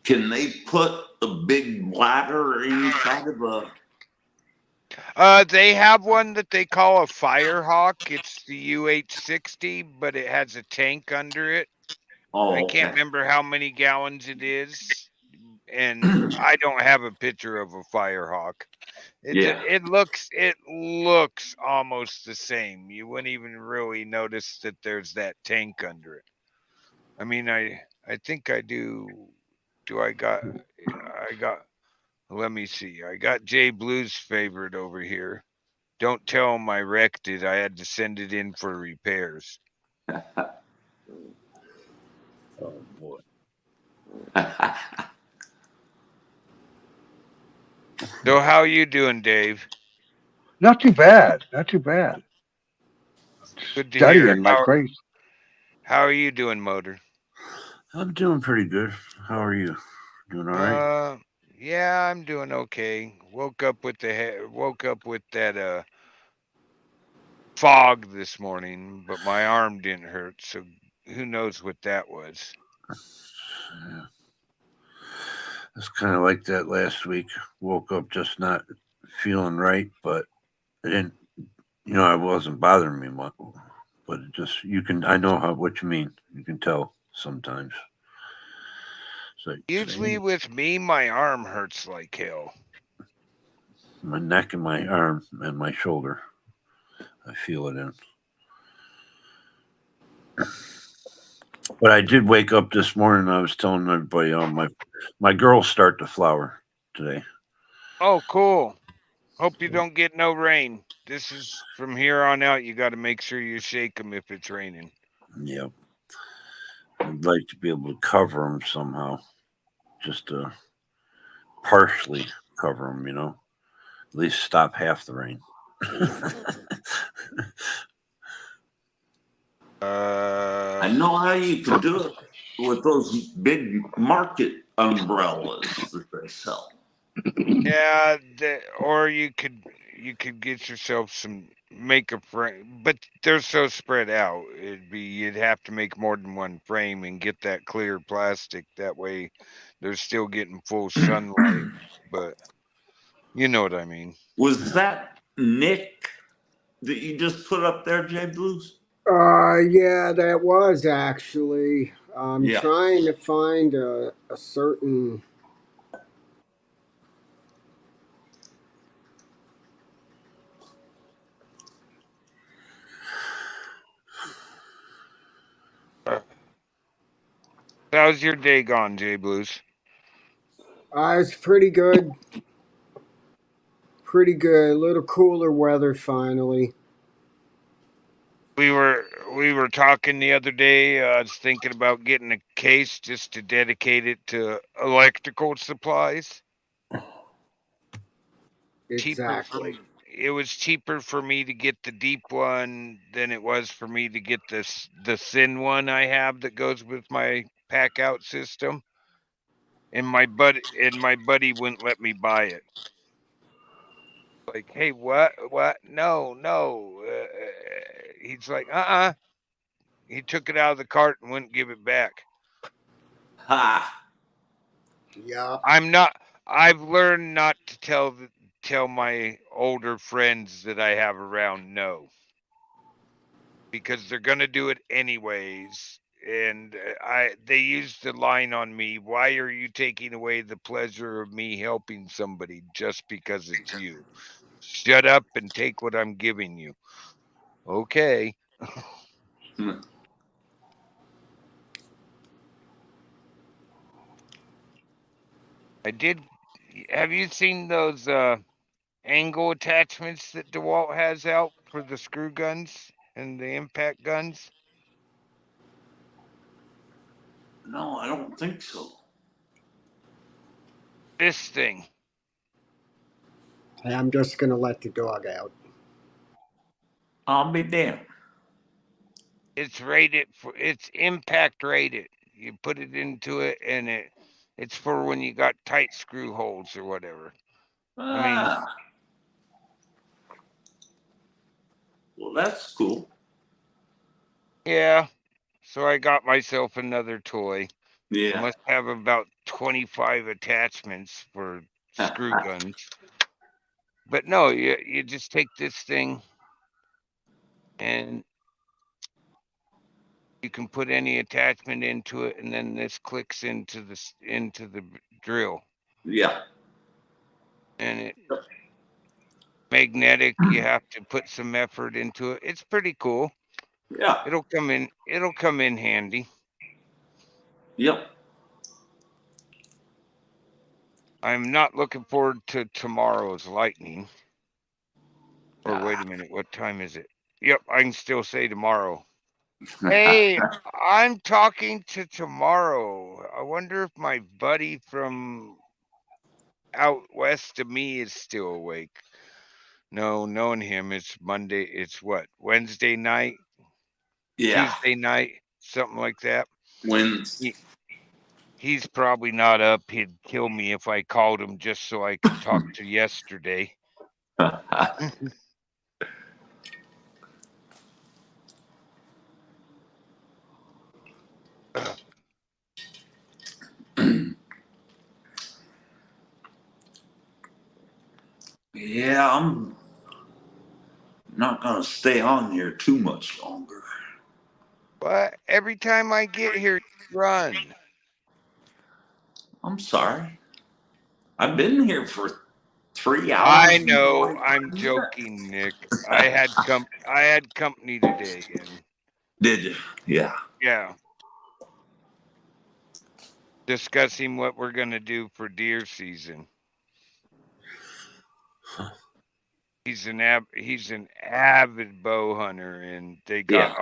Can they put a big bladder inside of a? They have one that they call a Firehawk. It's the UH-60, but it has a tank under it. Oh, I can't okay. remember how many gallons it is, and I don't have a picture of a Firehawk. It looks almost the same. You wouldn't even really notice that there's that tank under it. I mean, I think I do. I got. Let me see. I got Jay Blue's favorite over here. Don't tell him I wrecked it. I had to send it in for repairs. Oh boy. So how you doing, Dave? Not too bad. Not too bad. Good to hear. Studying like crazy. How are you doing, Motor? I'm doing pretty good. How are you? Doing all right? Yeah, I'm doing okay. Woke up with that fog this morning, but my arm didn't hurt, so who knows what that was. Yeah. It's kind of like that last week. Woke up just not feeling right, but it didn't. It wasn't bothering me much. But it just I know what you mean. You can tell sometimes. Usually with me, my arm hurts like hell. My neck and my arm and my shoulder. I feel it in. But I did wake up this morning. I was telling everybody, my girls start to flower today. Oh, cool. Hope you don't get no rain. This is from here on out. You got to make sure you shake them if it's raining. Yep. I'd like to be able to cover them somehow, just to partially cover them. At least stop half the rain. I know how you can do it with those big market umbrellas that they sell. Yeah, or you could you could get yourself some, make a frame, but they're so spread out. You'd have to make more than one frame and get that clear plastic. That way, they're still getting full sunlight. But you know what I mean. Was that Nick that you just put up there, J Blues? Yeah, that was actually. I'm Yeah. trying to find a certain. How's your day gone, J Blues? It's pretty good. Pretty good. A little cooler weather finally. We were talking the other day. I was thinking about getting a case just to dedicate it to electrical supplies. Cheaper for Exactly. it was cheaper for me to get the deep one than it was for me to get the thin one I have that goes with my pack out system. And my buddy wouldn't let me buy it. Like, hey, what? No, no. He's like, He took it out of the cart and wouldn't give it back. Ha! Yeah. I'm not. I've learned not to tell my older friends that I have around no, because they're gonna do it anyways. And they used the line on me. Why are you taking away the pleasure of me helping somebody just because it's you? Shut up and take what I'm giving you. Okay. I did. Have you seen those angle attachments that DeWalt has out for the screw guns and the impact guns? No, I don't think so. This thing. Hey, I'm just gonna let the dog out. I'll be damned. It's rated for, it's impact rated. You put it into it and it's for when you got tight screw holes or whatever. I mean, Ah, well, that's cool. yeah. So I got myself another toy. I Yeah. must have about 25 attachments for screw guns. But no, you just take this thing and you can put any attachment into it, and then this clicks into the drill, Yeah. and it magnetic. You have to put some effort into it. It's pretty cool. Yeah. It'll come in handy. Yep. I'm not looking forward to tomorrow's lightning. Or wait a minute, what time is it? Yep, I can still say tomorrow. Hey, I'm talking to tomorrow. I wonder if my buddy from out west of me is still awake. No, knowing him, it's Monday. It's what? Wednesday night, Yeah. Tuesday night, something like that. Wins. He's probably not up. He'd kill me if I called him just so I could talk to yesterday. Yeah, I'm not gonna stay on here too much longer. But every time I get here, you run. I'm sorry. I've been here for 3 hours I and know. 45 I'm minutes. joking, Nick. I had company today, and Did you? Yeah. yeah, discussing what we're gonna do for deer season. He's an avid bow hunter, and Yeah.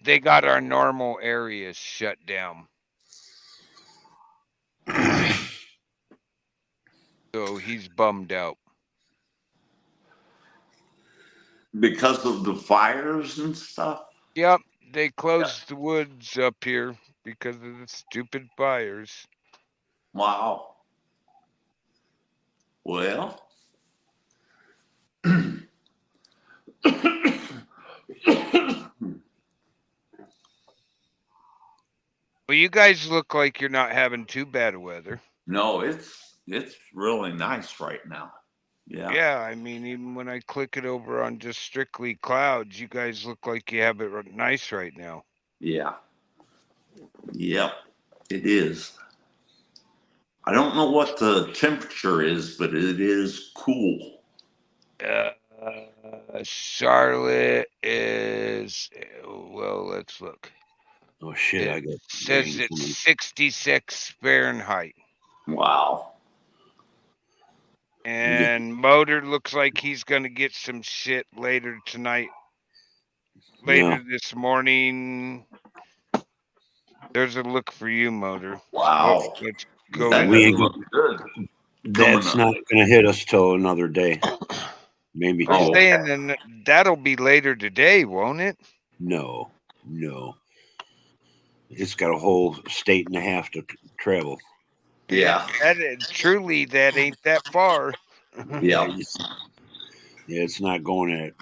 they got our normal areas shut down. So he's bummed out. Because of the fires and stuff. Yep, they Yeah. closed the woods up here because of the stupid fires. Wow. Well, Well, you guys look like you're not having too bad of weather. No, it's really nice right now. Yeah. Yeah, I mean, even when I click it over on just strictly clouds, you guys look like you have it nice right now. Yeah. Yep. It is. I don't know what the temperature is, but it is cool. Charlotte is, well, let's look. Oh shit! It I got says rain it's coming. 66 Fahrenheit. Wow. And Motor looks like he's going to get some shit later tonight. Later this morning. There's a look for you, Motor. Wow. Let's go. That We doesn't ain't look good. That's not going to hit us till another day, maybe two. I'm saying then that'll be later today, won't it? No. It's got a whole state and a half to travel. Yeah. Truly, that ain't that far. Yeah. It's not going at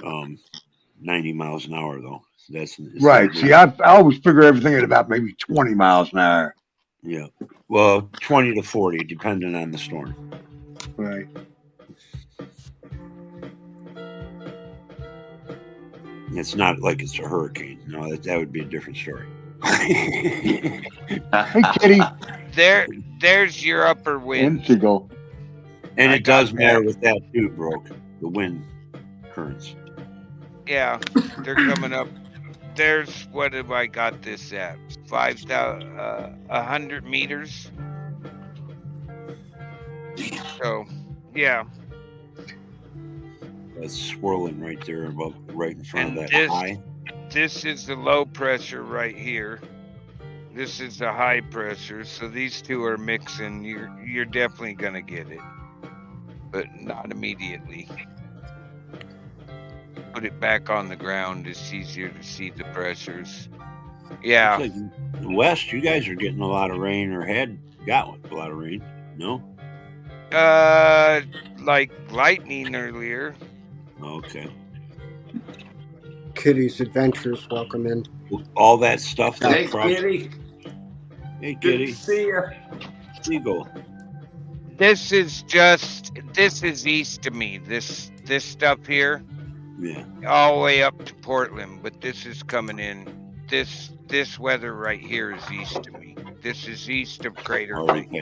90 miles an hour though. It's right. See, I always figure everything at about maybe 20 miles an hour. Yeah. Well, 20 to 40, depending on the storm. Right. It's not like it's a hurricane. No, that would be a different story. Hey, Kitty. There's your upper wind. Seagull. And it does matter with that too, Broke. The wind currents. Yeah, they're coming up. There's, what have I got this at? 100 meters. So, yeah. That's swirling right there, right in front And of that high. This is the low pressure right here. This is the high pressure. So these two are mixing. You're definitely gonna get it, but not immediately. Put it back on the ground. It's easier to see the pressures. Yeah. Like West, you guys are getting a lot of rain, or got a lot of rain. No. Like lightning earlier. Okay. Kitty's Adventures, welcome in. All that stuff. Hey, Kitty. Hey, Good Kitty. to see you. Seagull. This is east of me. This stuff here. Yeah. All the way up to Portland, but this is coming in. This weather right here is east of me. This is east of Crater Lake.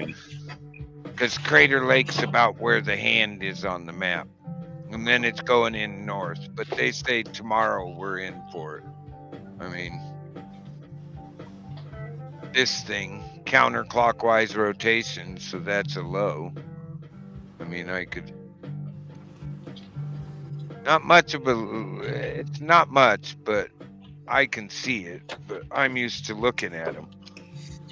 Because Crater Lake's about where the hand is on the map. And then it's going in north. But they say tomorrow we're in for it. I mean, this thing, counterclockwise rotation, so that's a low. I mean, I could... Not much of a... It's not much, but I can see it. But I'm used to looking at them.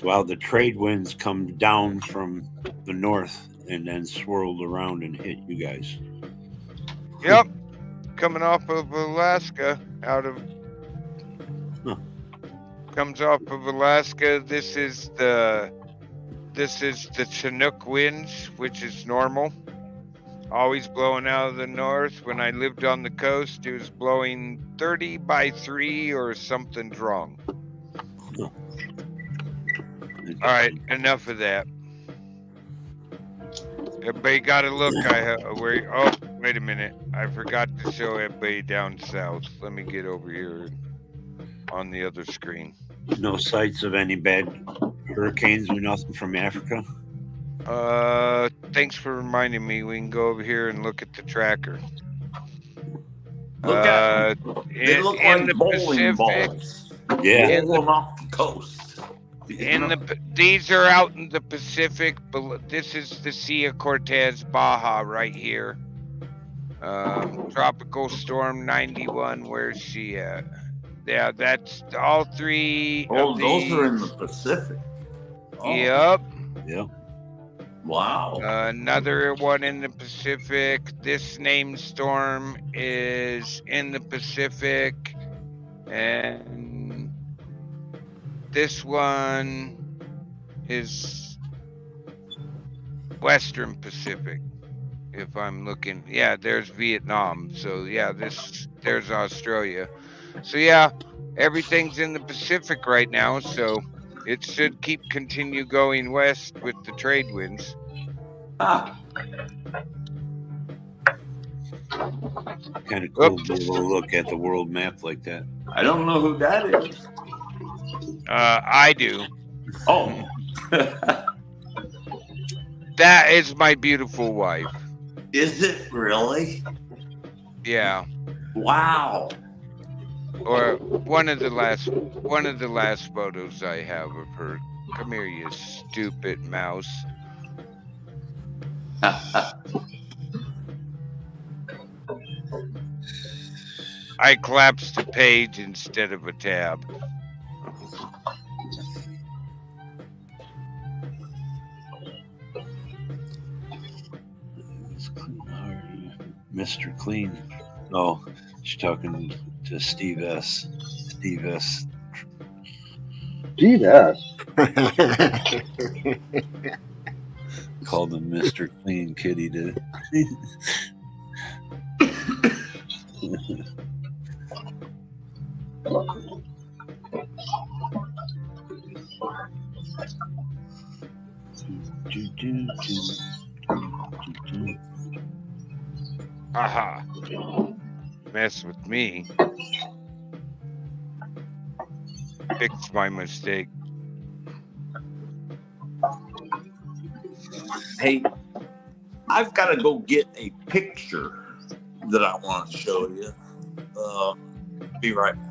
Well, the trade winds come down from the north and then swirled around and hit you guys. Yep, coming off of Alaska, comes off of Alaska. This is the Chinook winds, which is normal. Always blowing out of the north. When I lived on the coast, it was blowing 30 by 3 or something's wrong. All right, enough of that. Everybody got a look. Oh, wait a minute. I forgot to show everybody down south. Let me get over here on the other screen. No sights of any bad hurricanes or nothing from Africa? Thanks for reminding me. We can go over here and look at the tracker. Look at them. They look like bowling balls. Yeah. Rolling off the coast. These are out in the Pacific. This is the Sea of Cortez, Baja, right here. Tropical storm 91. Where's she at? Yeah, that's all three. Oh, those are in the Pacific. Oh. Yep. Yep. Wow. Another one in the Pacific. This named storm is in the Pacific, and this one is Western Pacific. If I'm looking, yeah, there's Vietnam. So yeah, this there's Australia. So yeah, everything's in the Pacific right now, so it should continue going west with the trade winds. Ah, Kind of cool to be able to look at the world map like that. I don't know who that is. I do. Oh. That is my beautiful wife. Is it really? Yeah. Wow. Or one of the last photos I have of her. Come here, you stupid mouse. I collapsed a page instead of a tab. Mr. Clean. Oh, she's talking to Steve S. Steve S. Steve S. Called him Mr. Clean Kitty did. Aha. Mess with me. Fix my mistake. Hey, I've got to go get a picture that I want to show you. Be right back.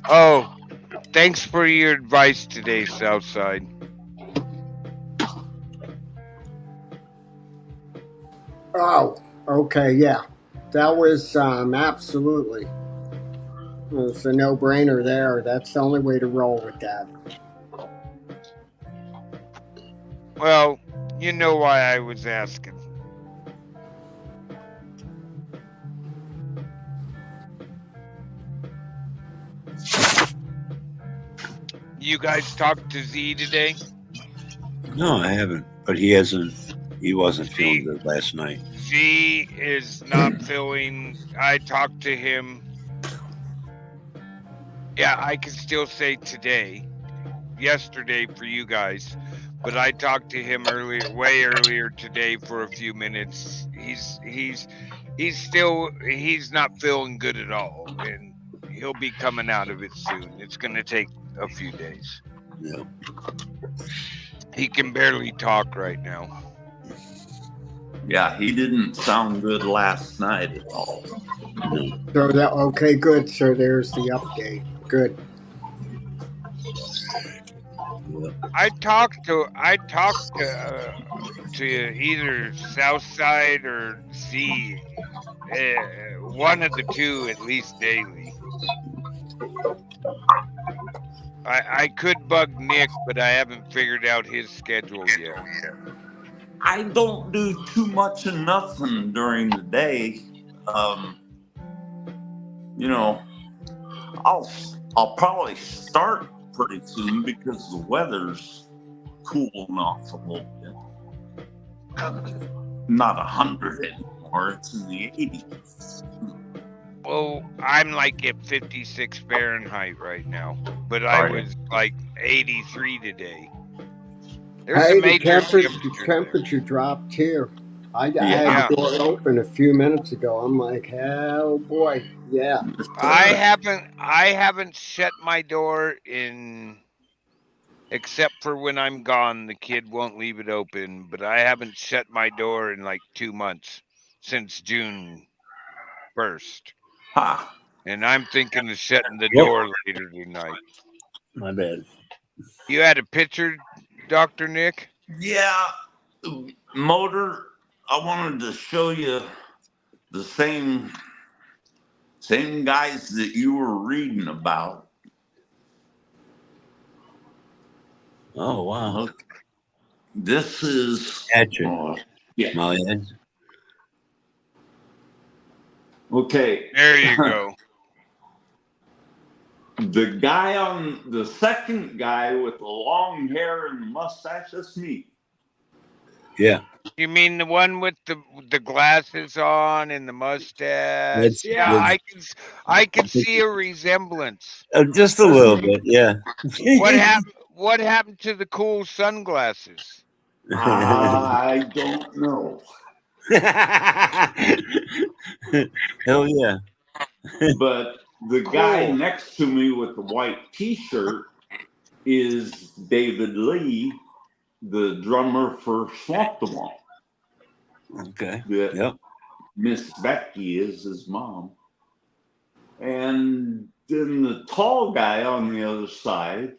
Oh, thanks for your advice today, Southside. Oh, okay, yeah. That was absolutely. It's a no-brainer there. That's the only way to roll with that. Well, you know why I was asking. You guys talked to Z today? No, I haven't. But he wasn't feeling good last night. Z is not feeling. I talked to him. Yeah, I can still say today, yesterday for you guys, but I talked to him way earlier today for a few minutes. He's not feeling good at all, and he'll be coming out of it soon. It's gonna take a few days. Yeah. He can barely talk right now. Yeah, he didn't sound good last night at all. So that okay, good. So there's the update. Good. I talked to either Southside or Z, one of the two at least daily. I could bug Nick, but I haven't figured out his schedule yet. I don't do too much of nothing during the day. You know, I'll probably start pretty soon because the weather's cooling off a little bit. Not 100 anymore. It's in the 80s. Well, I'm like at 56 Fahrenheit right now, but I was like 83 today. There's hey, a major the temperature dropped too. I had the door open a few minutes ago. I'm like, oh boy, yeah. I haven't shut my door except for when I'm gone. The kid won't leave it open, but I haven't shut my door in like 2 months, since June 1st. Ha. And I'm thinking of shutting the door later tonight. My bad. You had a picture, Dr. Nick? Yeah, Motor, I wanted to show you the same guys that you were reading about. Oh, wow. Look, this is... yeah. Okay. There you go. The second guy with the long hair and the mustache, that's me. Yeah. You mean the one with the glasses on and the mustache? Yeah, I can see a resemblance. Just a little bit, yeah. What happened to the cool sunglasses? I don't know. Hell yeah. But the guy next to me with the white T-shirt is David Lee, the drummer for Swamp the Womp. Okay. Yep. Miss Becky is his mom. And then the tall guy on the other side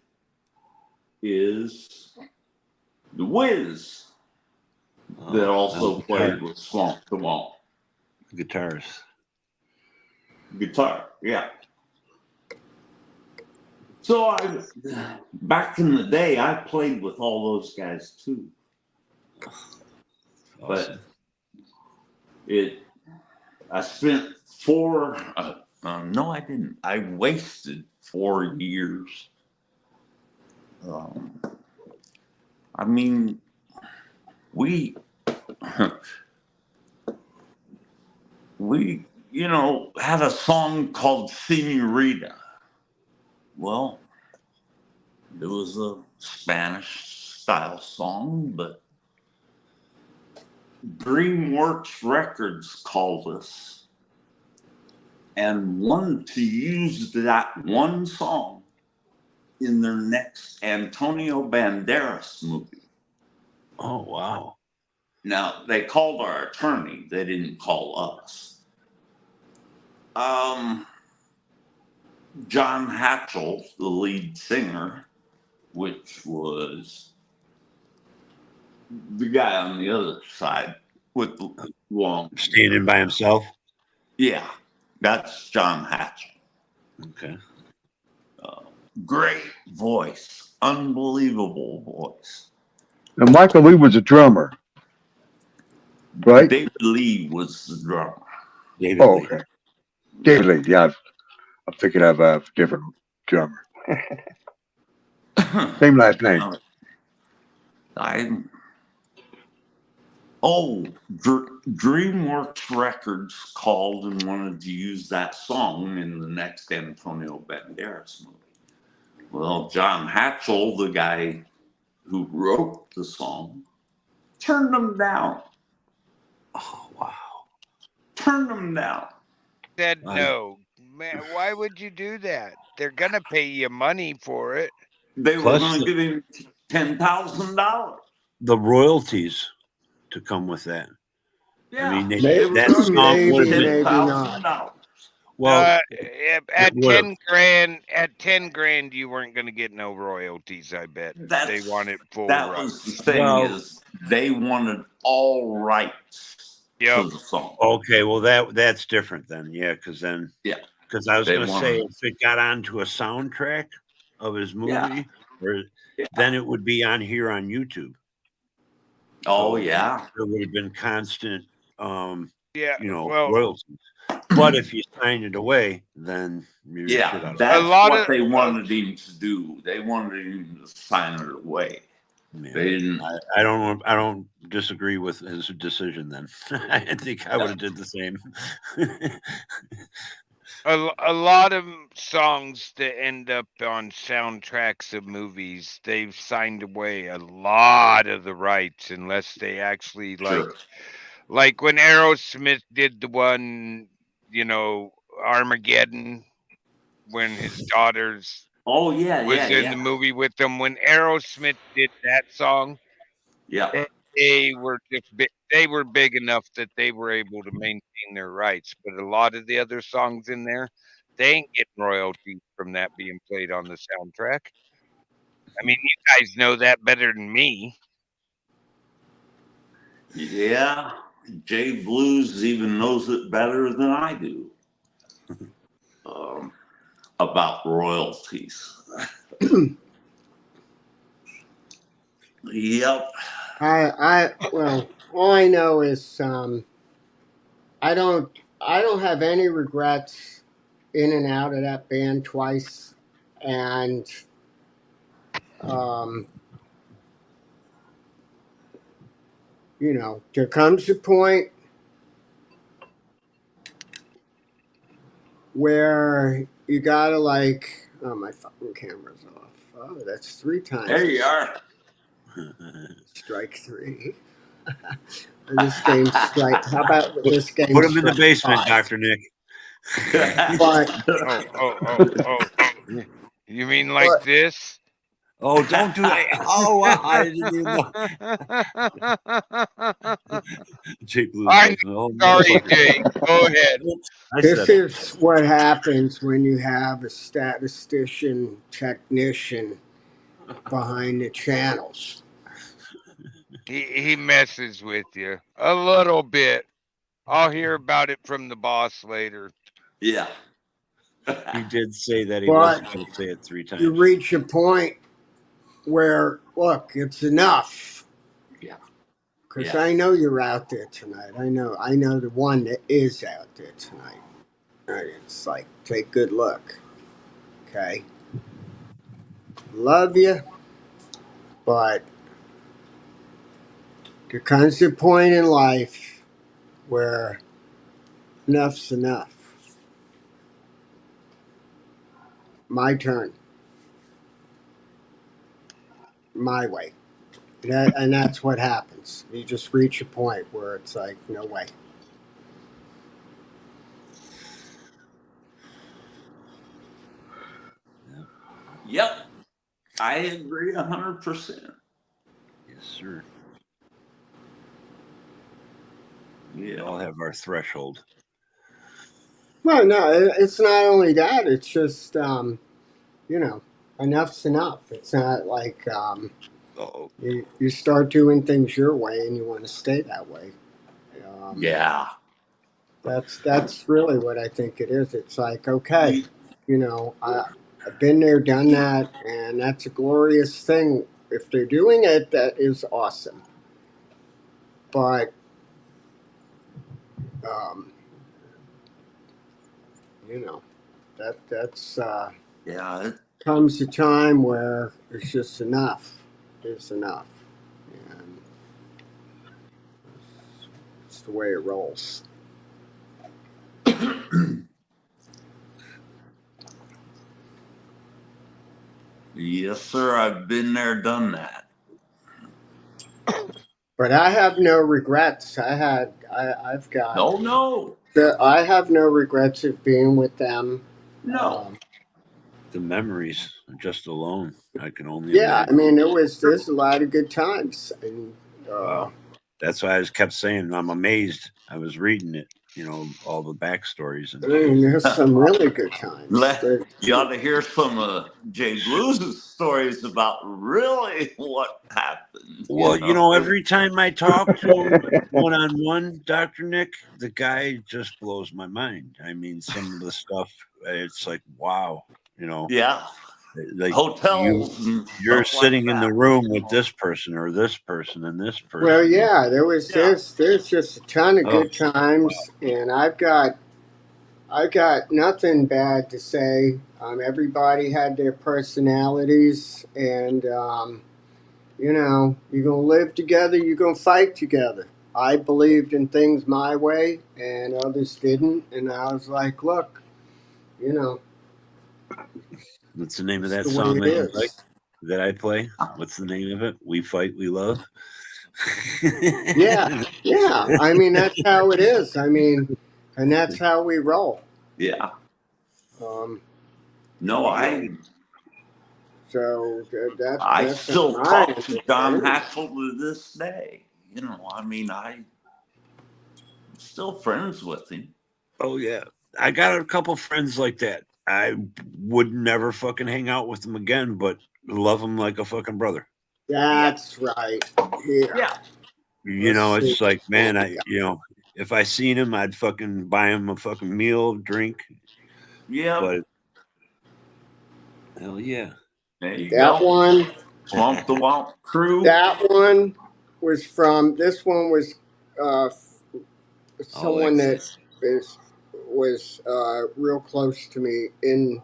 is the Wiz that also played with Swamp the Womp. Guitarist. Guitar, yeah. So back in the day, I played with all those guys too. Awesome. But I spent no, I didn't. I wasted 4 years. I mean, we, had a song called Senorita. Well, it was a Spanish style song, but DreamWorks Records called us and wanted to use that one song in their next Antonio Banderas movie. Oh, wow. Now, they called our attorney. They didn't call us. John Hatchell, the lead singer, which was the guy on the other side with the long... Standing by himself? Yeah, that's John Hatchell. Okay. Great voice. Unbelievable voice. And Michael Lee was a drummer, right? David Lee was the drummer. David Lee. Okay. David Lee, yeah. I'm thinking of a different drummer. Same last name. DreamWorks Records called and wanted to use that song in the next Antonio Banderas movie. Well, John Hatchell, the guy who wrote the song, turned them down. Oh, wow. Turned them down. Said no. Man, why would you do that? They're going to pay you money for it. They were going to give him $10,000. The royalties to come with that. Yeah, I mean, that song would have been $10,000. Well, at 10 grand, you weren't going to get no royalties. I bet they wanted full rights. That was the thing is they wanted all rights to the song. Okay, well that's different then, yeah, because I was going to say if it got onto a soundtrack of his movie, then it would be on here on YouTube. Oh, so yeah, there would have been constant, royalties. But if you sign it away, then that's what they wanted him to do. They wanted him to sign it away. Yeah, they didn't. I don't disagree with his decision. Then I think I would have did the same. A lot of songs that end up on soundtracks of movies, they've signed away a lot of the rights unless they actually like when Aerosmith did the one, Armageddon, when his daughters was in the movie with them. When Aerosmith did that song, they were big enough that they were able to maintain their rights. But a lot of the other songs in there, they ain't getting royalties from that being played on the soundtrack. I mean, you guys know that better than me. Yeah, Jay Blues even knows it better than I do about royalties. Yep. Well, all I know is I don't have any regrets in and out of that band twice, and you know, there comes a point where you gotta like, oh, my fucking camera's off. Oh, that's 3 times. There you are. Strike 3. This game's strike. How about this game? Put him in the basement, Dr. Nick. But Oh. You mean like but, this? Oh, don't do that. Oh, wow. I didn't even know. Jake Blue. I'm Oh, sorry, Jake. Go ahead. this is what happens when you have a statistician technician behind the channels. He messes with you a little bit. I'll hear about it from the boss later. Yeah. He did say that he But wasn't going to say it 3 times. you reach a point where, look, it's enough. Yeah. Because I know you're out there tonight. I know the one that is out there tonight. And it's like, take a good look. Okay? Love you, but there comes a point in life where enough's enough. My turn. My way. And that's what happens. You just reach a point where it's like, no way. Yep. I agree 100%. Yes, sir. We all have our threshold. Well, no, it's not only that. It's just, you know, enough's enough. It's not like you start doing things your way and you want to stay that way. Yeah. That's really what I think it is. It's like, okay, you know, I've been there, done that, and that's a glorious thing. If they're doing it, that is awesome. But, you know, that's Yeah. comes a time where it's just enough is enough, and it's the way it rolls. Yes, sir. I've been there, done that. But I have no regrets. I've got. Oh, no. I have no regrets of being with them. No. The memories, just alone, I can only Yeah, imagine. I mean, there's a lot of good times, and wow. That's why I just kept saying I'm amazed. I was reading it, you know, all the backstories. And I mean, there's some really good times. You ought to hear some of Jay Blues' stories about really what happened. Well, you know, every time I talk to him one-on-one, Dr. Nick, the guy just blows my mind. I mean, some of the stuff, it's like, wow, you know. Yeah. Like hotels you're sitting like in the room with this person or this person and this person. Well, yeah, there's just a ton of good times, and I've got nothing bad to say. Everybody had their personalities, and you know, you're gonna live together, you're gonna fight together. I believed in things my way, and others didn't, and I was like, look, you know. What's the name of that song that you like that I play? What's the name of it? We Fight, We Love. Yeah. I mean, that's how it is. I mean, and that's how we roll. Yeah. No, I. So that's. I still talk to Don Hassel to this day. You know, I mean, I'm still friends with him. Oh yeah, I got a couple friends like that. I would never fucking hang out with them again, but love them like a fucking brother. That's right. Yeah. You know, it's like, man, you know, if I seen him, I'd fucking buy him a fucking meal, drink. Yeah. But hell yeah. There you that go. One. Swamp the Womp crew. That one was from. This one was someone that was real close to me in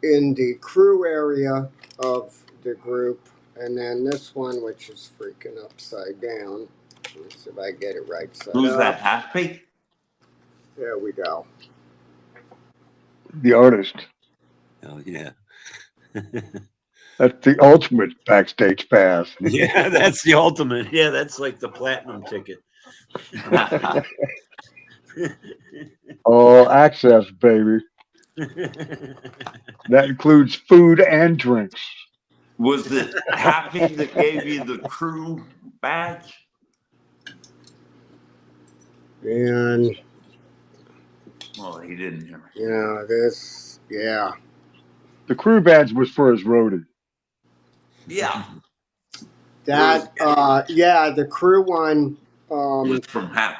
the crew area of the group, and then this one, which is freaking upside down. Let's see if I get it right. Who's that? Happy? There we go. The artist. Oh yeah. That's the ultimate backstage pass. Yeah, that's the ultimate. Yeah, that's like the platinum ticket. All access, baby. That includes food and drinks. Was it Happy that gave you the crew badge? And Well, he didn't hear me. you know this, yeah. The crew badge was for his roadie. Yeah. That yeah, the crew one Was from Happy.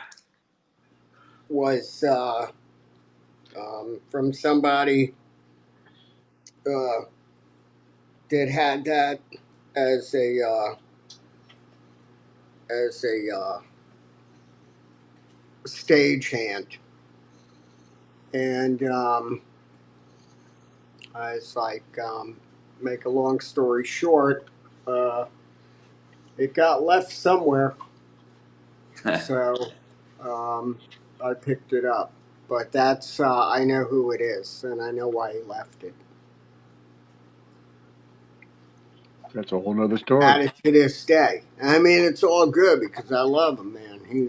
was from somebody that had that as a stagehand, and I was like, make a long story short, it got left somewhere, so I picked it up. But that's I know who it is, and I know why he left it. That's a whole nother story. At it to this day. I mean, it's all good because I love him, man. He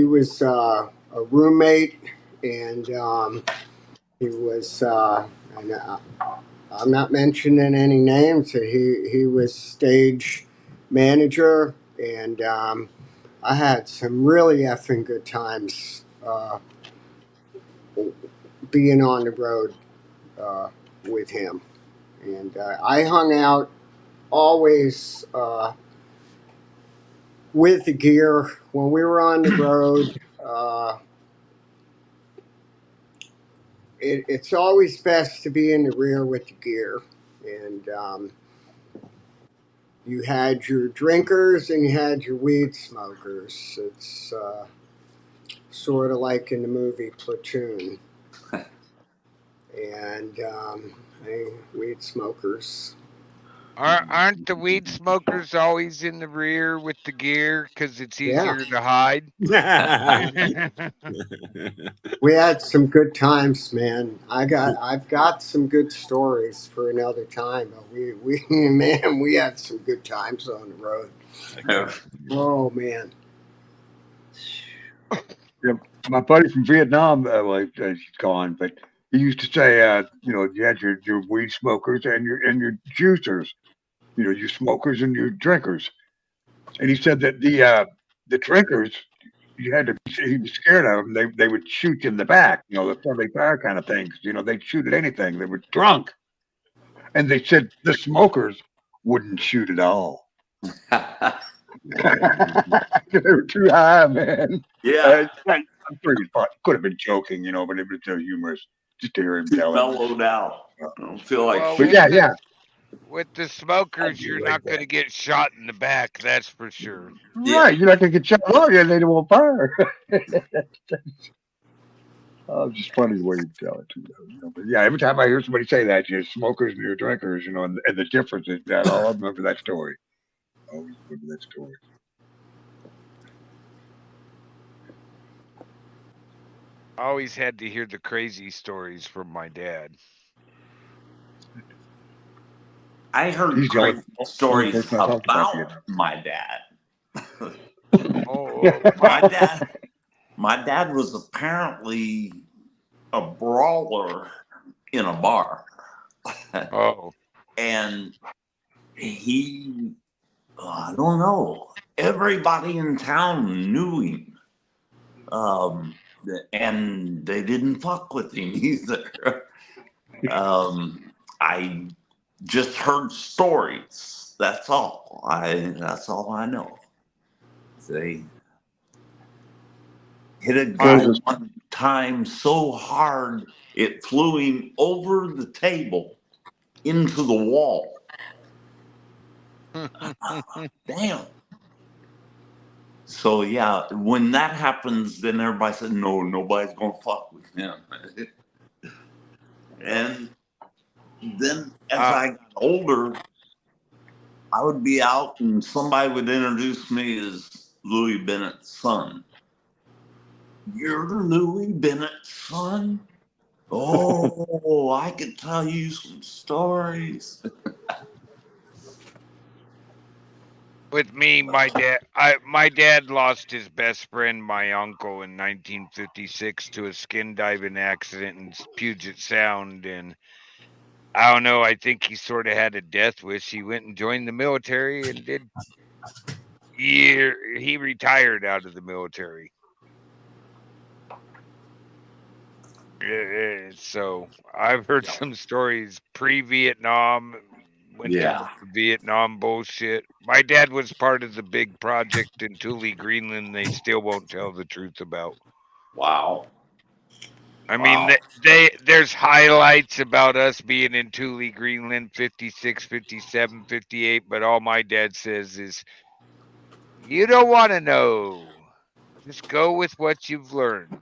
was a roommate, and he was. And, I'm not mentioning any names. He was stage manager, and I had some really effing good times being on the road with him. And I hung out always with the gear when we were on the road. It's always best to be in the rear with the gear, and you had your drinkers and you had your weed smokers. It's sort of like in the movie Platoon. And weed smokers. Aren't the weed smokers always in the rear with the gear because it's easier to hide? We had some good times, man. I've got some good stories for another time. But we had some good times on the road. Oh man. Yeah, my buddy from Vietnam, well, he's gone, but he used to say, you had your weed smokers and your juicers, your smokers and your drinkers. And he said that the drinkers, he was scared of them. They would shoot you in the back, the friendly fire kind of things. They'd shoot at anything. They were drunk. And they said the smokers wouldn't shoot at all. They were too high, man. Yeah. I'm sure he could have been joking, but it was so humorous just to hear him Too tell it. mellowed out. I don't feel like. Well, But yeah. With the smokers, you're not going to get shot in the back. That's for sure. Right, you're not going to get shot. Oh, yeah, they won't fire. Oh, it's just funny the way you tell it, too. But yeah, every time I hear somebody say that, you're smokers and you're drinkers, and the difference is that I'll remember that story. I always remember that story. I always had to hear the crazy stories from my dad. I heard crazy stories about my dad. My dad was apparently a brawler in a bar. Oh. And he, I don't know, everybody in town knew him. And they didn't fuck with him either. I just heard stories. That's all. That's all I know. They hit a guy one time so hard it flew him over the table into the wall. Damn. So yeah, when that happens, then everybody says, no, nobody's gonna fuck with him. And then as I got older, I would be out and somebody would introduce me as Louis Bennett's son. You're Louis Bennett's son? Oh, I could tell you some stories. With me, my dad lost his best friend, my uncle, in 1956 to a skin diving accident in Puget Sound, and I don't know. I think he sort of had a death wish. He went and joined the military and did. He retired out of the military. So I've heard some stories pre-Vietnam. Went down with the Vietnam bullshit. My dad was part of the big project in Thule, Greenland. They still won't tell the truth about. Wow. I mean, there's highlights about us being in Thule, Greenland, 56, 57, 58, but all my dad says is, you don't want to know. Just go with what you've learned.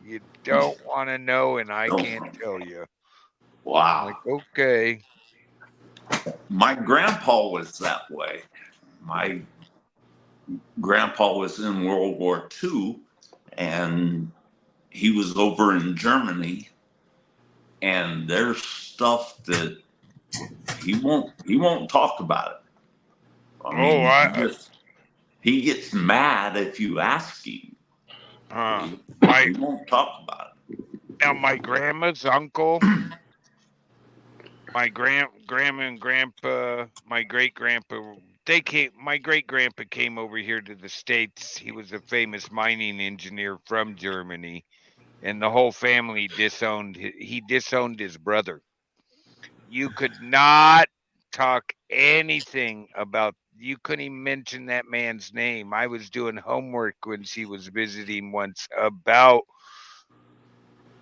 You don't want to know, and I can't tell you. Wow. I'm like, okay. My grandpa was that way. My grandpa was in World War II, and he was over in Germany, and there's stuff that he won't talk about it. I mean, he gets mad if you ask him. He won't talk about it. Now my grandma's uncle, my grandma and grandpa, my great grandpa, my great grandpa came over here to the States. He was a famous mining engineer from Germany, and the whole family disowned his brother. You could not talk anything about, you couldn't even mention that man's name. I was doing homework when she was visiting once about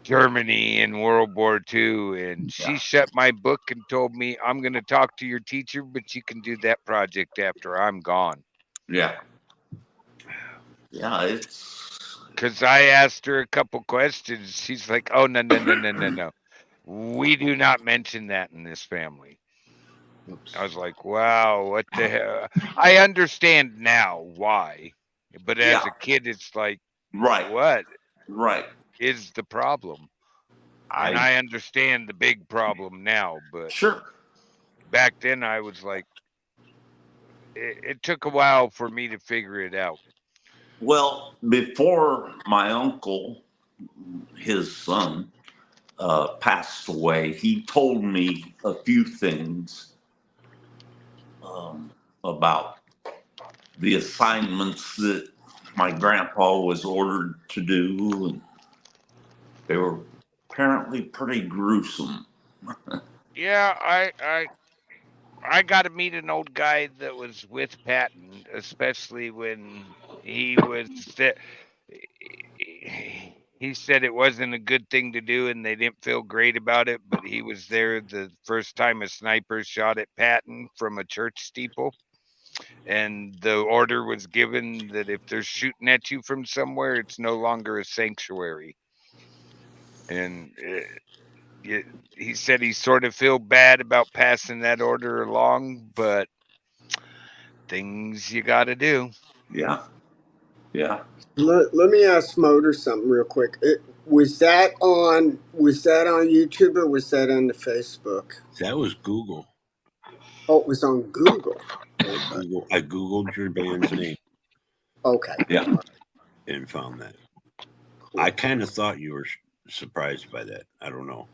Germany in World War II, and she shut my book and told me, I'm going to talk to your teacher, but you can do that project after I'm gone. Yeah. Yeah, it's... Because I asked her a couple questions. She's like, oh, no. We do not mention that in this family. Oops. I was like, wow, what the hell? I understand now why, but as a kid, it's like, what is the problem? And I understand the big problem now, but back then I was like, it took a while for me to figure it out. Well, before my uncle, his son, passed away, he told me a few things about the assignments that my grandpa was ordered to do, and they were apparently pretty gruesome. Yeah, I got to meet an old guy that was with Patton, especially when he was there. He said it wasn't a good thing to do and they didn't feel great about it, but he was there the first time a sniper shot at Patton from a church steeple. And the order was given that if they're shooting at you from somewhere, it's no longer a sanctuary. And he said he sort of feel bad about passing that order along, but things you got to do. Yeah. Yeah. Let me ask Motor something real quick. Was that on YouTube or was that on the Facebook? That was Google. Oh, it was on Google. I Googled your band's name. Okay. Yeah. And found that. Cool. I kind of thought you were surprised by that. I don't know.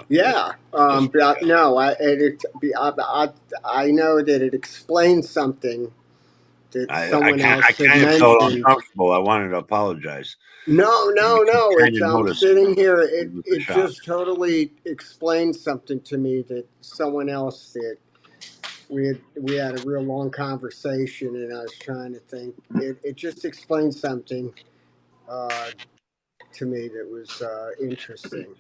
Yeah. No, I know that it explains something that someone else had mentioned. I kind of felt uncomfortable. I wanted to apologize. No. I'm sitting here. It just totally explains something to me that someone else did. We had a real long conversation, and I was trying to think. It just explained something to me that was interesting.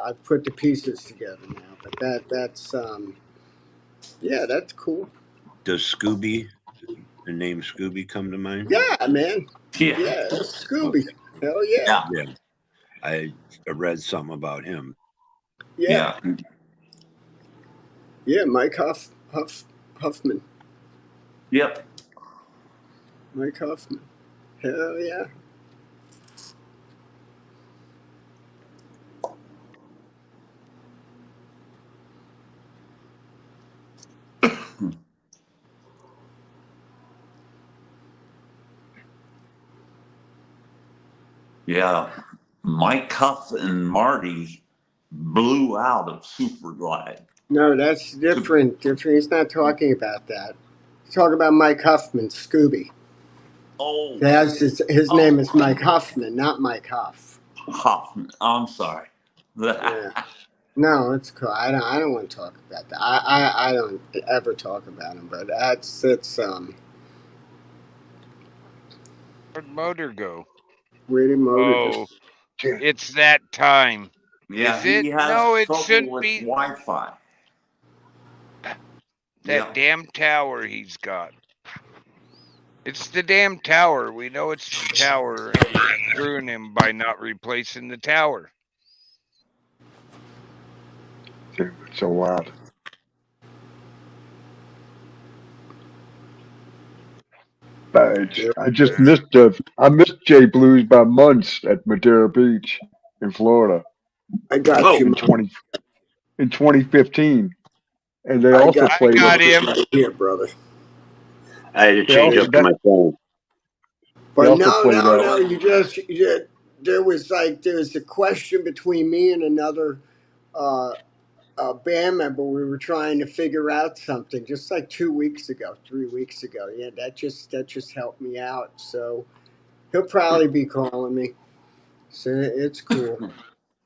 I've put the pieces together now, but that's cool. Does Scooby, the name Scooby, come to mind? Yeah, man. Yeah, Scooby. Hell yeah. Yeah. I read something about him. Yeah. Yeah, Mike Huffman. Yep. Mike Huffman. Hell yeah. Yeah. Mike Huff and Marty blew out of Superglide. No, that's different. He's not talking about that. He's talking about Mike Huffman, Scooby. Oh, His name is Mike Huffman, not Mike Huff. Hoffman. I'm sorry. Yeah. No, it's cool. I don't want to talk about that. I don't ever talk about him, but Where'd Motor go? Where did Motor Oh, it's that time. Yeah, Is it? he has No, it trouble shouldn't with be. Wi-Fi. That damn tower he's got. It's the damn tower. We know it's the tower, and we're screwing him by not replacing the tower. It's so loud. I just missed I missed Jay Blues by months at Madeira Beach in Florida. I got you, in 2015, and they I also got, played got him right here, brother. I had to change up to my phone. But also no, played, there was a question between me and another band member. We were trying to figure out something just like 3 weeks ago. Yeah, that just helped me out. So he'll probably be calling me. So it's cool.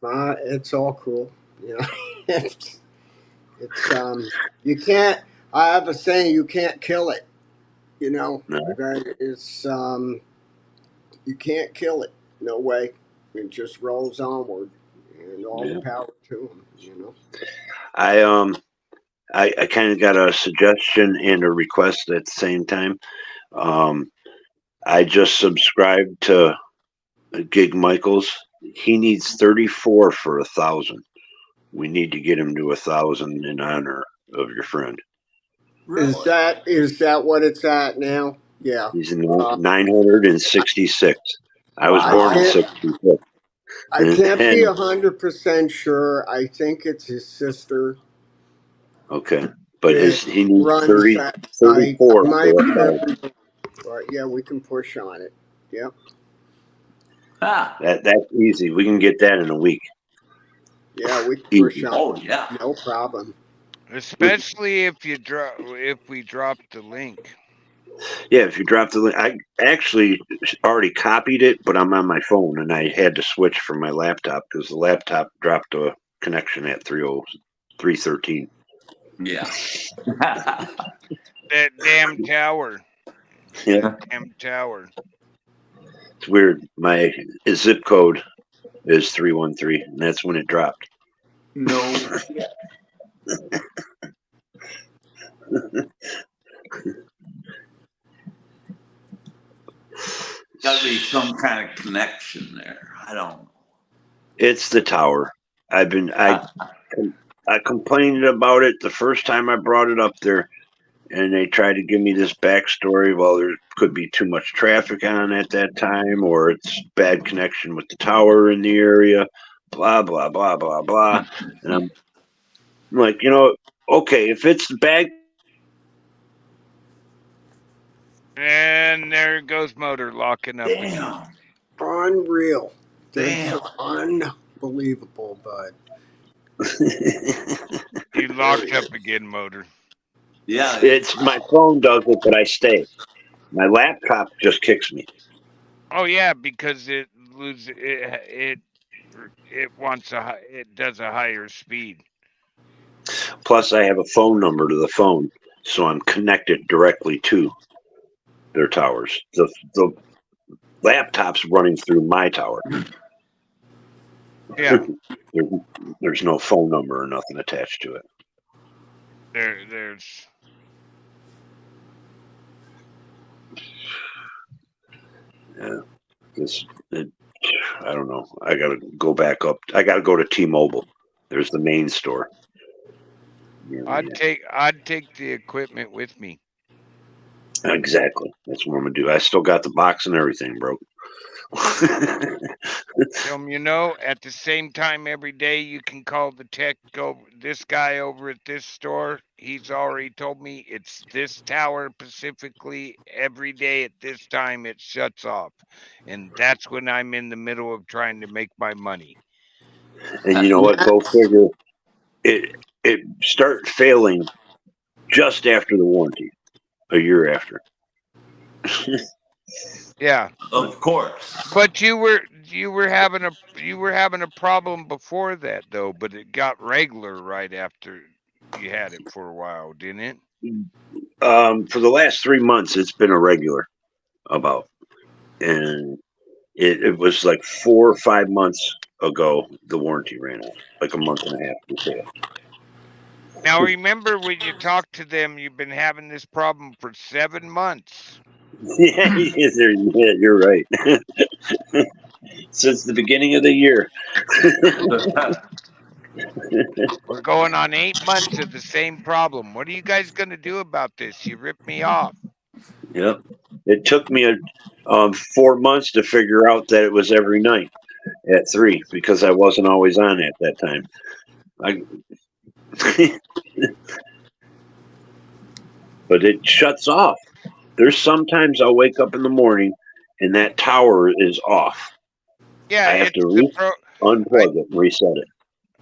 It's all cool. You know, it's you can't. I have a saying: you can't kill it. You know, No. it's you can't kill it. No way. It just rolls onward, and all the power to him. You know. I kind of got a suggestion and a request at the same time. I just subscribed to Gig Michaels. He needs 34 for 1,000. We need to get him to 1,000 in honor of your friend. Really? Is that what it's at now? Yeah. He's 966. I was Well, born in 66. I can't be 100% sure. I think it's his sister. Okay, but he needs runs 34 might for be 1,000. but yeah, we can push on it. Yep. That's easy. We can get that in a week. Yeah, we can push on. Oh yeah, no problem. Especially if we drop the link. Yeah, if you drop the link, I actually already copied it, but I'm on my phone, and I had to switch from my laptop because the laptop dropped a connection at 313. Yeah. That damn tower. Yeah. Damn tower. It's weird. My zip code is 313, and that's when it dropped. No. Got to be some kind of connection there. I don't know. It's the tower. I complained about it the first time I brought it up there, and they tried to give me this backstory. Well, there could be too much traffic on at that time, or it's bad connection with the tower in the area. Blah blah blah blah blah. And I'm like, okay, if it's bad. And there goes Motor locking up Damn. again. Unreal. Damn. That's unbelievable, bud. You locked up again, Motor. Yeah. It's my phone does it, but I stay. My laptop just kicks me. Oh yeah, because it does a higher speed. Plus, I have a phone number to the phone, so I'm connected directly to their towers. The laptop's running through my tower. Yeah. There's no phone number or nothing attached to it. There's. Yeah, I don't know. I gotta go back up. I gotta go to T-Mobile. There's the main store. I'd take the equipment with me. Exactly. That's what I'm gonna do. I still got the box and everything, bro. Tell them, at the same time every day you can call the tech, this guy over at this store. He's already told me it's this tower specifically every day at this time it shuts off. And that's when I'm in the middle of trying to make my money. And you know what? Go figure. It start failing just after the warranty, a year after. Yeah. Of course. But you were having a problem before that though, but it got regular right after you had it for a while, didn't it? For the last 3 months, it's been a regular about, and it was like 4 or 5 months ago the warranty ran out, like a month and a half before. Now remember when you talked to them, you've been having this problem for 7 months. Yeah, you're right. Since the beginning of the year. We're going on 8 months of the same problem. What are you guys going to do about this? You ripped me off. Yep. It took me 4 months to figure out that it was every night at 3 because I wasn't always on at that time. But it shuts off. There's sometimes I'll wake up in the morning and that tower is off. Yeah, I have to unplug it and reset it.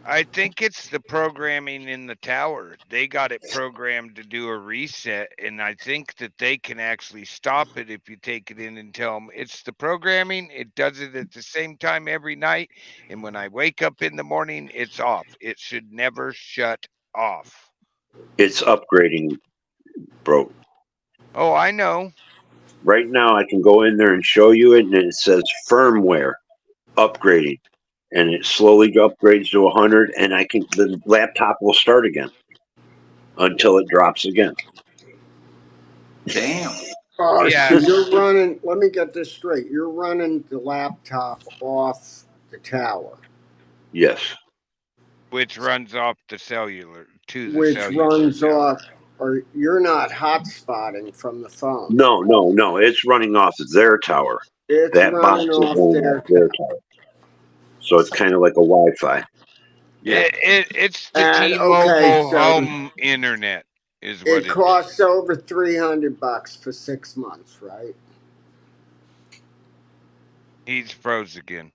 I think it's the programming in the tower. They got it programmed to do a reset, and I think that they can actually stop it if you take it in and tell them it's the programming. It does it at the same time every night, and when I wake up in the morning, it's off. It should never shut off. It's upgrading, bro. Oh, I know. Right now, I can go in there and show you it, and it says firmware upgrading, and it slowly upgrades to 100, and the laptop will start again until it drops again. Damn. Oh, Yeah. so you're running, let me get this straight. You're running the laptop off the tower. Yes. Which runs off the cellular to the Which cellular runs tower. off, or you're not hotspotting from the phone. No. It's running off their tower. It's That box running is off running off their tower. So it's kind of like a Wi-Fi. Yeah. It's the And, T-Mobile okay, so home internet is what it costs over $300 for 6 months, right? He's froze again.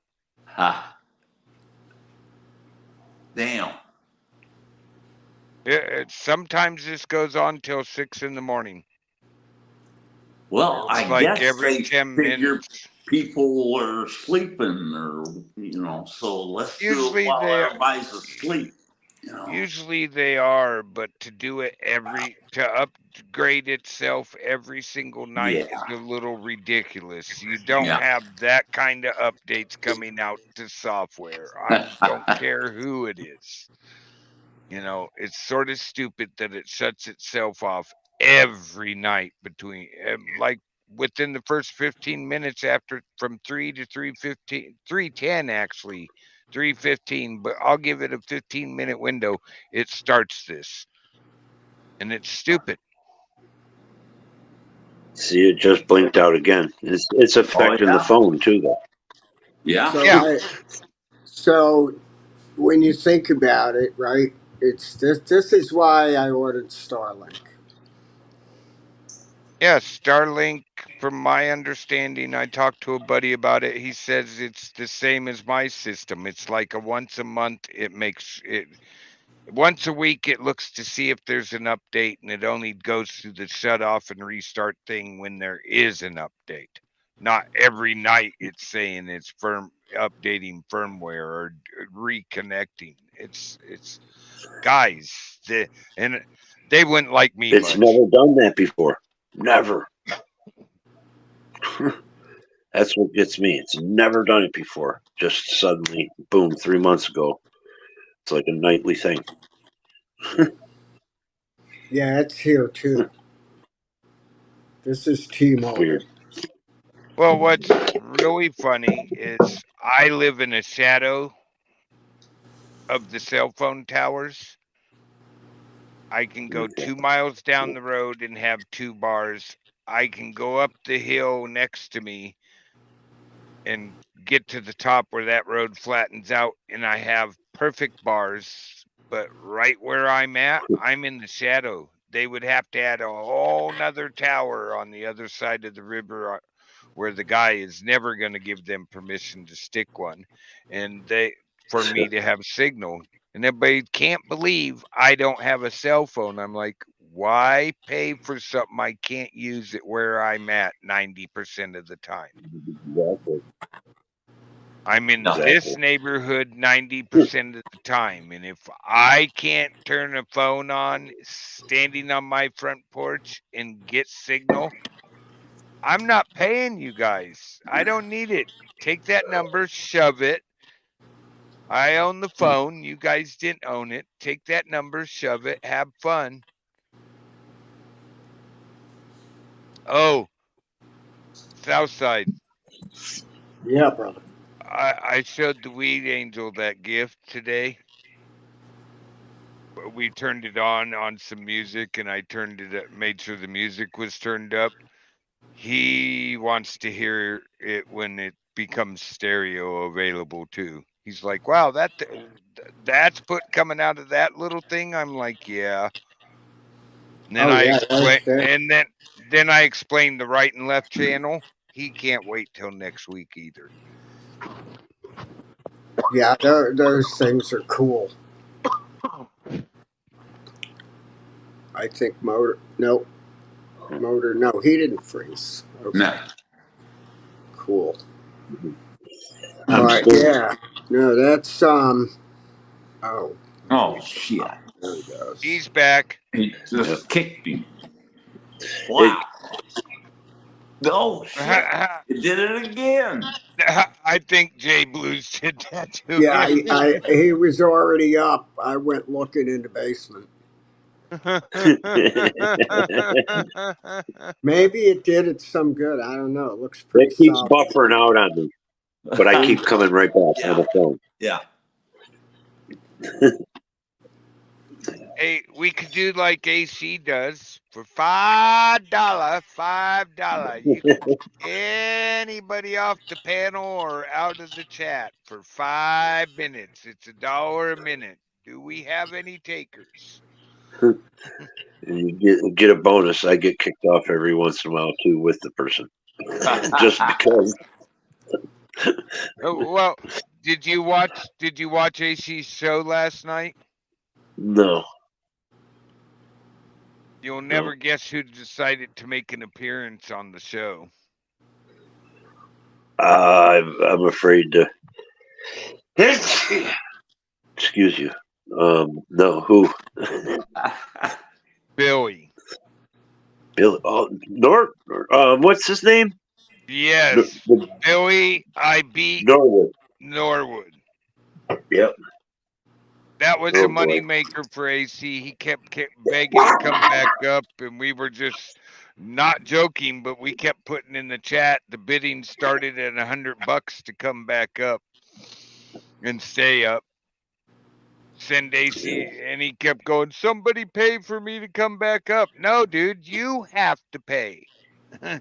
Ha. Damn. Sometimes this goes on till 6 in the morning. Well, It's I like guess every they 10 figure minutes. people are sleeping, or so let's do it while everybody's asleep. Usually they are, but to do it to upgrade itself every single night is a little ridiculous. You don't have that kind of updates coming out to software. I don't care who it is. It's sort of stupid that it shuts itself off every night within the first 15 minutes after from 3 to 3:15, 3:10 actually. 3:15, but I'll give it a 15-minute window. It starts this, and it's stupid. See, it just blinked out again. It's affecting the phone too, though. Yeah. So when you think about it, right? It's this. This is why I ordered Starlink. Yeah, Starlink. From my understanding, I talked to a buddy about it. He says it's the same as my system. It's like a once a month. Once a week, it looks to see if there's an update, and it only goes through the shut off and restart thing when there is an update. Not every night it's saying it's updating firmware or reconnecting. It's guys, and they wouldn't like me It's much. never done that before. Never. That's what gets me. It's never done it before. Just suddenly, boom, 3 months ago. It's like a nightly thing. Yeah, it's here too. This is T-Mobile. Weird. Well, what's really funny is I live in a shadow of the cell phone towers. I can go 2 miles down the road and have 2 bars. I can go up the hill next to me and get to the top where that road flattens out, and I have perfect bars. But right where I'm at, I'm in the shadow. They would have to add a whole nother tower on the other side of the river where the guy is never going to give them permission to stick one, and for me to have signal. And everybody can't believe I don't have a cell phone. I'm like, why pay for something I can't use it where I'm at 90% of the time? Exactly. I'm in this neighborhood 90% of the time. And if I can't turn a phone on standing on my front porch and get signal, I'm not paying you guys. I don't need it. Take that number, shove it. I own the phone. You guys didn't own it. Take that number, shove it, have fun. Oh, Southside. Yeah, brother. I showed the Weed Angel that gift today. We turned it on some music, and I turned it up, made sure the music was turned up. He wants to hear it when it becomes stereo available too. He's like, "Wow, that's coming out of that little thing." I'm like, "Yeah." And then Oh I yeah, explain, that's it. and then I explained the right and left channel. He can't wait till next week either. Yeah, those things are cool. I think motor. No, motor. No, he didn't freeze. Okay, No. cool. I'm But still. yeah, no, that's Oh, Oh shit! there he goes. He's back. He just kicked him. It, Wow! Oh shit! It did it again. I think Jay Blues did that to Yeah, him. he was already up. I went looking in the basement. Maybe it did it some good. I don't know. It looks pretty it keeps solid. buffering out on me, but I keep coming right back on Yeah. the phone. Yeah. Hey, we could do like AC does for $5. You can get anybody off the panel or out of the chat for 5 minutes. It's $1 a minute. Do we have any takers? And you get a bonus. I get kicked off every once in a while too with the person, just because. Oh, well, did you watch AC's show last night? No, You'll never guess who decided to make an appearance on the show. I'm afraid to. Excuse you. No, who? Billy. Bill. Oh, what's his name? Yes, Billy. I beat Norwood. Norwood. Yep. That was Oh, a money boy. maker for AC. He kept begging to come back up, and we were just not joking, but we kept putting in the chat. The bidding started at $100 to come back up and stay up. Send AC, and he kept going, "Somebody pay for me to come back up." No, dude, you have to pay.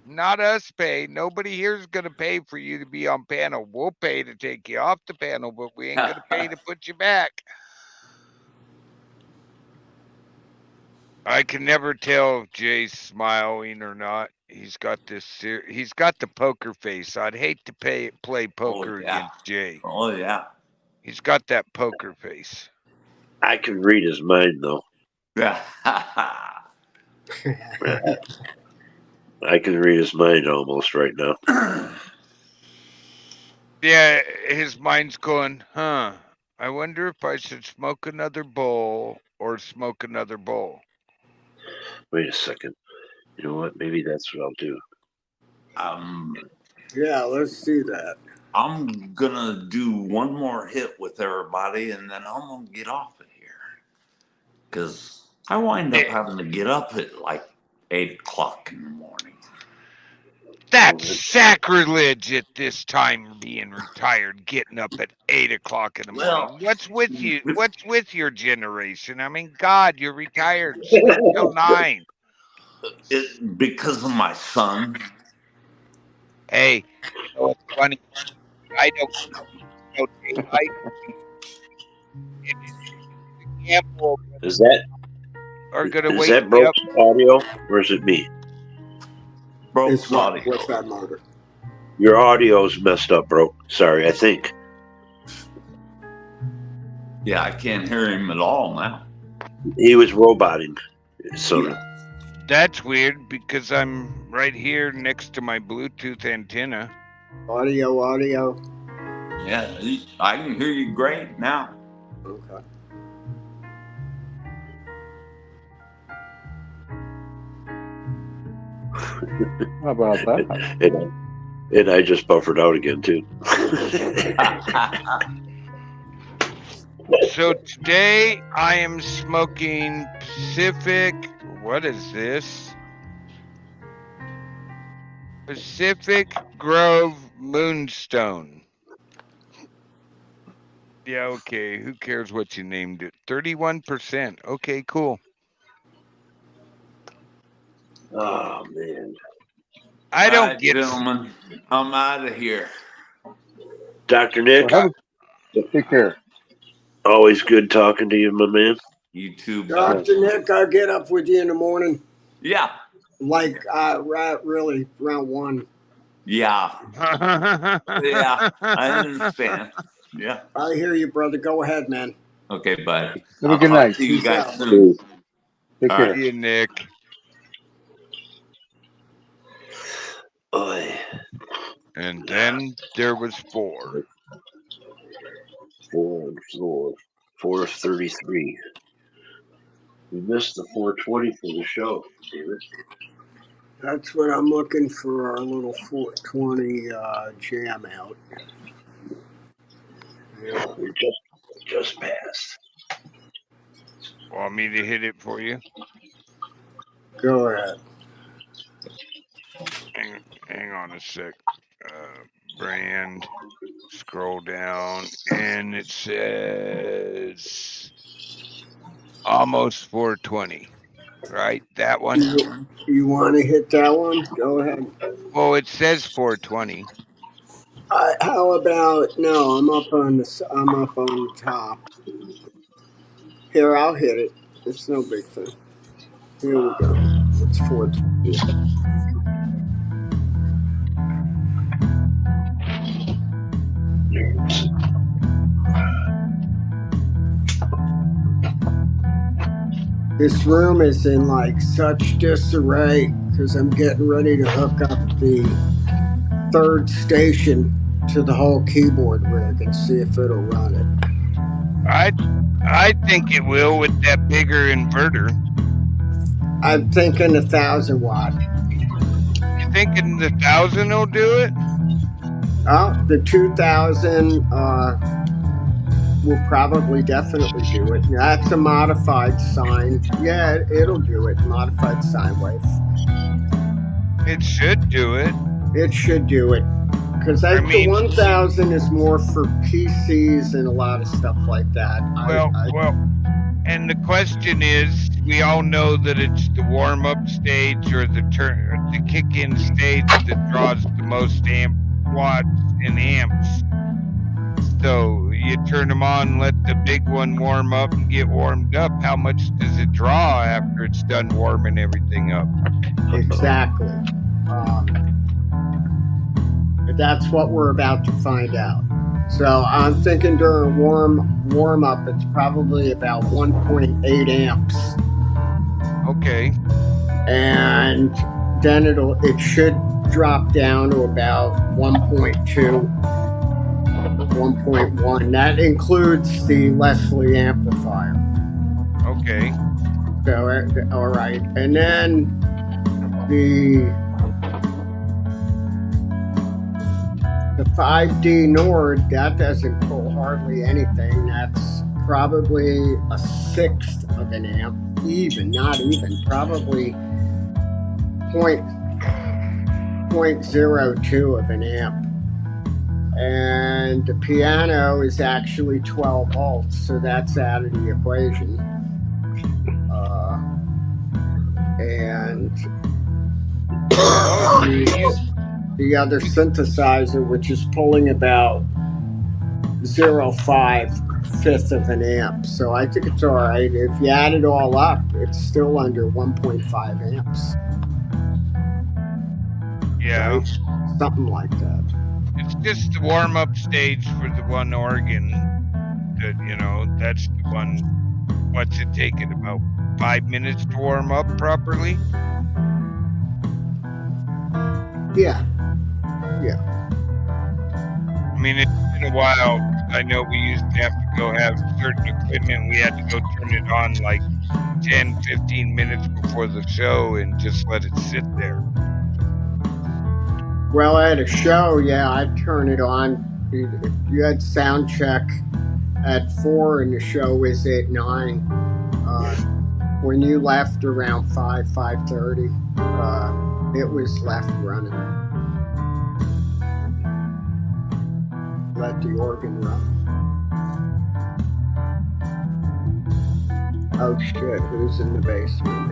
Not us pay. Nobody here is going to pay for you to be on panel. We'll pay to take you off the panel, but we ain't going to pay to put you back. I can never tell if Jay's smiling or not. He's got he's got the poker face. I'd hate to play poker against Jay. Oh yeah. He's got that poker face. I can read his mind though. Yeah. I can read his mind almost right now. Yeah, his mind's going, huh? I wonder if I should smoke another bowl or smoke another bowl. Wait a second. You know what? Maybe that's what I'll do. Yeah, let's do that. I'm gonna do one more hit with everybody, and then I'm gonna get off of here because I wind up having to get up at like 8 o'clock in the morning. That's sacrilege at this time, being retired, getting up at 8 o'clock in the morning. Well, What's with you? What's with your generation? I mean, God, you're retired. Sleep till 9. because of my son. Hey, you know what's funny? I don't know daylight. And the Campbell Is that are gonna is wake that me broke up. audio or is it me? Broke It's what? audio. What's that motor? Your audio's messed up, bro. Sorry, I think. Yeah, I can't hear him at all now. He was roboting. So Yeah. That's weird because I'm right here next to my Bluetooth antenna. Audio. Yeah, I can hear you great now. Okay. How about that? and I just buffered out again too. So today I am smoking Pacific. What is this? Pacific Grove Moonstone. Yeah, okay. Who cares what you named it? 31%. Okay, cool. Oh man. I All don't right, get. gentlemen, I'm out of here. Dr. Nick, Well, take care. always good talking to you, my man. You too, bud. Dr. Nick, I'll get up with you in the morning. Yeah. Like, really, round 1. Yeah. Yeah. I understand. Yeah. I hear you, brother. Go ahead, man. Okay, bud. Have a I'll good talk night. to you Peace guys out. soon. Take All care. right. See you, Nick. Oy. And then there was 4. 4:33. We missed the 4:20 for the show, David. That's what I'm looking for, our little 420 jam out. Yeah. We just passed. Want me to hit it for you? Go ahead. Hang on a sec. Brand. Scroll down, and it says almost 420. Right, that one. You want to hit that one? Go ahead. Well, it says 420. How about no? I'm up on the top. Here, I'll hit it. It's no big thing. Here we go. It's 420. This room is in like such disarray because I'm getting ready to hook up the 3rd station to the whole keyboard rig and see if it'll run it. I think it will with that bigger inverter. I'm thinking 1,000 watt. You thinking the 1,000 will do it? Oh, the 2,000 will probably definitely do it. That's a modified sine. Yeah, it'll do it. Modified sine wave. It should do it. It should do it. Because the 1,000 is more for PCs and a lot of stuff like that. Well, and the question is, we all know that it's the warm-up stage or the kick-in stage that draws the most watts and amps. So you turn them on, let the big one warm up and get warmed up. How much does it draw after it's done warming everything up? Exactly. That's what we're about to find out. So I'm thinking during warm up, it's probably about 1.8 amps. Okay. And then it should drop down to about 1.2, 1.1. That includes the Leslie amplifier. Okay. So all right, and then the 5D Nord, that doesn't pull hardly anything. That's probably 1/6 of an amp, not even, probably 1.02 of an amp. And the piano is actually 12 volts, so that's out of the equation. And the other synthesizer, which is pulling about 0.5 fifth of an amp. So I think it's all right. If you add it all up, it's still under 1.5 amps. Yeah. Right? Something like that. It's just the warm-up stage for the one organ that, that's the one. What's it taking, about 5 minutes to warm up properly? Yeah. I mean, it's been a while. I know we used to have to go have certain equipment. We had to go turn it on like 10, 15 minutes before the show and just let it sit there. Well, at a show, yeah, I'd turn it on. You had sound check at 4 and the show was at 9. When you left around 5:30, it was left running. Let the organ run. Oh shit, who's in the basement?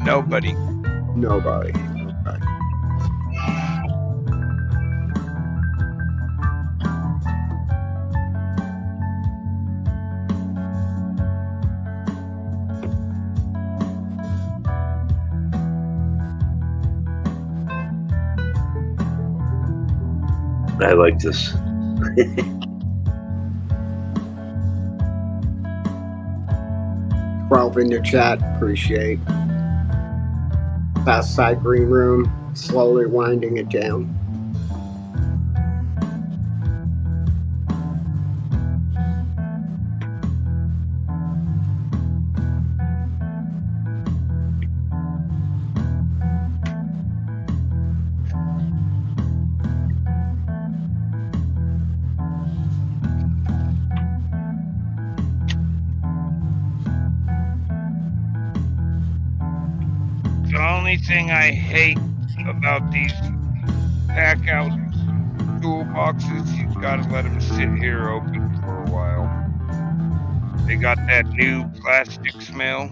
Nobody. Nobody. Okay. I like this. 12 in the chat, appreciate. Southside Green Room, slowly winding it down. The only thing I hate about these pack out toolboxes, you gotta let them sit here open for a while. They got that new plastic smell.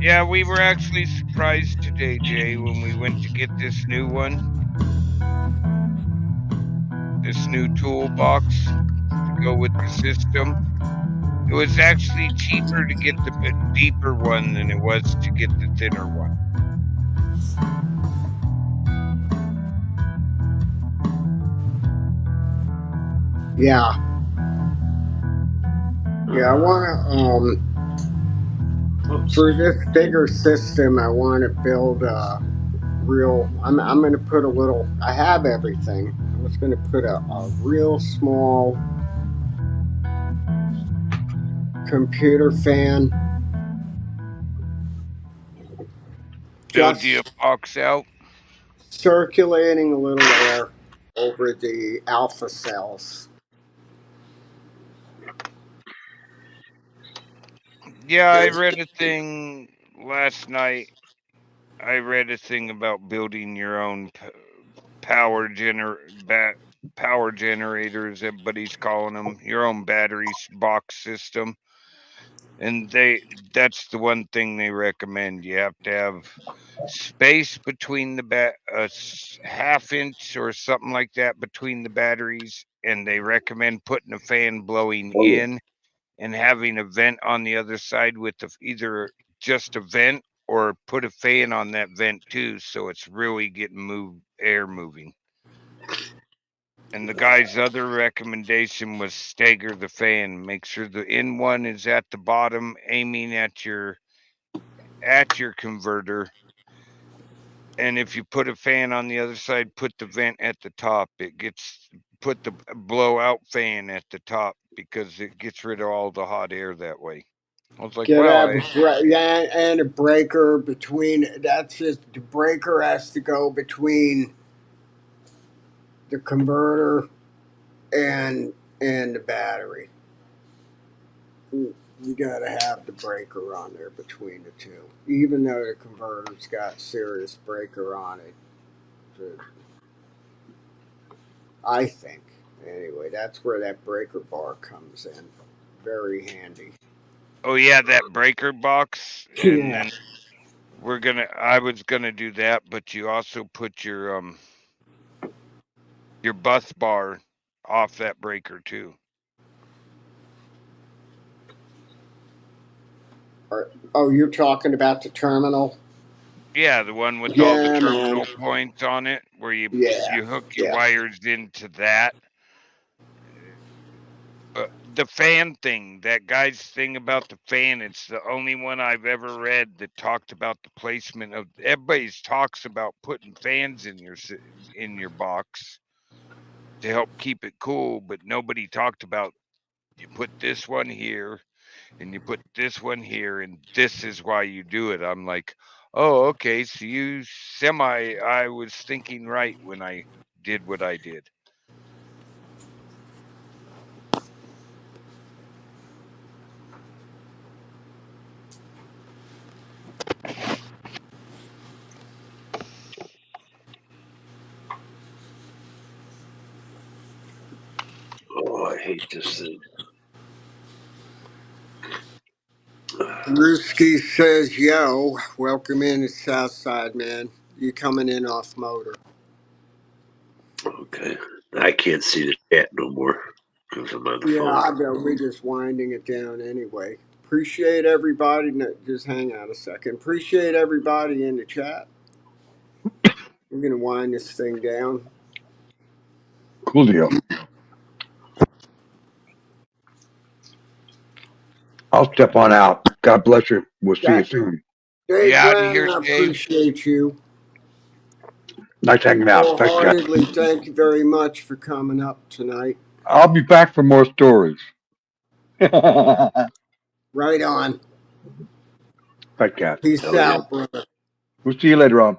Yeah, we were actually surprised today, Jay, when we went to get this new one. This new toolbox to go with the system. It was actually cheaper to get the deeper one than it was to get the thinner one. Yeah. Yeah, I want to, for this bigger system, I want to build a real, I'm going to put a little, I have everything. I'm just going to put a real small computer fan. Build the box out. Circulating a little air over the alpha cells. Yeah, I read a thing last night. I read a thing about building your own power generators, everybody's calling them, your own battery box system. And that's the one thing they recommend. You have to have space between the half inch or something like that between the batteries, and they recommend putting a fan blowing Oh, yeah. in and having a vent on the other side with either just a vent or put a fan on that vent too, so it's really getting air moving. And the guy's other recommendation was stagger the fan. Make sure the in one is at the bottom, aiming at your converter. And if you put a fan on the other side, put the vent at the top. Put the blowout fan at the top because it gets rid of all the hot air that way. I was like, Get wow, yeah, and a breaker between. That's just the breaker has to go between the converter and the battery. You gotta have the breaker on there between the two, even though the converter's got serious breaker on it. I think anyway, that's where that breaker bar comes in. Very handy. oh yeah, that breaker box. And Yeah. then I was gonna do that, but you also put your bus bar off that breaker too. Oh, you're talking about the terminal? Yeah, the one with all the Yeah, man. terminal points on it, where Yeah, you hook your yeah. wires into that. The fan thing, that guy's thing about the fan, it's the only one I've ever read that talked about the placement of. Everybody's talks about putting fans in your box to help keep it cool, but nobody talked about you put this one here and you put this one here, and this is why you do it. I'm like, oh, okay, so I was thinking right when I did what I did. Oh, I hate this thing. Ruski says, yo, welcome in to Southside, man. You coming in off motor. Okay. I can't see the chat no more because I'm on the Yeah, phone. I bet we're just winding it down anyway. Appreciate everybody. No, just hang out a second. Appreciate everybody in the chat. We're going to wind this thing down. Cool deal. I'll step on out. God bless you. We'll see you soon. Dave Yeah, out of Brown, here, I Dave. appreciate you. Nice hanging out. Thanks, guys. Wholeheartedly, thank you very much for coming up tonight. I'll be back for more stories. Right on. Right, Cat. Peace Hell yeah. out, brother. We'll see you later on.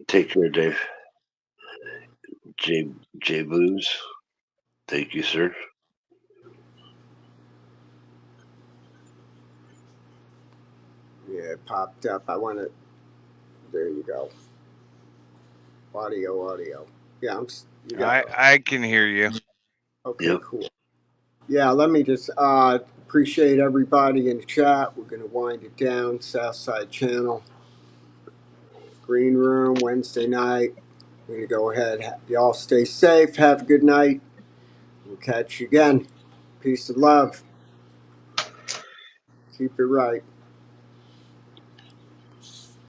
Take care, Dave. J Blues. Thank you, sir. Yeah, it popped up. I want to. There you go. Audio. Yeah, you got it. I can hear you. Okay, Yep. cool. Yeah, let me just appreciate everybody in the chat. We're going to wind it down. Southside Channel, Green Room, Wednesday night. We're going to go ahead. Y'all stay safe. Have a good night. We'll catch you again. Peace and love. Keep it right.